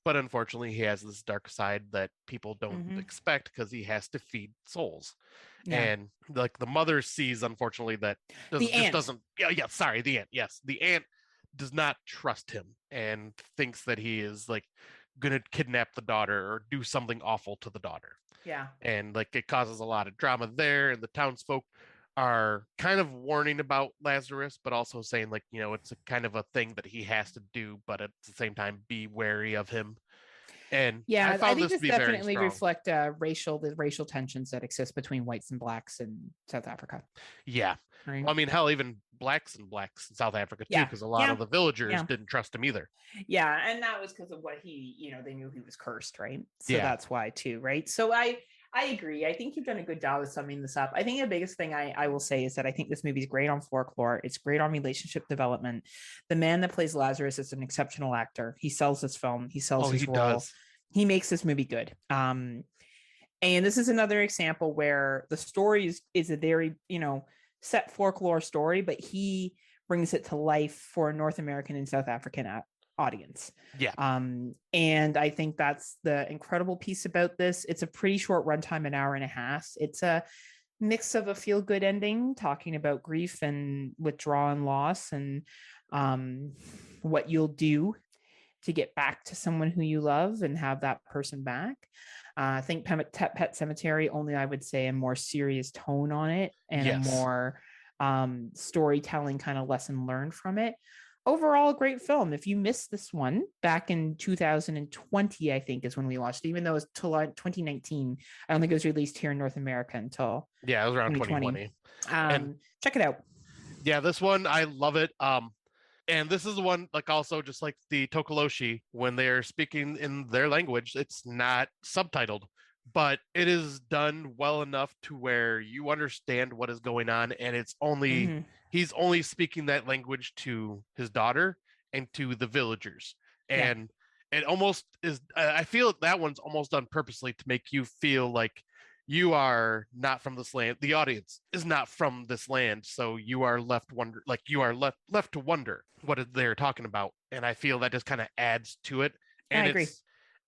S1: But unfortunately he has this dark side that people don't expect, because he has to feed souls. And like the mother sees, unfortunately, that the aunt does not trust him and thinks that he is like gonna kidnap the daughter or do something awful to the daughter. And like it causes a lot of drama there, and the townsfolk are kind of warning about Lazarus, but also saying like, it's a kind of a thing that he has to do, but at the same time be wary of him. And
S2: I think this definitely
S1: reflect
S2: the racial tensions that exist between whites and blacks in South Africa.
S1: Yeah.
S2: Right.
S1: Well, I mean, hell, even blacks in South Africa too, because a lot of the villagers didn't trust him either.
S2: Yeah, and that was because of what they knew he was cursed, right? So that's why too, right? So I agree. I think you've done a good job of summing this up. I think the biggest thing I will say is that I think this movie is great on folklore. It's great on relationship development. The man that plays Lazarus is an exceptional actor. He sells this film. He sells his role.
S1: Does.
S2: He makes this movie good. And this is another example where the story is a very, set folklore story, but he brings it to life for North American and South African audience.
S1: Yeah.
S2: And I think that's the incredible piece about this. It's a pretty short runtime, an hour and a half. It's a mix of a feel good ending, talking about grief and withdrawal and loss, and what you'll do to get back to someone who you love and have that person back. I think Pet Cemetery, only I would say a more serious tone on it and
S1: Yes.
S2: a more storytelling kind of lesson learned from it. Overall, a great film. If you missed this one back in 2020, I think is when we watched it, even though it was till 2019. I don't think it was released here in North America until
S1: it was around
S2: 2020.
S1: 2020.
S2: Check it out.
S1: Yeah, this one, I love it. And this is the one, like, also just like the Tokoloshi, when they're speaking in their language, it's not subtitled, but it is done well enough to where you understand what is going on, and it's only he's only speaking that language to his daughter and to the villagers. And it almost is, I feel that one's almost done purposely to make you feel like you are not from this land. The audience is not from this land, so you are left to wonder what they're talking about. And I feel that just kind of adds to it. And
S2: I agree.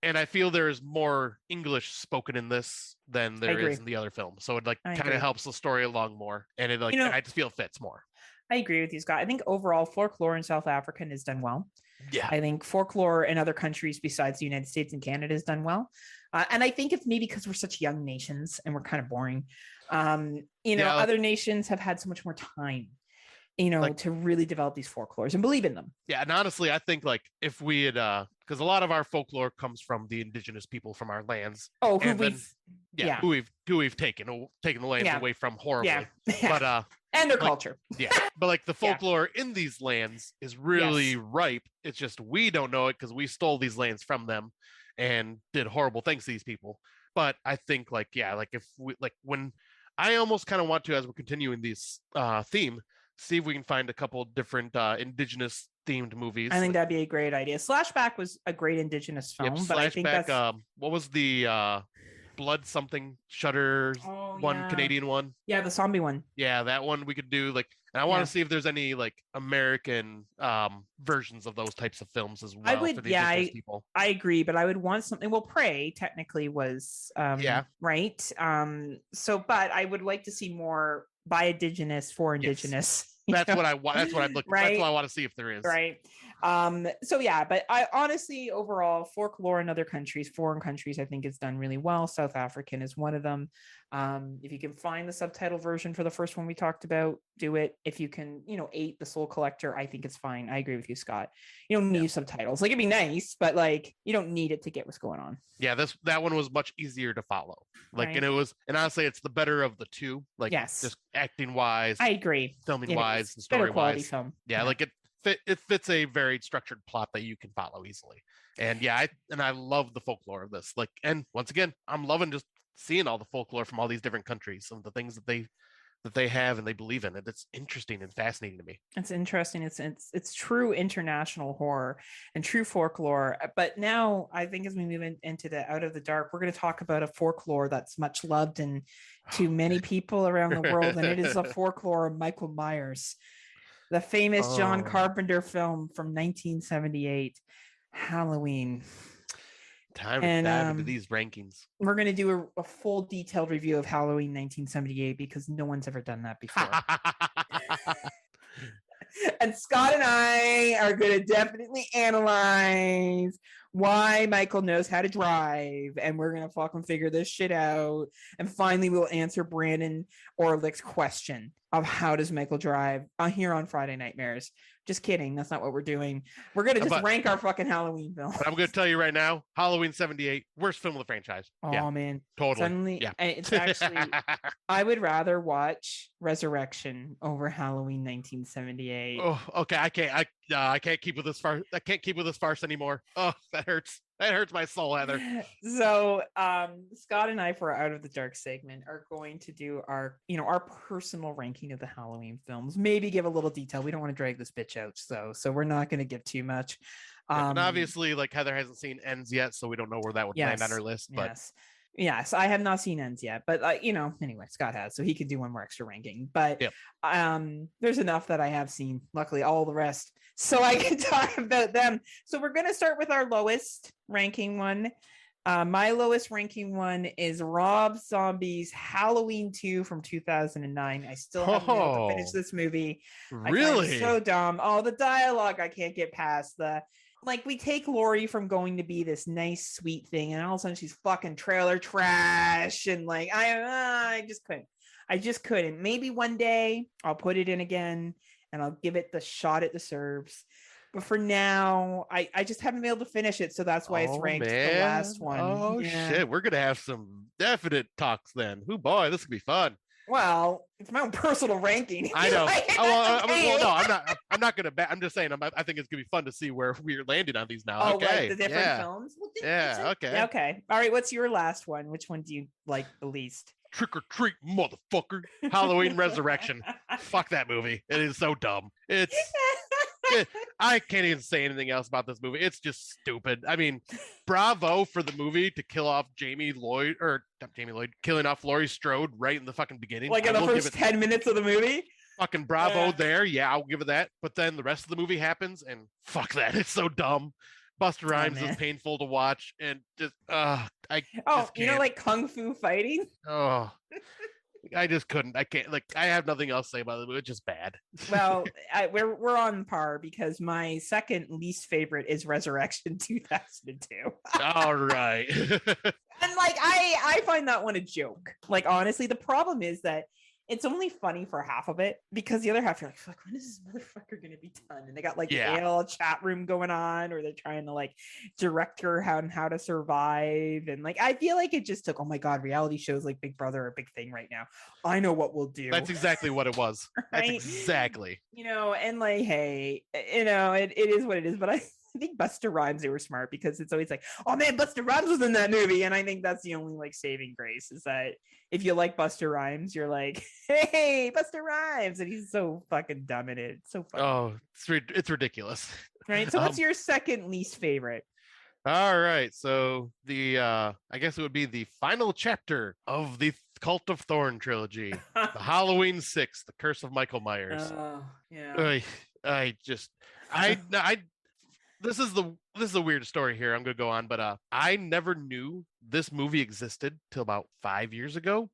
S1: And I feel there is more English spoken in this than there is in the other film. So it kind of helps the story along more. And it and I just feel it fits more.
S2: I agree with you, Scott. I think overall folklore in South African is done well.
S1: Yeah.
S2: I think folklore in other countries besides the United States and Canada is done well. And I think it's maybe because we're such young nations and we're kind of boring. Other nations have had so much more time, to really develop these folklores and believe in them.
S1: Yeah. And honestly, I think like if we had, because a lot of our folklore comes from the indigenous people from our lands.
S2: Oh,
S1: who we've taken the lands away from horribly.
S2: Yeah.
S1: But
S2: and their culture.
S1: Yeah. But like the folklore in these lands is really ripe. It's just we don't know it because we stole these lands from them and did horrible things to these people. But I think if we when I almost kind of want to, as we're continuing this theme, see if we can find a couple different indigenous themed movies.
S2: I think that'd be a great idea. Slashback was a great indigenous film, but I think that's
S1: what was the Blood something Shutter Canadian one?
S2: Yeah, the zombie one.
S1: Yeah, that one we could do and I want to see if there's any American versions of those types of films as well. For the indigenous people. I
S2: agree, but I would want something. Well, Prey technically was right. But I would like to see more by indigenous for indigenous.
S1: Yes. That's what I want. That's what I'm looking. Right? That's what I want to see if there is.
S2: Right. But I honestly, overall, folklore in other countries, foreign countries, I think is done really well. South African is one of them. If you can find the subtitle version for the first one we talked about, do it. If you can, 8, The Soul Collector, I think it's fine. I agree with you, Scott. You don't need subtitles. It'd be nice, but you don't need it to get what's going on.
S1: Yeah, that one was much easier to follow. And honestly, it's the better of the two. Just acting wise.
S2: I agree.
S1: Filming wise and story wise.
S2: Film.
S1: Yeah, it fits a very structured plot that you can follow easily. And I love the folklore of this. And once again, I'm loving just seeing all the folklore from all these different countries and the things that they have and they believe in. It's interesting and fascinating to me.
S2: It's interesting. It's true international horror and true folklore. But now I think as we move into the Out of the Dark, we're going to talk about a folklore that's much loved and to many people around the world, and it is a folklore of Michael Myers. The famous John Carpenter film from 1978, Halloween.
S1: Time to dive into these rankings.
S2: We're going to do a full detailed review of Halloween 1978 because no one's ever done that before. And Scott and I are going to definitely analyze why Michael knows how to drive, and we're going to fucking figure this shit out. And finally, we'll answer Brandon Orlick's question of how does Michael drive here on Friday Nightmares. Just kidding. That's not what we're doing. We're going to just rank our fucking Halloween film.
S1: But I'm going to tell you right now, Halloween 78, worst film of the franchise.
S2: Oh, man.
S1: Totally.
S2: Suddenly, it's actually, I would rather watch Resurrection over Halloween 1978.
S1: Oh, okay. I can't keep with this farce. I can't keep with this farce anymore. Oh, that hurts. That hurts my soul, Heather.
S2: So Scott and I, for our Out of the Dark segment, are going to do our personal ranking of the Halloween films. Maybe give a little detail. We don't want to drag this bitch out, so we're not going to give too much.
S1: And obviously, Heather hasn't seen Ends yet, so we don't know where that would land on her list. But
S2: Yes, I have not seen Ends yet, but anyway, Scott has, so he could do one more extra ranking. But
S1: Yep.
S2: there's enough that I have seen. Luckily, all the rest, so I can talk about them. So we're gonna start with our lowest ranking one. My lowest ranking one is Rob Zombie's Halloween 2 from 2009. I still haven't been able to finish this movie. I find it
S1: Really?
S2: so dumb. Oh, the dialogue I can't get past. We take Lori from going to be this nice, sweet thing, and all of a sudden she's fucking trailer trash, and I just couldn't. Maybe one day I'll put it in again, and I'll give it the shot it deserves. But for now, I just haven't been able to finish it, so that's why it's ranked the last one.
S1: Oh shit, we're gonna have some definite talks then. Oh boy, this could be fun.
S2: Well, it's my own personal ranking.
S1: I know.
S2: No,
S1: I'm not gonna. I'm just saying. I think it's gonna be fun to see where we're landing on these now.
S2: Oh,
S1: okay.
S2: like the different films. Well,
S1: Okay.
S2: Yeah, okay. All right. What's your last one? Which one do you like the least?
S1: Trick or Treat, motherfucker. Halloween Resurrection. Fuck that movie. It is so dumb. I can't even say anything else about this movie. It's just stupid. I mean, bravo for the movie to kill off killing off Laurie Strode right in the fucking beginning.
S2: Like in the first 10 minutes of the movie?
S1: Fucking bravo there. Yeah, I'll give it that. But then the rest of the movie happens and fuck that. It's so dumb. Busta Rhymes is painful to watch and just
S2: like kung fu fighting?
S1: Oh, I just couldn't. I can't. I have nothing else to say about it. It's just bad.
S2: Well, we're on par because my second least favorite is Resurrection 2002.
S1: All right.
S2: And I find that one a joke. Honestly, the problem is that it's only funny for half of it because the other half you're like, fuck, when is this motherfucker gonna be done? And they got the AL chat room going on, or they're trying to direct her how to survive. And I feel like it just took, oh my god, reality shows like Big Brother are a big thing right now. I know what we'll do.
S1: That's exactly what it was. Right? That's exactly.
S2: And hey, it is what it is. But I think Busta Rhymes, they were smart because it's always like, oh man, Busta Rhymes was in that movie. And I think that's the only saving grace is that if you like Busta Rhymes, you're like, hey, Busta Rhymes. And he's so fucking dumb in it. It's so funny.
S1: Oh, it's ridiculous.
S2: Right. So what's your second least favorite?
S1: All right. So I guess it would be the final chapter of the Cult of Thorn trilogy, the Halloween 6, The Curse of Michael Myers.
S2: Yeah.
S1: This is the weird story here. I'm gonna go on, but I never knew this movie existed till about 5 years ago.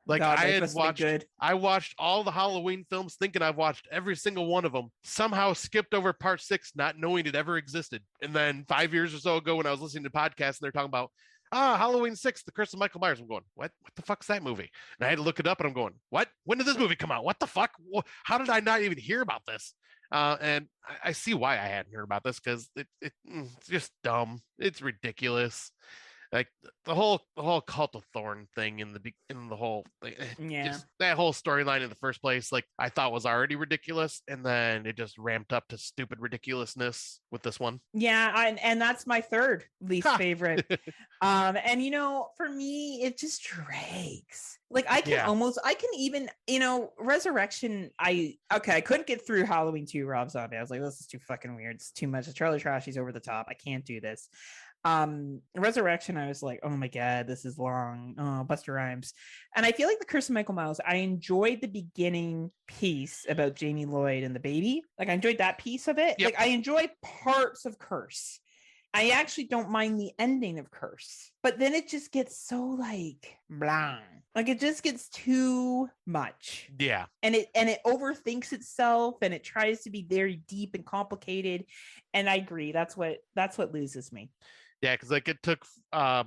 S1: I watched all the Halloween films thinking I've watched every single one of them. Somehow skipped over part 6, not knowing it ever existed. And then 5 years or so ago, when I was listening to podcasts and they're talking about Halloween 6, The Curse of Michael Myers, I'm going, what the fuck's that movie? And I had to look it up, and I'm going, what? When did this movie come out? What the fuck? How did I not even hear about this? And I see why I hadn't heard about this because it's just dumb. It's ridiculous. The whole Cult of Thorn thing in the whole just that whole storyline in the first place, I thought was already ridiculous, and then it just ramped up to stupid ridiculousness with this one.
S2: Yeah, and that's my third least favorite. And for me, it just drags. I can even, Resurrection. I couldn't get through Halloween 2, Rob Zombie. I was like, this is too fucking weird. It's too much. The trailer trash. He's over the top. I can't do this. Resurrection, I was like, oh my god, this is long. Oh, Busta Rhymes. And I feel like The Curse of Michael Myers, I enjoyed the beginning piece about Jamie Lloyd and the baby. I enjoyed that piece of it.
S1: Yep.
S2: I enjoy parts of Curse. I actually don't mind the ending of Curse, but then it just gets so blah. It just gets too much.
S1: Yeah.
S2: And it overthinks itself, and it tries to be very deep and complicated. And I agree. That's what loses me.
S1: Yeah, because it took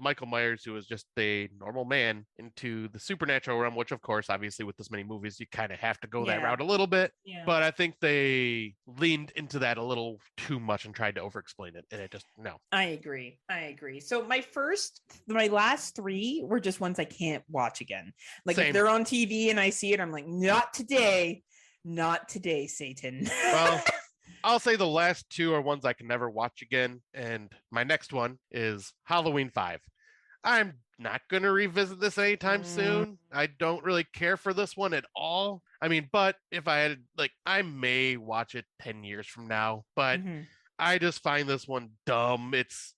S1: Michael Myers, who was just a normal man, into the supernatural realm, which, of course, obviously, with this many movies, you kind of have to go that route a little bit.
S2: Yeah.
S1: But I think they leaned into that a little too much and tried to over-explain it, and it just no.
S2: I agree. So my last three were just ones I can't watch again.
S1: Same.
S2: If they're on TV and I see it, I'm like, not today, Satan.
S1: Well. I'll say the last two are ones I can never watch again. And my next one is Halloween 5. I'm not going to revisit this anytime soon. I don't really care for this one at all. I mean, but if I had, I may watch it 10 years from now. But I just find this one dumb. It's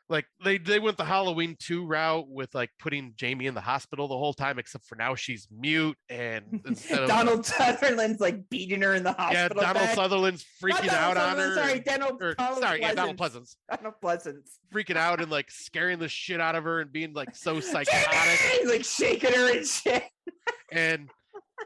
S1: Like they went the Halloween 2 route with like putting Jamie in the hospital the whole time, except for now she's mute, and instead of
S2: Donald Sutherland's like beating her in the
S1: yeah,
S2: hospital
S1: Donald
S2: bed.
S1: Sutherland's
S2: Not
S1: freaking
S2: Donald
S1: out on
S2: Sutherland,
S1: her.
S2: sorry, Donald
S1: Donald
S2: Pleasance.
S1: Pleasance
S2: Donald Pleasance.
S1: freaking out and like scaring the shit out of her and being like so psychotic.
S2: He's like shaking her and shit.
S1: And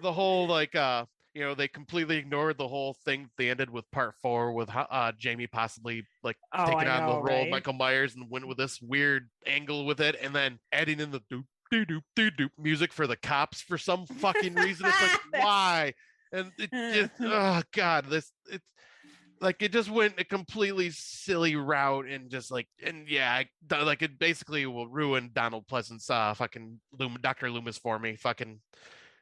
S1: the whole like they completely ignored the whole thing. They ended with part 4 with Jamie possibly like taking on the role of Michael Myers, and went with this weird angle with it, and then adding in the doop doop doop doop doop music for the cops for some fucking reason. It's like, why? And it just oh god, it's like it just went a completely silly route, and just like, and yeah, like it basically will ruin Donald Pleasant's fucking Dr. Loomis for me. Fucking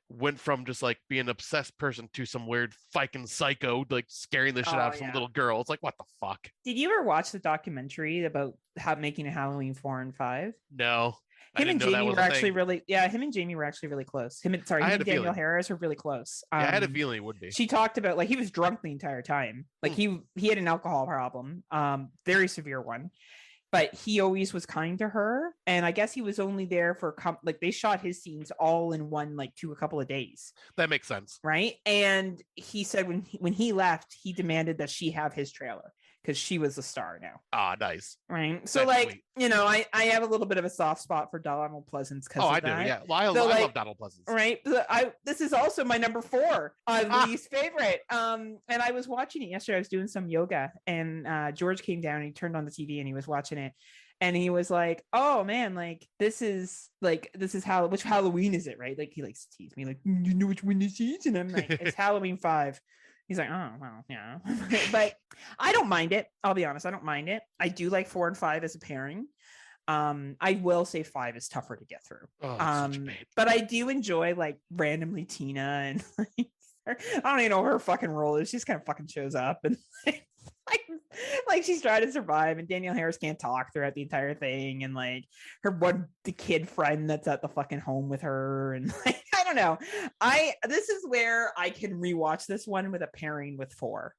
S1: went from just like being an obsessed person to some weird fucking psycho, like scaring the shit out of some little girl. It's like, what the fuck?
S2: Did you ever watch the documentary about how making a Halloween 4 and 5?
S1: No.
S2: Him and Jamie were actually really, him and Jamie were actually really close. Him and Daniel Harris were really close.
S1: Yeah, I had a feeling it would be.
S2: She talked about like he was drunk the entire time. Like he had an alcohol problem, very severe one. But he always was kind to her, and I guess he was only there for like they shot his scenes all in one like a couple of days.
S1: That makes sense,
S2: right? And he said when he left, he demanded that she have his trailer because she was a star now.
S1: Ah, nice.
S2: Right. So
S1: that's
S2: like
S1: sweet.
S2: I have a little bit of a soft spot for Donald Pleasance because
S1: I do. Yeah. Well, I love Donald Pleasance.
S2: Right. This is also my number 4 least favorite. And I was watching it yesterday. I was doing some yoga, and George came down and he turned on the TV and he was watching it. And he was like, "Oh man, like this is how which Halloween is it, right?" Like he likes to tease me, like, "You know which one this is?" And I'm like, "It's Halloween 5." He's like, "Oh well, yeah," but I don't mind it. I'll be honest, I don't mind it. I do like 4 and 5 as a pairing. I will say 5 is tougher to get through. But I do enjoy like randomly Tina and like, I don't even know what her fucking role is. She just kind of fucking shows up and like she's trying to survive, and Danielle Harris can't talk throughout the entire thing, and like the kid friend that's at the fucking home with her, and like I don't know. This is where I can rewatch this one with a pairing with 4.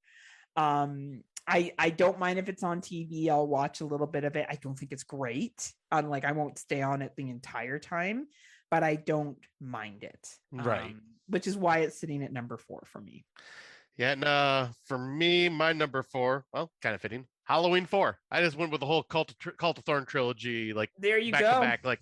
S2: I don't mind if it's on TV. I'll watch a little bit of it. I don't think it's great. Like I won't stay on it the entire time, but I don't mind it.
S1: Right.
S2: Which is why it's sitting at number 4 for me.
S1: Yeah, and for me, my number 4, well, kind of fitting, Halloween 4. I just went with the whole Cult of Thorn trilogy, like
S2: there you
S1: back
S2: go.
S1: to back. Like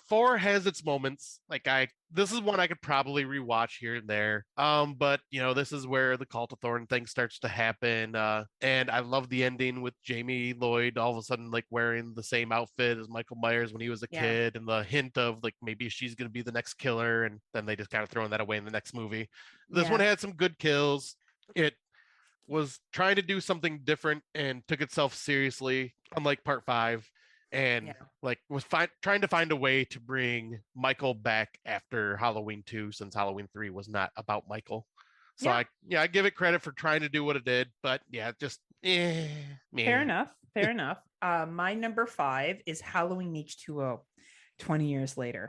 S1: 4 has its moments. Like this is one I could probably rewatch here and there. But this is where the Cult of Thorn thing starts to happen. And I love the ending with Jamie Lloyd all of a sudden like wearing the same outfit as Michael Myers when he was a kid, and the hint of like maybe she's gonna be the next killer, and then they just kind of throwing that away in the next movie. This one had some good kills. It was trying to do something different and took itself seriously, unlike part 5. And like was trying to find a way to bring Michael back after Halloween 2, since Halloween 3 was not about Michael. So I give it credit for trying to do what it did, but just
S2: fair enough. My number 5 is Halloween H2O, 20 years later.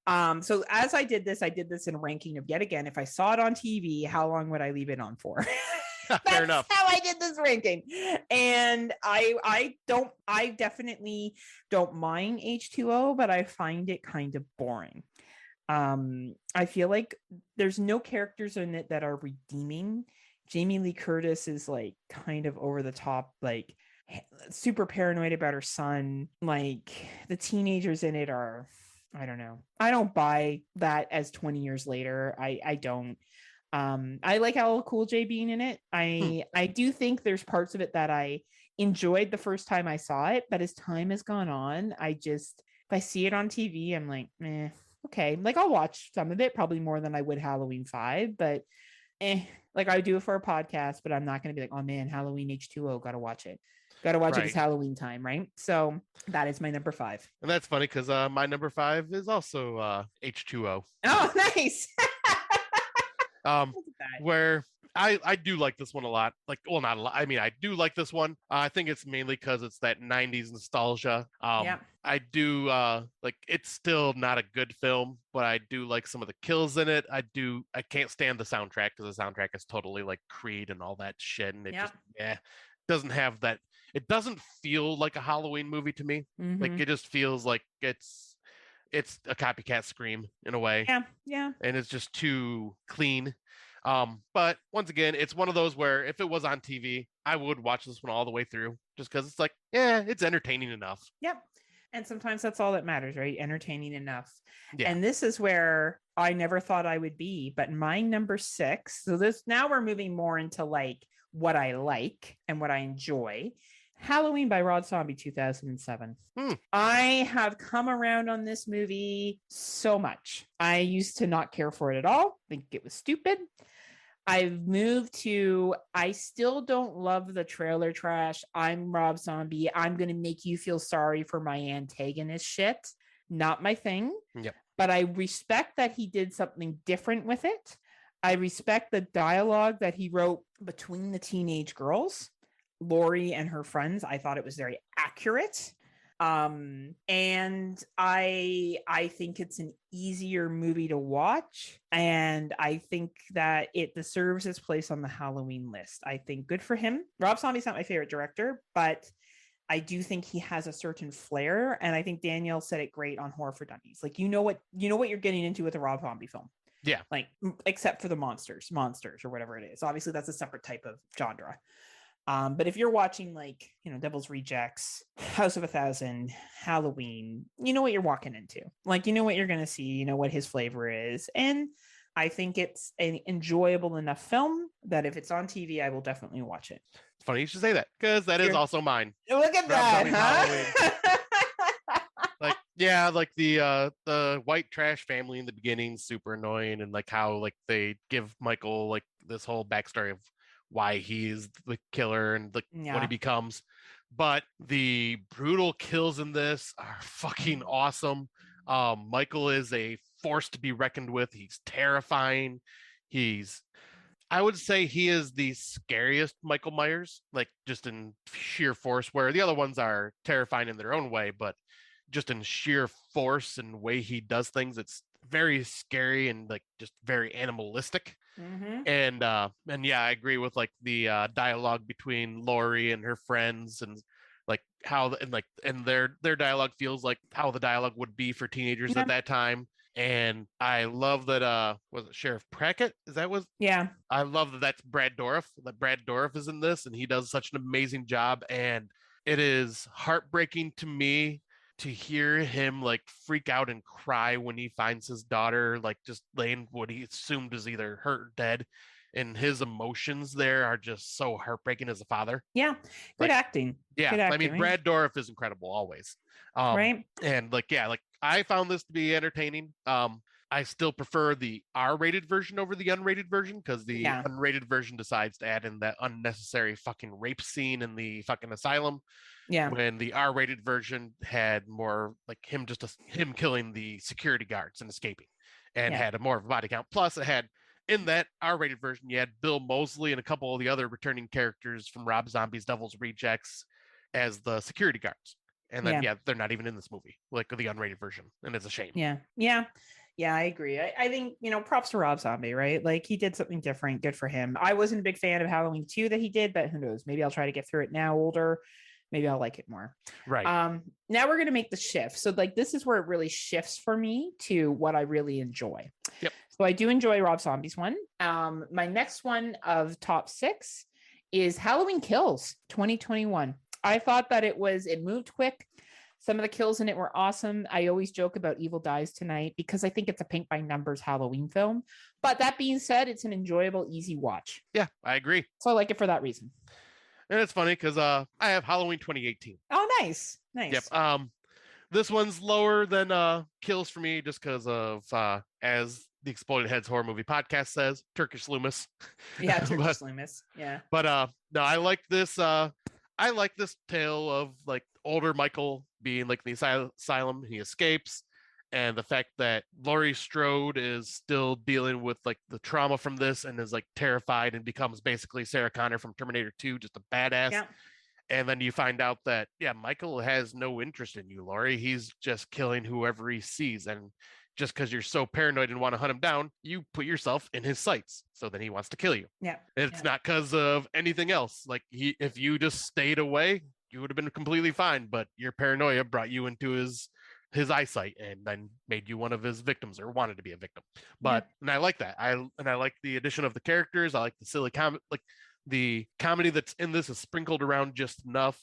S2: So as I did this in a ranking of, yet again, if I saw it on TV, how long would I leave it on for?
S1: Fair enough.
S2: How I did this ranking. And I definitely don't mind H2O, but I find it kind of boring. I feel like there's no characters in it that are redeeming. Jamie Lee Curtis is like kind of over the top, like super paranoid about her son. Like the teenagers in it are, I don't know. I don't buy that as 20 years later. I don't. I like LL Cool J being in it. I do think there's parts of it that I enjoyed the first time I saw it, but as time has gone on, if I see it on TV, I'm like, okay. Like I'll watch some of it, probably more than I would Halloween 5, but like I do it for a podcast, but I'm not going to be like, oh man, Halloween H2O, gotta watch it. Gotta watch it. It's Halloween time, right? So that is my number 5.
S1: And that's funny because my number 5 is also H2O.
S2: Oh, nice.
S1: Where I do like this one a lot. Like, well, not a lot. I mean, I do like this one. I think it's mainly because it's that 90s nostalgia. I do like, it's still not a good film, but I do like some of the kills in it. I can't stand the soundtrack because the soundtrack is totally like Creed and all that shit. And it just, doesn't have that. it doesn't feel like a Halloween movie to me. Like
S2: Mhm.
S1: it just feels like it's a copycat Scream in a way,
S2: Yeah.
S1: and it's just too clean. But once again, it's one of those where if it was on TV, I would watch this one all the way through, just because it's like, yeah, it's entertaining enough.
S2: Yep. And sometimes that's all that matters, right? Entertaining enough.
S1: Yeah.
S2: And this is where I never thought I would be, but my number 6. So this now we're moving more into like what I like and what I enjoy. Halloween by Rob Zombie 2007. I have come around on this movie so much. I used to not care for it at all, think it was stupid. I've moved to, I still don't love the trailer trash. I'm Rob Zombie. I'm going to make you feel sorry for my antagonist shit. Not my thing.
S1: Yep.
S2: But I respect that he did something different with it. I respect the dialogue that he wrote between the teenage girls, Lori and her friends. I thought it was very accurate. And I think it's an easier movie to watch, and I think that it deserves its place on the Halloween list. I think good for him. Rob Zombie's not my favorite director, but I do think he has a certain flair, and I think Danielle said it great on Horror for Dummies. Like you know what you're getting into with a Rob Zombie film.
S1: Yeah.
S2: Like except for the monsters or whatever it is. Obviously that's a separate type of genre. But if you're watching like, Devil's Rejects, House of a Thousand, Halloween, you know what you're walking into. Like, you know what you're going to see, you know what his flavor is. And I think it's an enjoyable enough film that if it's on TV, I will definitely watch it.
S1: It's funny you should say that, because that is also mine.
S2: Look at
S1: Rob
S2: that,
S1: Zombie's
S2: huh?
S1: Like, yeah, like the white trash family in the beginning, super annoying, and like how like they give Michael like this whole backstory of why he's the killer and like what he becomes. But the brutal kills in this are fucking awesome. Michael is a force to be reckoned with. He's terrifying. I would say he is the scariest Michael Myers, like just in sheer force, where the other ones are terrifying in their own way, but just in sheer force and way he does things, it's very scary and like just very animalistic.
S2: Mm-hmm.
S1: And yeah, I agree with like the dialogue between Lori and her friends, and like how and their dialogue feels like how the dialogue would be for teenagers at that time. And I love that was it Sheriff Prackett?
S2: Yeah.
S1: I love that that's Brad Dourif. That Brad Dourif is in this, and he does such an amazing job. And it is heartbreaking to me to hear him like freak out and cry when he finds his daughter like just laying what he assumed is either hurt or dead, and his emotions there are just so heartbreaking as a father.
S2: Yeah, good acting.
S1: Yeah,
S2: good acting,
S1: I mean,
S2: right?
S1: Brad Dourif is incredible always.
S2: Right.
S1: And like I found this to be entertaining. I still prefer the R-rated version over the unrated version, because the unrated version decides to add in that unnecessary fucking rape scene in the fucking asylum.
S2: Yeah.
S1: When the R-rated version had more like him killing the security guards and escaping, and had a more of a body count. Plus, it had in that R-rated version, you had Bill Moseley and a couple of the other returning characters from Rob Zombie's Devil's Rejects as the security guards. And then they're not even in this movie, like the unrated version, and it's a shame.
S2: Yeah, I agree. I think, props to Rob Zombie, right? Like he did something different. Good for him. I wasn't a big fan of Halloween 2 that he did, but who knows? Maybe I'll try to get through it now, older. Maybe I'll like it more.
S1: Right.
S2: Now we're going to make the shift. So like, this is where it really shifts for me to what I really enjoy.
S1: Yep.
S2: So I do enjoy Rob Zombie's one. My next one of top 6 is Halloween Kills 2021. I thought that it moved quick. Some of the kills in it were awesome. I always joke about Evil Dies Tonight because I think it's a paint by numbers Halloween film. But that being said, it's an enjoyable, easy watch.
S1: Yeah, I agree.
S2: So I like it for that reason.
S1: And it's funny because I have Halloween 2018.
S2: Oh, nice.
S1: Yep. This one's lower than Kills for me just because of, as the Exploded Heads Horror Movie Podcast says, Turkish Loomis.
S2: Yeah, Turkish Loomis. Yeah.
S1: But no, I like this. I like this tale of like older Michael being like in the asylum. He escapes, and the fact that Laurie Strode is still dealing with like the trauma from this and is like terrified and becomes basically Sarah Connor from Terminator 2, just a badass.
S2: Yeah.
S1: And then you find out that Michael has no interest in you, Laurie. He's just killing whoever he sees, and just because you're so paranoid and want to hunt him down, you put yourself in his sights. So then he wants to kill you.
S2: Yeah.
S1: It's not because of anything else. Like if you just stayed away, you would have been completely fine, but your paranoia brought you into his eyesight and then made you one of his victims or wanted to be a victim. But and I like that. I like the addition of the characters. I like the silly like the comedy that's in this is sprinkled around just enough.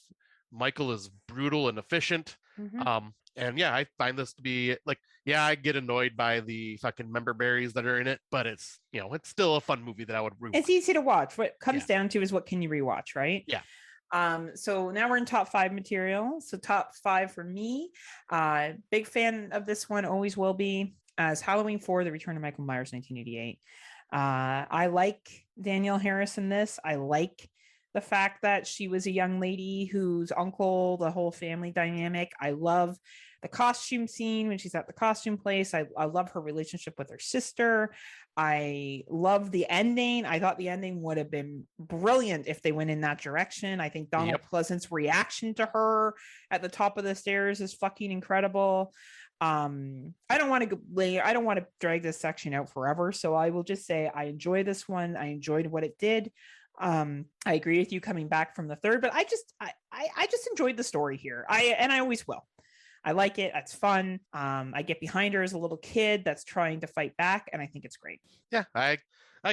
S1: Michael is brutal and efficient. And yeah, I find this to be like, yeah, I get annoyed by the fucking member berries that are in it, but it's, you know, it's still a fun movie that I would rewatch.
S2: It's easy to watch. What it comes down to is what can you rewatch, right?
S1: Yeah.
S2: So now we're in top 5 material. So top 5 for me. Big fan of this one, always will be, as Halloween 4, The Return of Michael Myers, 1988. I like Danielle Harris in this. I like the fact that she was a young lady whose uncle, the whole family dynamic. I love the costume scene when she's at the costume place. I love her relationship with her sister. I love the ending. I thought the ending would have been brilliant if they went in that direction. I think Donald Pleasant's reaction to her at the top of the stairs is fucking incredible. I don't want to drag this section out forever, so I will just say I enjoy this one. I enjoyed what it did. I agree with you coming back from the third, but I just enjoyed the story here. I always will. I like it. It's fun. I get behind her as a little kid that's trying to fight back, and I think it's great.
S1: Yeah, I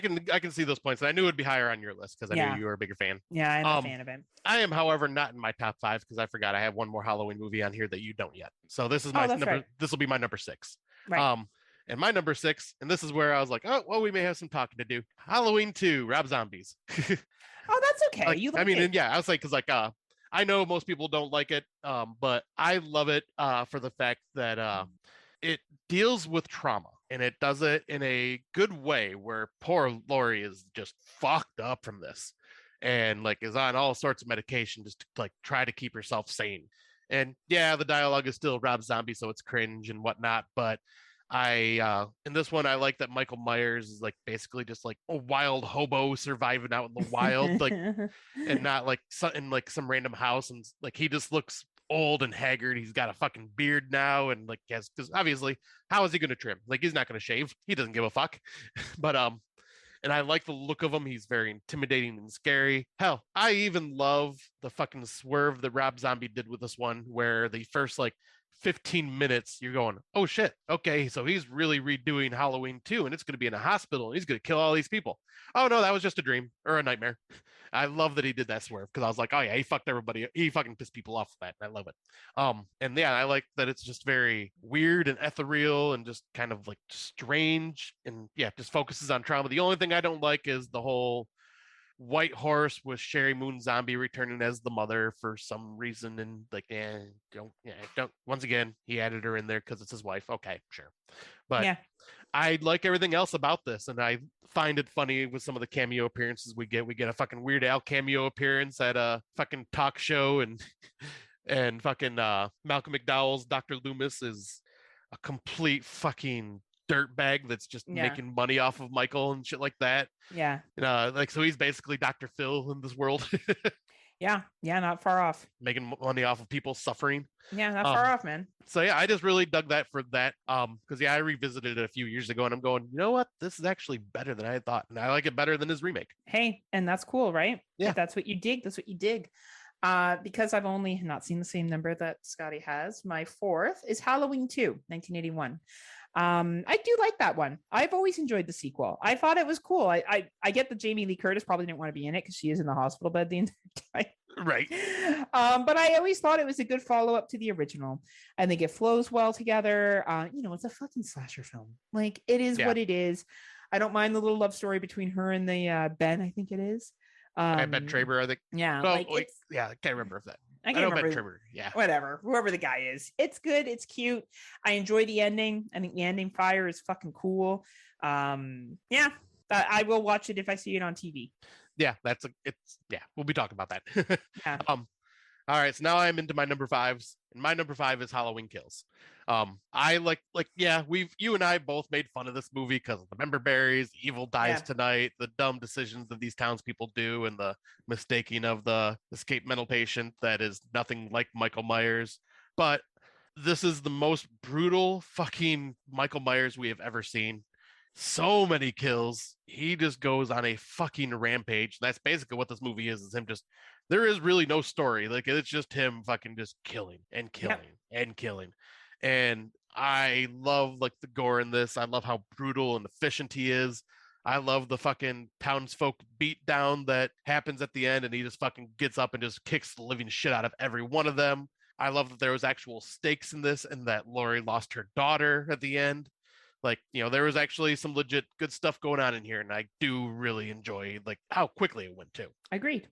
S1: can see those points. And I knew it'd be higher on your list because I knew you were a bigger fan.
S2: Yeah, I'm a fan of it.
S1: I am, however, not in my top 5 because I forgot I have one more Halloween movie on here that you don't yet. So this is my number. Right. This will be my number 6.
S2: Right.
S1: And my number 6, and this is where I was like, oh, well, we may have some talking to do. Halloween 2, Rob Zombies.
S2: Oh, that's okay.
S1: Like,
S2: you like
S1: I mean,
S2: it.
S1: And yeah, I was like, because like, I know most people don't like it, but I love it for the fact that it deals with trauma, and it does it in a good way where poor Laurie is just fucked up from this and like is on all sorts of medication just to like try to keep herself sane. And yeah, the dialogue is still Rob Zombie, so it's cringe and whatnot, but in this one I like that Michael Myers is like basically just like a wild hobo surviving out in the wild, like and not like in like some random house, and like he just looks old and haggard. He's got a fucking beard now, and like yes, because obviously how is he going to trim? Like he's not going to shave. He doesn't give a fuck. But and I like the look of him. He's very intimidating and scary. Hell, I even love the fucking swerve that Rob Zombie did with this one, where the first like 15 minutes you're going, oh shit, okay, so he's really redoing Halloween 2, and it's going to be in a hospital, and he's going to kill all these people. Oh no, that was just a dream or a nightmare. I love that he did that swerve because I was like, oh yeah, he fucked everybody. He fucking pissed people off with that. And I love it. And yeah, I like that it's just very weird and ethereal and just kind of like strange, and yeah, just focuses on trauma. The only thing I don't like is the whole white horse with Sherry Moon Zombie returning as the mother for some reason, and like, don't. Once again, he added her in there because it's his wife. Okay, sure, but yeah. I like everything else about this, and I find it funny with some of the cameo appearances we get. We get a fucking Weird Al cameo appearance at a fucking talk show, and fucking Malcolm McDowell's Dr. Loomis is a complete fucking dirtbag that's just making money off of Michael and shit like that.
S2: Yeah.
S1: Like so he's basically Dr. Phil in this world.
S2: Yeah, not far off.
S1: Making money off of people suffering.
S2: Yeah, not far off, man.
S1: So yeah, I just really dug that for that. Because yeah, I revisited it a few years ago, and I'm going, you know what? This is actually better than I thought, and I like it better than his remake.
S2: Hey, and that's cool, right?
S1: Yeah,
S2: if that's what you dig. That's what you dig. Because I've only not seen the same number that Scotty has. My 4th is Halloween 2, 1981. I do like that one. I've always enjoyed the sequel. I thought it was cool. I get that Jamie Lee Curtis probably didn't want to be in it because she is in the hospital bed the entire time.
S1: Right.
S2: But I always thought it was a good follow-up to the original. I think it flows well together. It's a fucking slasher film. Like it is what it is. I don't mind the little love story between her and the Ben, I think it is.
S1: Ben Traber, I think.
S2: Yeah.
S1: Oh, I can't remember if that.
S2: I can't remember.
S1: Ben Traber. Yeah.
S2: Whatever. Whoever the guy is. It's good. It's cute. I enjoy the ending. I think the ending fire is fucking cool. Yeah. I will watch it if I see it on TV.
S1: Yeah, we'll be talking about that. Yeah. All right, so now I'm into my number 5s, and my number 5 is Halloween Kills. I you and I both made fun of this movie because of the member berries, evil dies tonight, the dumb decisions that these townspeople do, and the mistaking of the escaped mental patient that is nothing like Michael Myers. But this is the most brutal fucking Michael Myers we have ever seen. So many kills. He just goes on a fucking rampage. That's basically what this movie is him just there is really no story. Like it's just him fucking just killing and killing and killing. And I love like the gore in this. I love how brutal and efficient he is. I love the fucking townsfolk beat down that happens at the end, and he just fucking gets up and just kicks the living shit out of every one of them. I love that there was actual stakes in this, and that Lori lost her daughter at the end. Like, you know, there was actually some legit good stuff going on in here, and I do really enjoy like how quickly it went too.
S2: Agreed.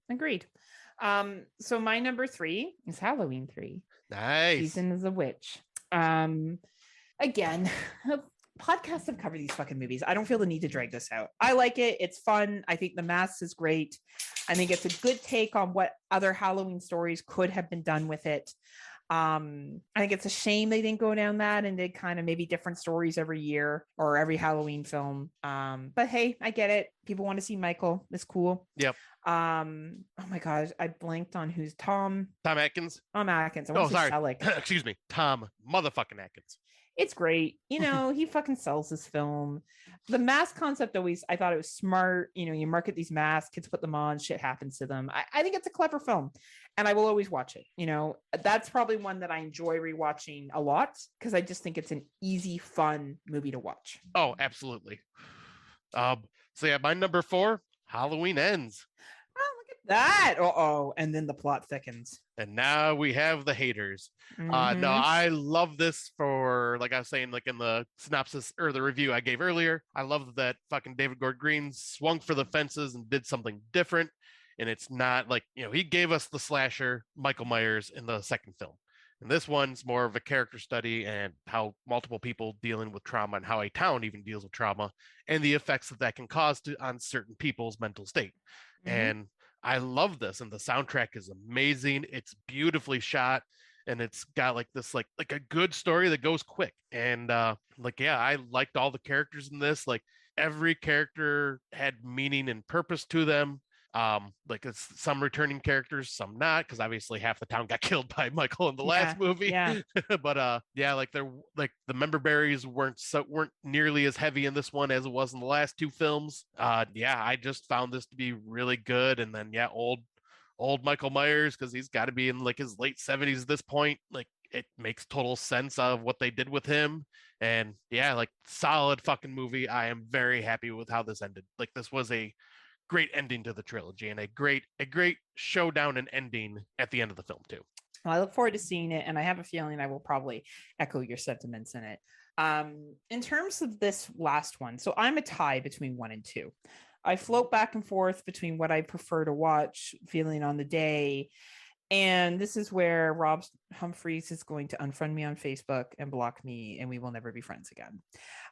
S2: So my number 3 is Halloween 3.
S1: Nice.
S2: Season as a Witch. Again, podcasts have covered these fucking movies. I don't feel the need to drag this out. I like it. It's fun. I think the mask is great. I think it's a good take on what other Halloween stories could have been done with it. I think it's a shame they didn't go down that and did kind of maybe different stories every year or every Halloween film. But hey, I get it. People want to see Michael. It's cool.
S1: Yep.
S2: Oh my gosh, I blanked on who's Tom
S1: Atkins.
S2: Tom Atkins.
S1: Oh, sorry. Excuse me. Tom motherfucking Atkins.
S2: It's great. You know, he fucking sells his film. The mask concept always, I thought it was smart. You know, you market these masks, kids put them on, shit happens to them. I think it's a clever film and I will always watch it. You know, that's probably one that I enjoy rewatching a lot because I just think it's an easy, fun movie to watch.
S1: Oh, absolutely. So yeah, my number 4, Halloween Ends.
S2: Oh, look at that. Uh-oh. And then the plot thickens.
S1: And now we have the haters. No, I love this for, like I was saying, like in the synopsis or the review I gave earlier, I love that fucking David Gordon Green swung for the fences and did something different. And it's not like, you know, he gave us the slasher Michael Myers in the second film. And this one's more of a character study and how multiple people dealing with trauma and how a town even deals with trauma and the effects that that can cause on certain people's mental state. And I love this, and the soundtrack is amazing. It's beautifully shot, and it's got like this like a good story that goes quick. And like yeah, I liked all the characters in this. Like every character had meaning and purpose to them. Like it's some returning characters, some not, because obviously half the town got killed by Michael in the last movie.
S2: Yeah.
S1: But yeah, like they're like the member berries weren't nearly as heavy in this one as it was in the last 2 films. Yeah, I just found this to be really good. And then yeah, old Michael Myers, because he's got to be in like his late 70s at this point. Like it makes total sense of what they did with him. And yeah, like solid fucking movie. I am very happy with how this ended. Like this was a great ending to the trilogy and a great showdown and ending at the end of the film too.
S2: Well, I look forward to seeing it, and I have a feeling I will probably echo your sentiments in it. In terms of this last one, so I'm a tie between 1 and 2. I float back and forth between what I prefer to watch, feeling on the day. And this is where Rob Humphreys is going to unfriend me on Facebook and block me, and we will never be friends again.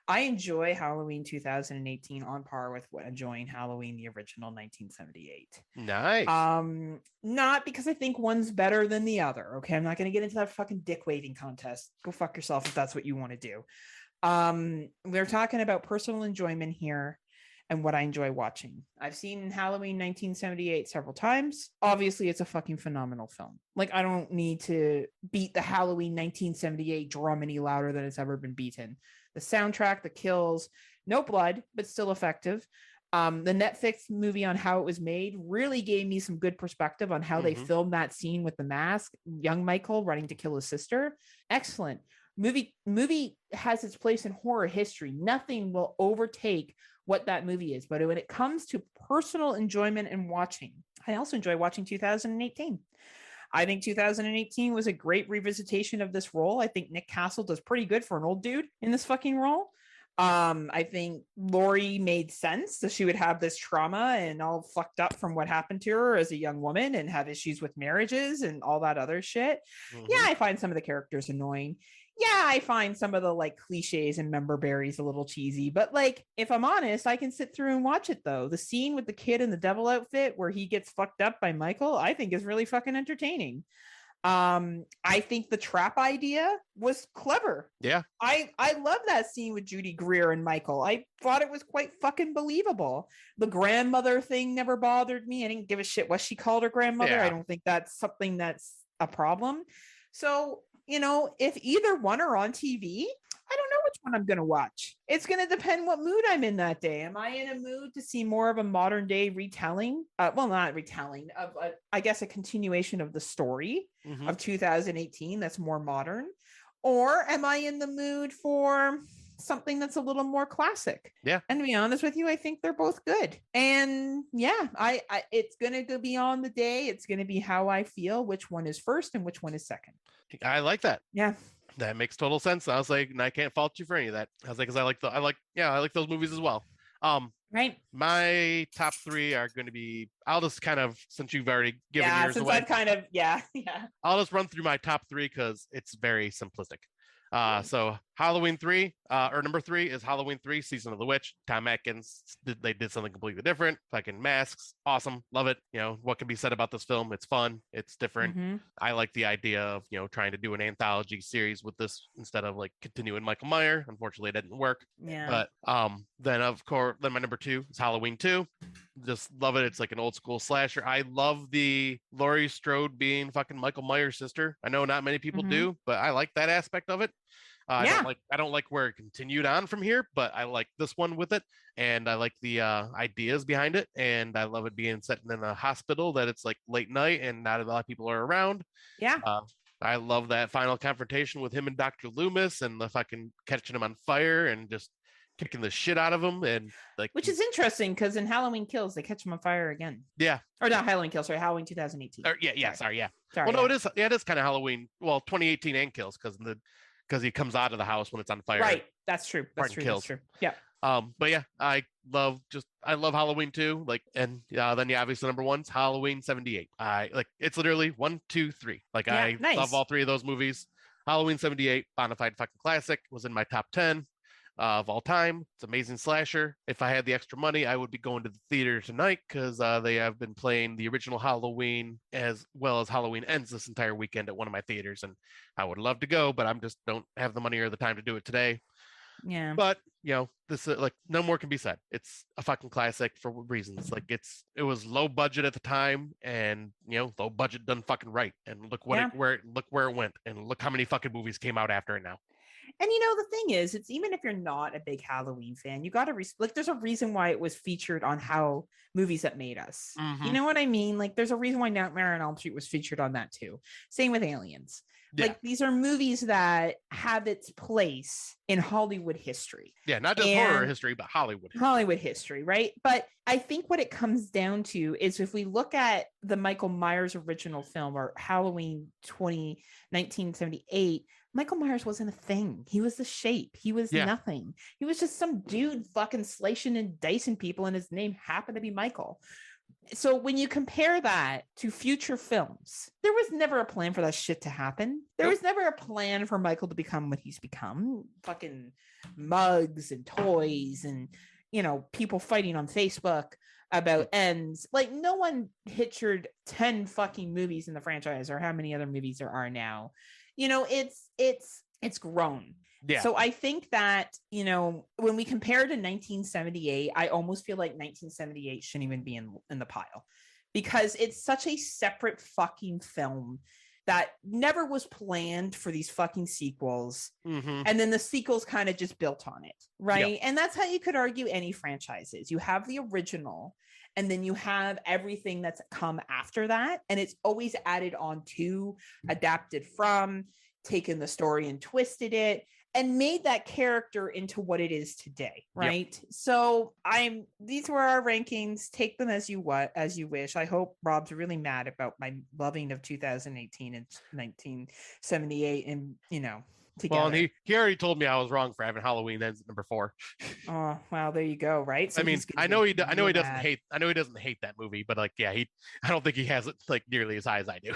S2: I enjoy Halloween 2018 on par with enjoying Halloween, the original 1978.
S1: Nice.
S2: Not because I think one's better than the other. Okay. I'm not going to get into that fucking dick waving contest. Go fuck yourself if that's what you want to do. We're talking about personal enjoyment here and what I enjoy watching. I've seen Halloween 1978 several times. Obviously, it's a fucking phenomenal film. Like, I don't need to beat the Halloween 1978 drum any louder than it's ever been beaten. The soundtrack, the kills, no blood, but still effective. The Netflix movie on how it was made really gave me some good perspective on how they filmed that scene with the mask, young Michael running to kill his sister. Excellent. Movie has its place in horror history. Nothing will overtake what that movie is. But when it comes to personal enjoyment and watching, I also enjoy watching 2018. I think 2018 was a great revisitation of this role. I think Nick Castle does pretty good for an old dude in this fucking role. I think Lori made sense that she would have this trauma and all fucked up from what happened to her as a young woman and have issues with marriages and all that other shit. Yeah, I find some of the characters annoying. Yeah, I find some of the like cliches and member berries a little cheesy, but like if I'm honest, I can sit through and watch it though. The scene with the kid in the devil outfit where he gets fucked up by Michael, I think is really fucking entertaining. I think the trap idea was clever.
S1: Yeah.
S2: I love that scene with Judy Greer and Michael. I thought it was quite fucking believable. The grandmother thing never bothered me. I didn't give a shit what she called her grandmother.
S1: Yeah.
S2: I don't think that's something that's a problem. So, you know, if either one are on TV, I don't know what which one I'm going to watch. It's going to depend what mood I'm in that day. Am I in a mood to see more of a modern day retelling? Well, not retelling, of I guess a continuation of the story of 2018 that's more modern? Or am I in the mood for something that's a little more classic?
S1: Yeah.
S2: And to be honest with you, I think they're both good. And yeah, I it's going to be on the day. It's going to be how I feel, which one is first and which one is second.
S1: I like that.
S2: Yeah.
S1: That makes total sense. I was like, and I can't fault you for any of that. I was like, because I like those movies as well.
S2: Right.
S1: My top three are going to be. I'll just kind of, since you've already given yours
S2: since
S1: away,
S2: I've kind of yeah.
S1: I'll just run through my top three because it's very simplistic. So Halloween 3, or number 3 is Halloween 3, Season of the Witch. Tom Atkins, they did something completely different. Fucking masks, awesome, love it. You know, what can be said about this film? It's fun, it's different. I like the idea of, you know, trying to do an anthology series with this instead of like continuing Michael Myers. Unfortunately, it didn't work.
S2: Yeah.
S1: But then of course, then my number 2 is Halloween 2. Just love it. It's like an old school slasher. I love the Laurie Strode being fucking Michael Myers' sister. I know not many people do, but I like that aspect of it. I don't like where it continued on from here, but I like this one with it, and I like the ideas behind it, and I love it being set in a hospital that it's like late night and not a lot of people are around.
S2: Yeah.
S1: I love that final confrontation with him and Dr. Loomis and the fucking catching him on fire and just kicking the shit out of him, and like,
S2: which is interesting because in Halloween Kills they catch him on fire again.
S1: Yeah.
S2: Or not Halloween Kills, sorry, Halloween 2018.
S1: Sorry.
S2: Sorry,
S1: well, no, it is kind of Halloween. Well, 2018 and Kills because he comes out of the house when it's on fire.
S2: Right. That's true. That's true. Yeah.
S1: But yeah, I love Halloween 2. Like, and then obviously number 1's Halloween 78. I like, it's literally 1, 2, 3. Like,
S2: Yeah,
S1: I
S2: nice.
S1: love all three of those movies. Halloween 78, bona fide fucking classic, was in my top 10 of all time. It's an amazing slasher. If I had the extra money, I would be going to the theater tonight because they have been playing the original Halloween as well as Halloween Ends this entire weekend at one of my theaters, and I would love to go, but I'm just don't have the money or the time to do it today.
S2: Yeah.
S1: But you know, this like, no more can be said. It's a fucking classic for reasons. Like, it was low budget at the time, and you know, low budget done fucking right. And look where it went, and look how many fucking movies came out after it now.
S2: And you know, the thing is, it's even if you're not a big Halloween fan, you got to like, there's a reason why it was featured on How Movies That Made Us. You know what I mean? Like, there's a reason why Nightmare on Elm Street was featured on that too. Same with Aliens.
S1: Yeah.
S2: Like, these are movies that have its place in Hollywood history.
S1: Yeah, not just horror history, but Hollywood history,
S2: right? But I think what it comes down to is, if we look at the Michael Myers original film, or Halloween 1978, Michael Myers wasn't a thing. He was the shape. He was nothing. He was just some dude fucking slicing and dicing people, and his name happened to be Michael. So when you compare that to future films, there was never a plan for that shit to happen. There was never a plan for Michael to become what he's become. Fucking mugs and toys and, you know, people fighting on Facebook about ends. Like, no one pictured 10 fucking movies in the franchise, or how many other movies there are now. You know, it's grown.
S1: Yeah.
S2: So I think that, you know, when we compare to 1978, I almost feel like 1978 shouldn't even be in the pile, because it's such a separate fucking film that never was planned for these fucking sequels. And then the sequels kind of just built on it. Right. And that's how you could argue any franchises. You have the original, and then you have everything that's come after that. And it's always added on to, adapted from, taken the story and twisted it, and made that character into what it is today, right? So these were our rankings. Take them as you wish. I hope Rob's really mad about my loving of 2018 and 1978, and you know, together.
S1: Well, and he already told me I was wrong for having Halloween Ends at number 4.
S2: Oh, well, there you go, right? So
S1: I mean, I know he doesn't hate that movie, but like, yeah, I don't think he has it like nearly as high as I do.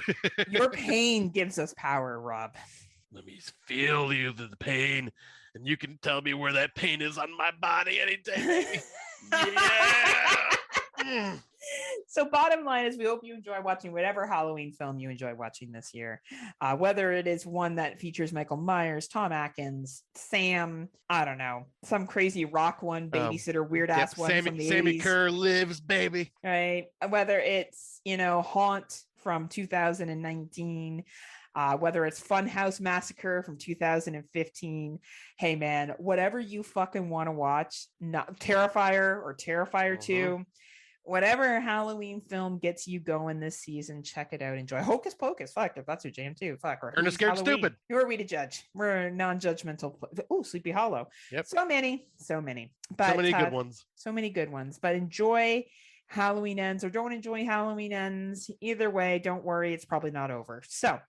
S2: Your pain gives us power, Rob.
S1: Let me feel the pain, and you can tell me where that pain is on my body anytime, baby. Yeah.
S2: So bottom line is, we hope you enjoy watching whatever Halloween film you enjoy watching this year, whether it is one that features Michael Myers, Tom Atkins, Sam, I don't know, some crazy rock one, babysitter, weird ass one from the
S1: Sammy
S2: 80s.
S1: Kerr Lives, baby.
S2: Right. Whether it's, you know, Haunt from 2019, whether it's Funhouse Massacre from 2015. Hey man, whatever you fucking want to watch, not Terrifier or Terrifier 2, whatever Halloween film gets you going this season, check it out. Enjoy. Hocus Pocus, fuck, if that's your jam too, fuck. Or
S1: Ernest Scared
S2: Halloween.
S1: Stupid.
S2: Who are we to judge? We're non-judgmental. Oh, Sleepy Hollow.
S1: Yep.
S2: So many. But
S1: so many good ones.
S2: So many good ones. But enjoy Halloween Ends or don't enjoy Halloween Ends. Either way, don't worry, it's probably not over. So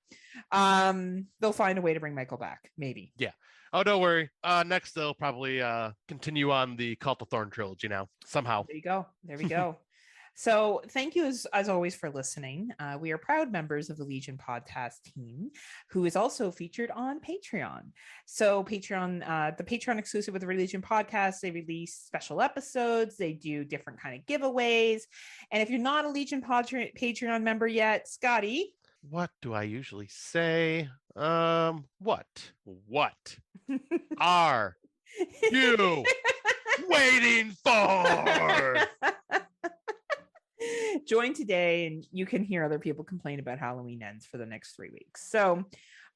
S2: they'll find a way to bring Michael back, maybe.
S1: Yeah. Oh, don't worry. Next, they'll probably continue on the Cult of Thorn trilogy now, somehow.
S2: There we go. So thank you as always for listening. We are proud members of the Legion podcast team, who is also featured on Patreon. So Patreon, the Patreon exclusive with the Legion podcast, they release special episodes. They do different kind of giveaways. And if you're not a Legion Patreon member yet, Scotty.
S1: What do I usually say? What are you waiting for?
S2: Join today and you can hear other people complain about Halloween Ends for the next 3 weeks. So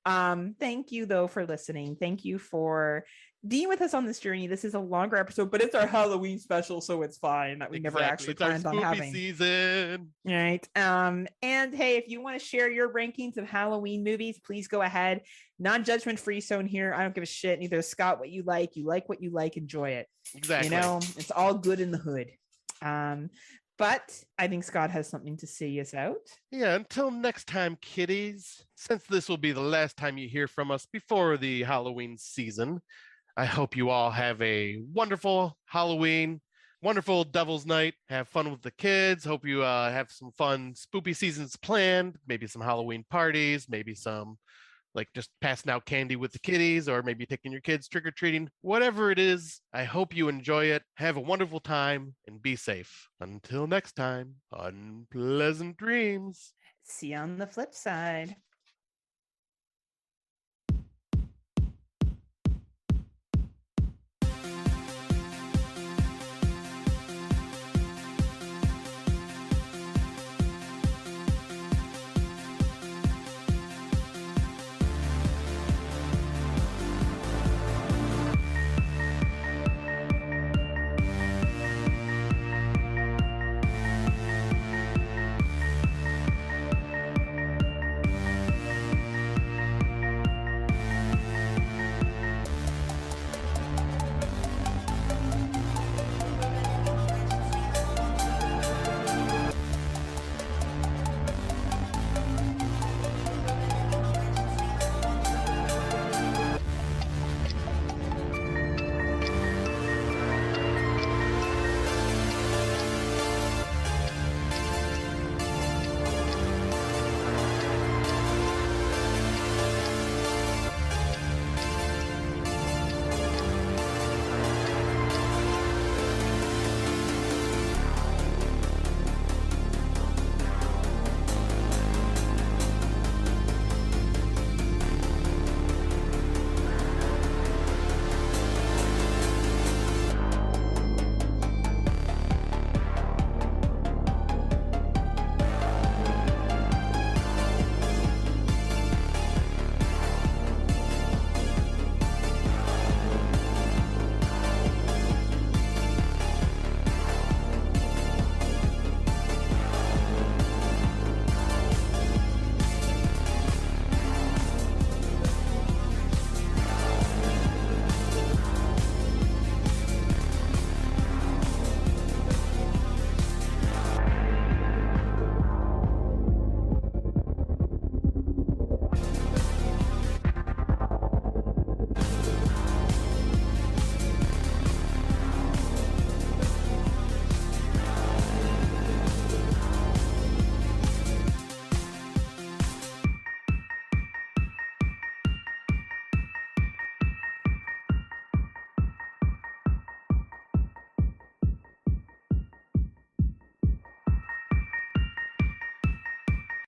S2: thank you though for listening. Thank you for being with us on this journey. This is a longer episode, but it's our Halloween special, so it's fine that we never actually planned on having.
S1: Season.
S2: Right. And hey, if you want to share your rankings of Halloween movies, please go ahead. Non-judgment free zone here. I don't give a shit. Neither does Scott. What you like, what you like, enjoy it.
S1: Exactly.
S2: You know, it's all good in the hood. But I think Scott has something to see us out.
S1: Yeah, until next time, kiddies. Since this will be the last time you hear from us before the Halloween season, I hope you all have a wonderful Halloween, wonderful Devil's Night. Have fun with the kids. Hope you have some fun spoopy seasons planned. Maybe some Halloween parties, maybe some like just passing out candy with the kiddies, or maybe taking your kids trick-or-treating. Whatever it is, I hope you enjoy it. Have a wonderful time and be safe. Until next time, unpleasant dreams.
S2: See you on the flip side.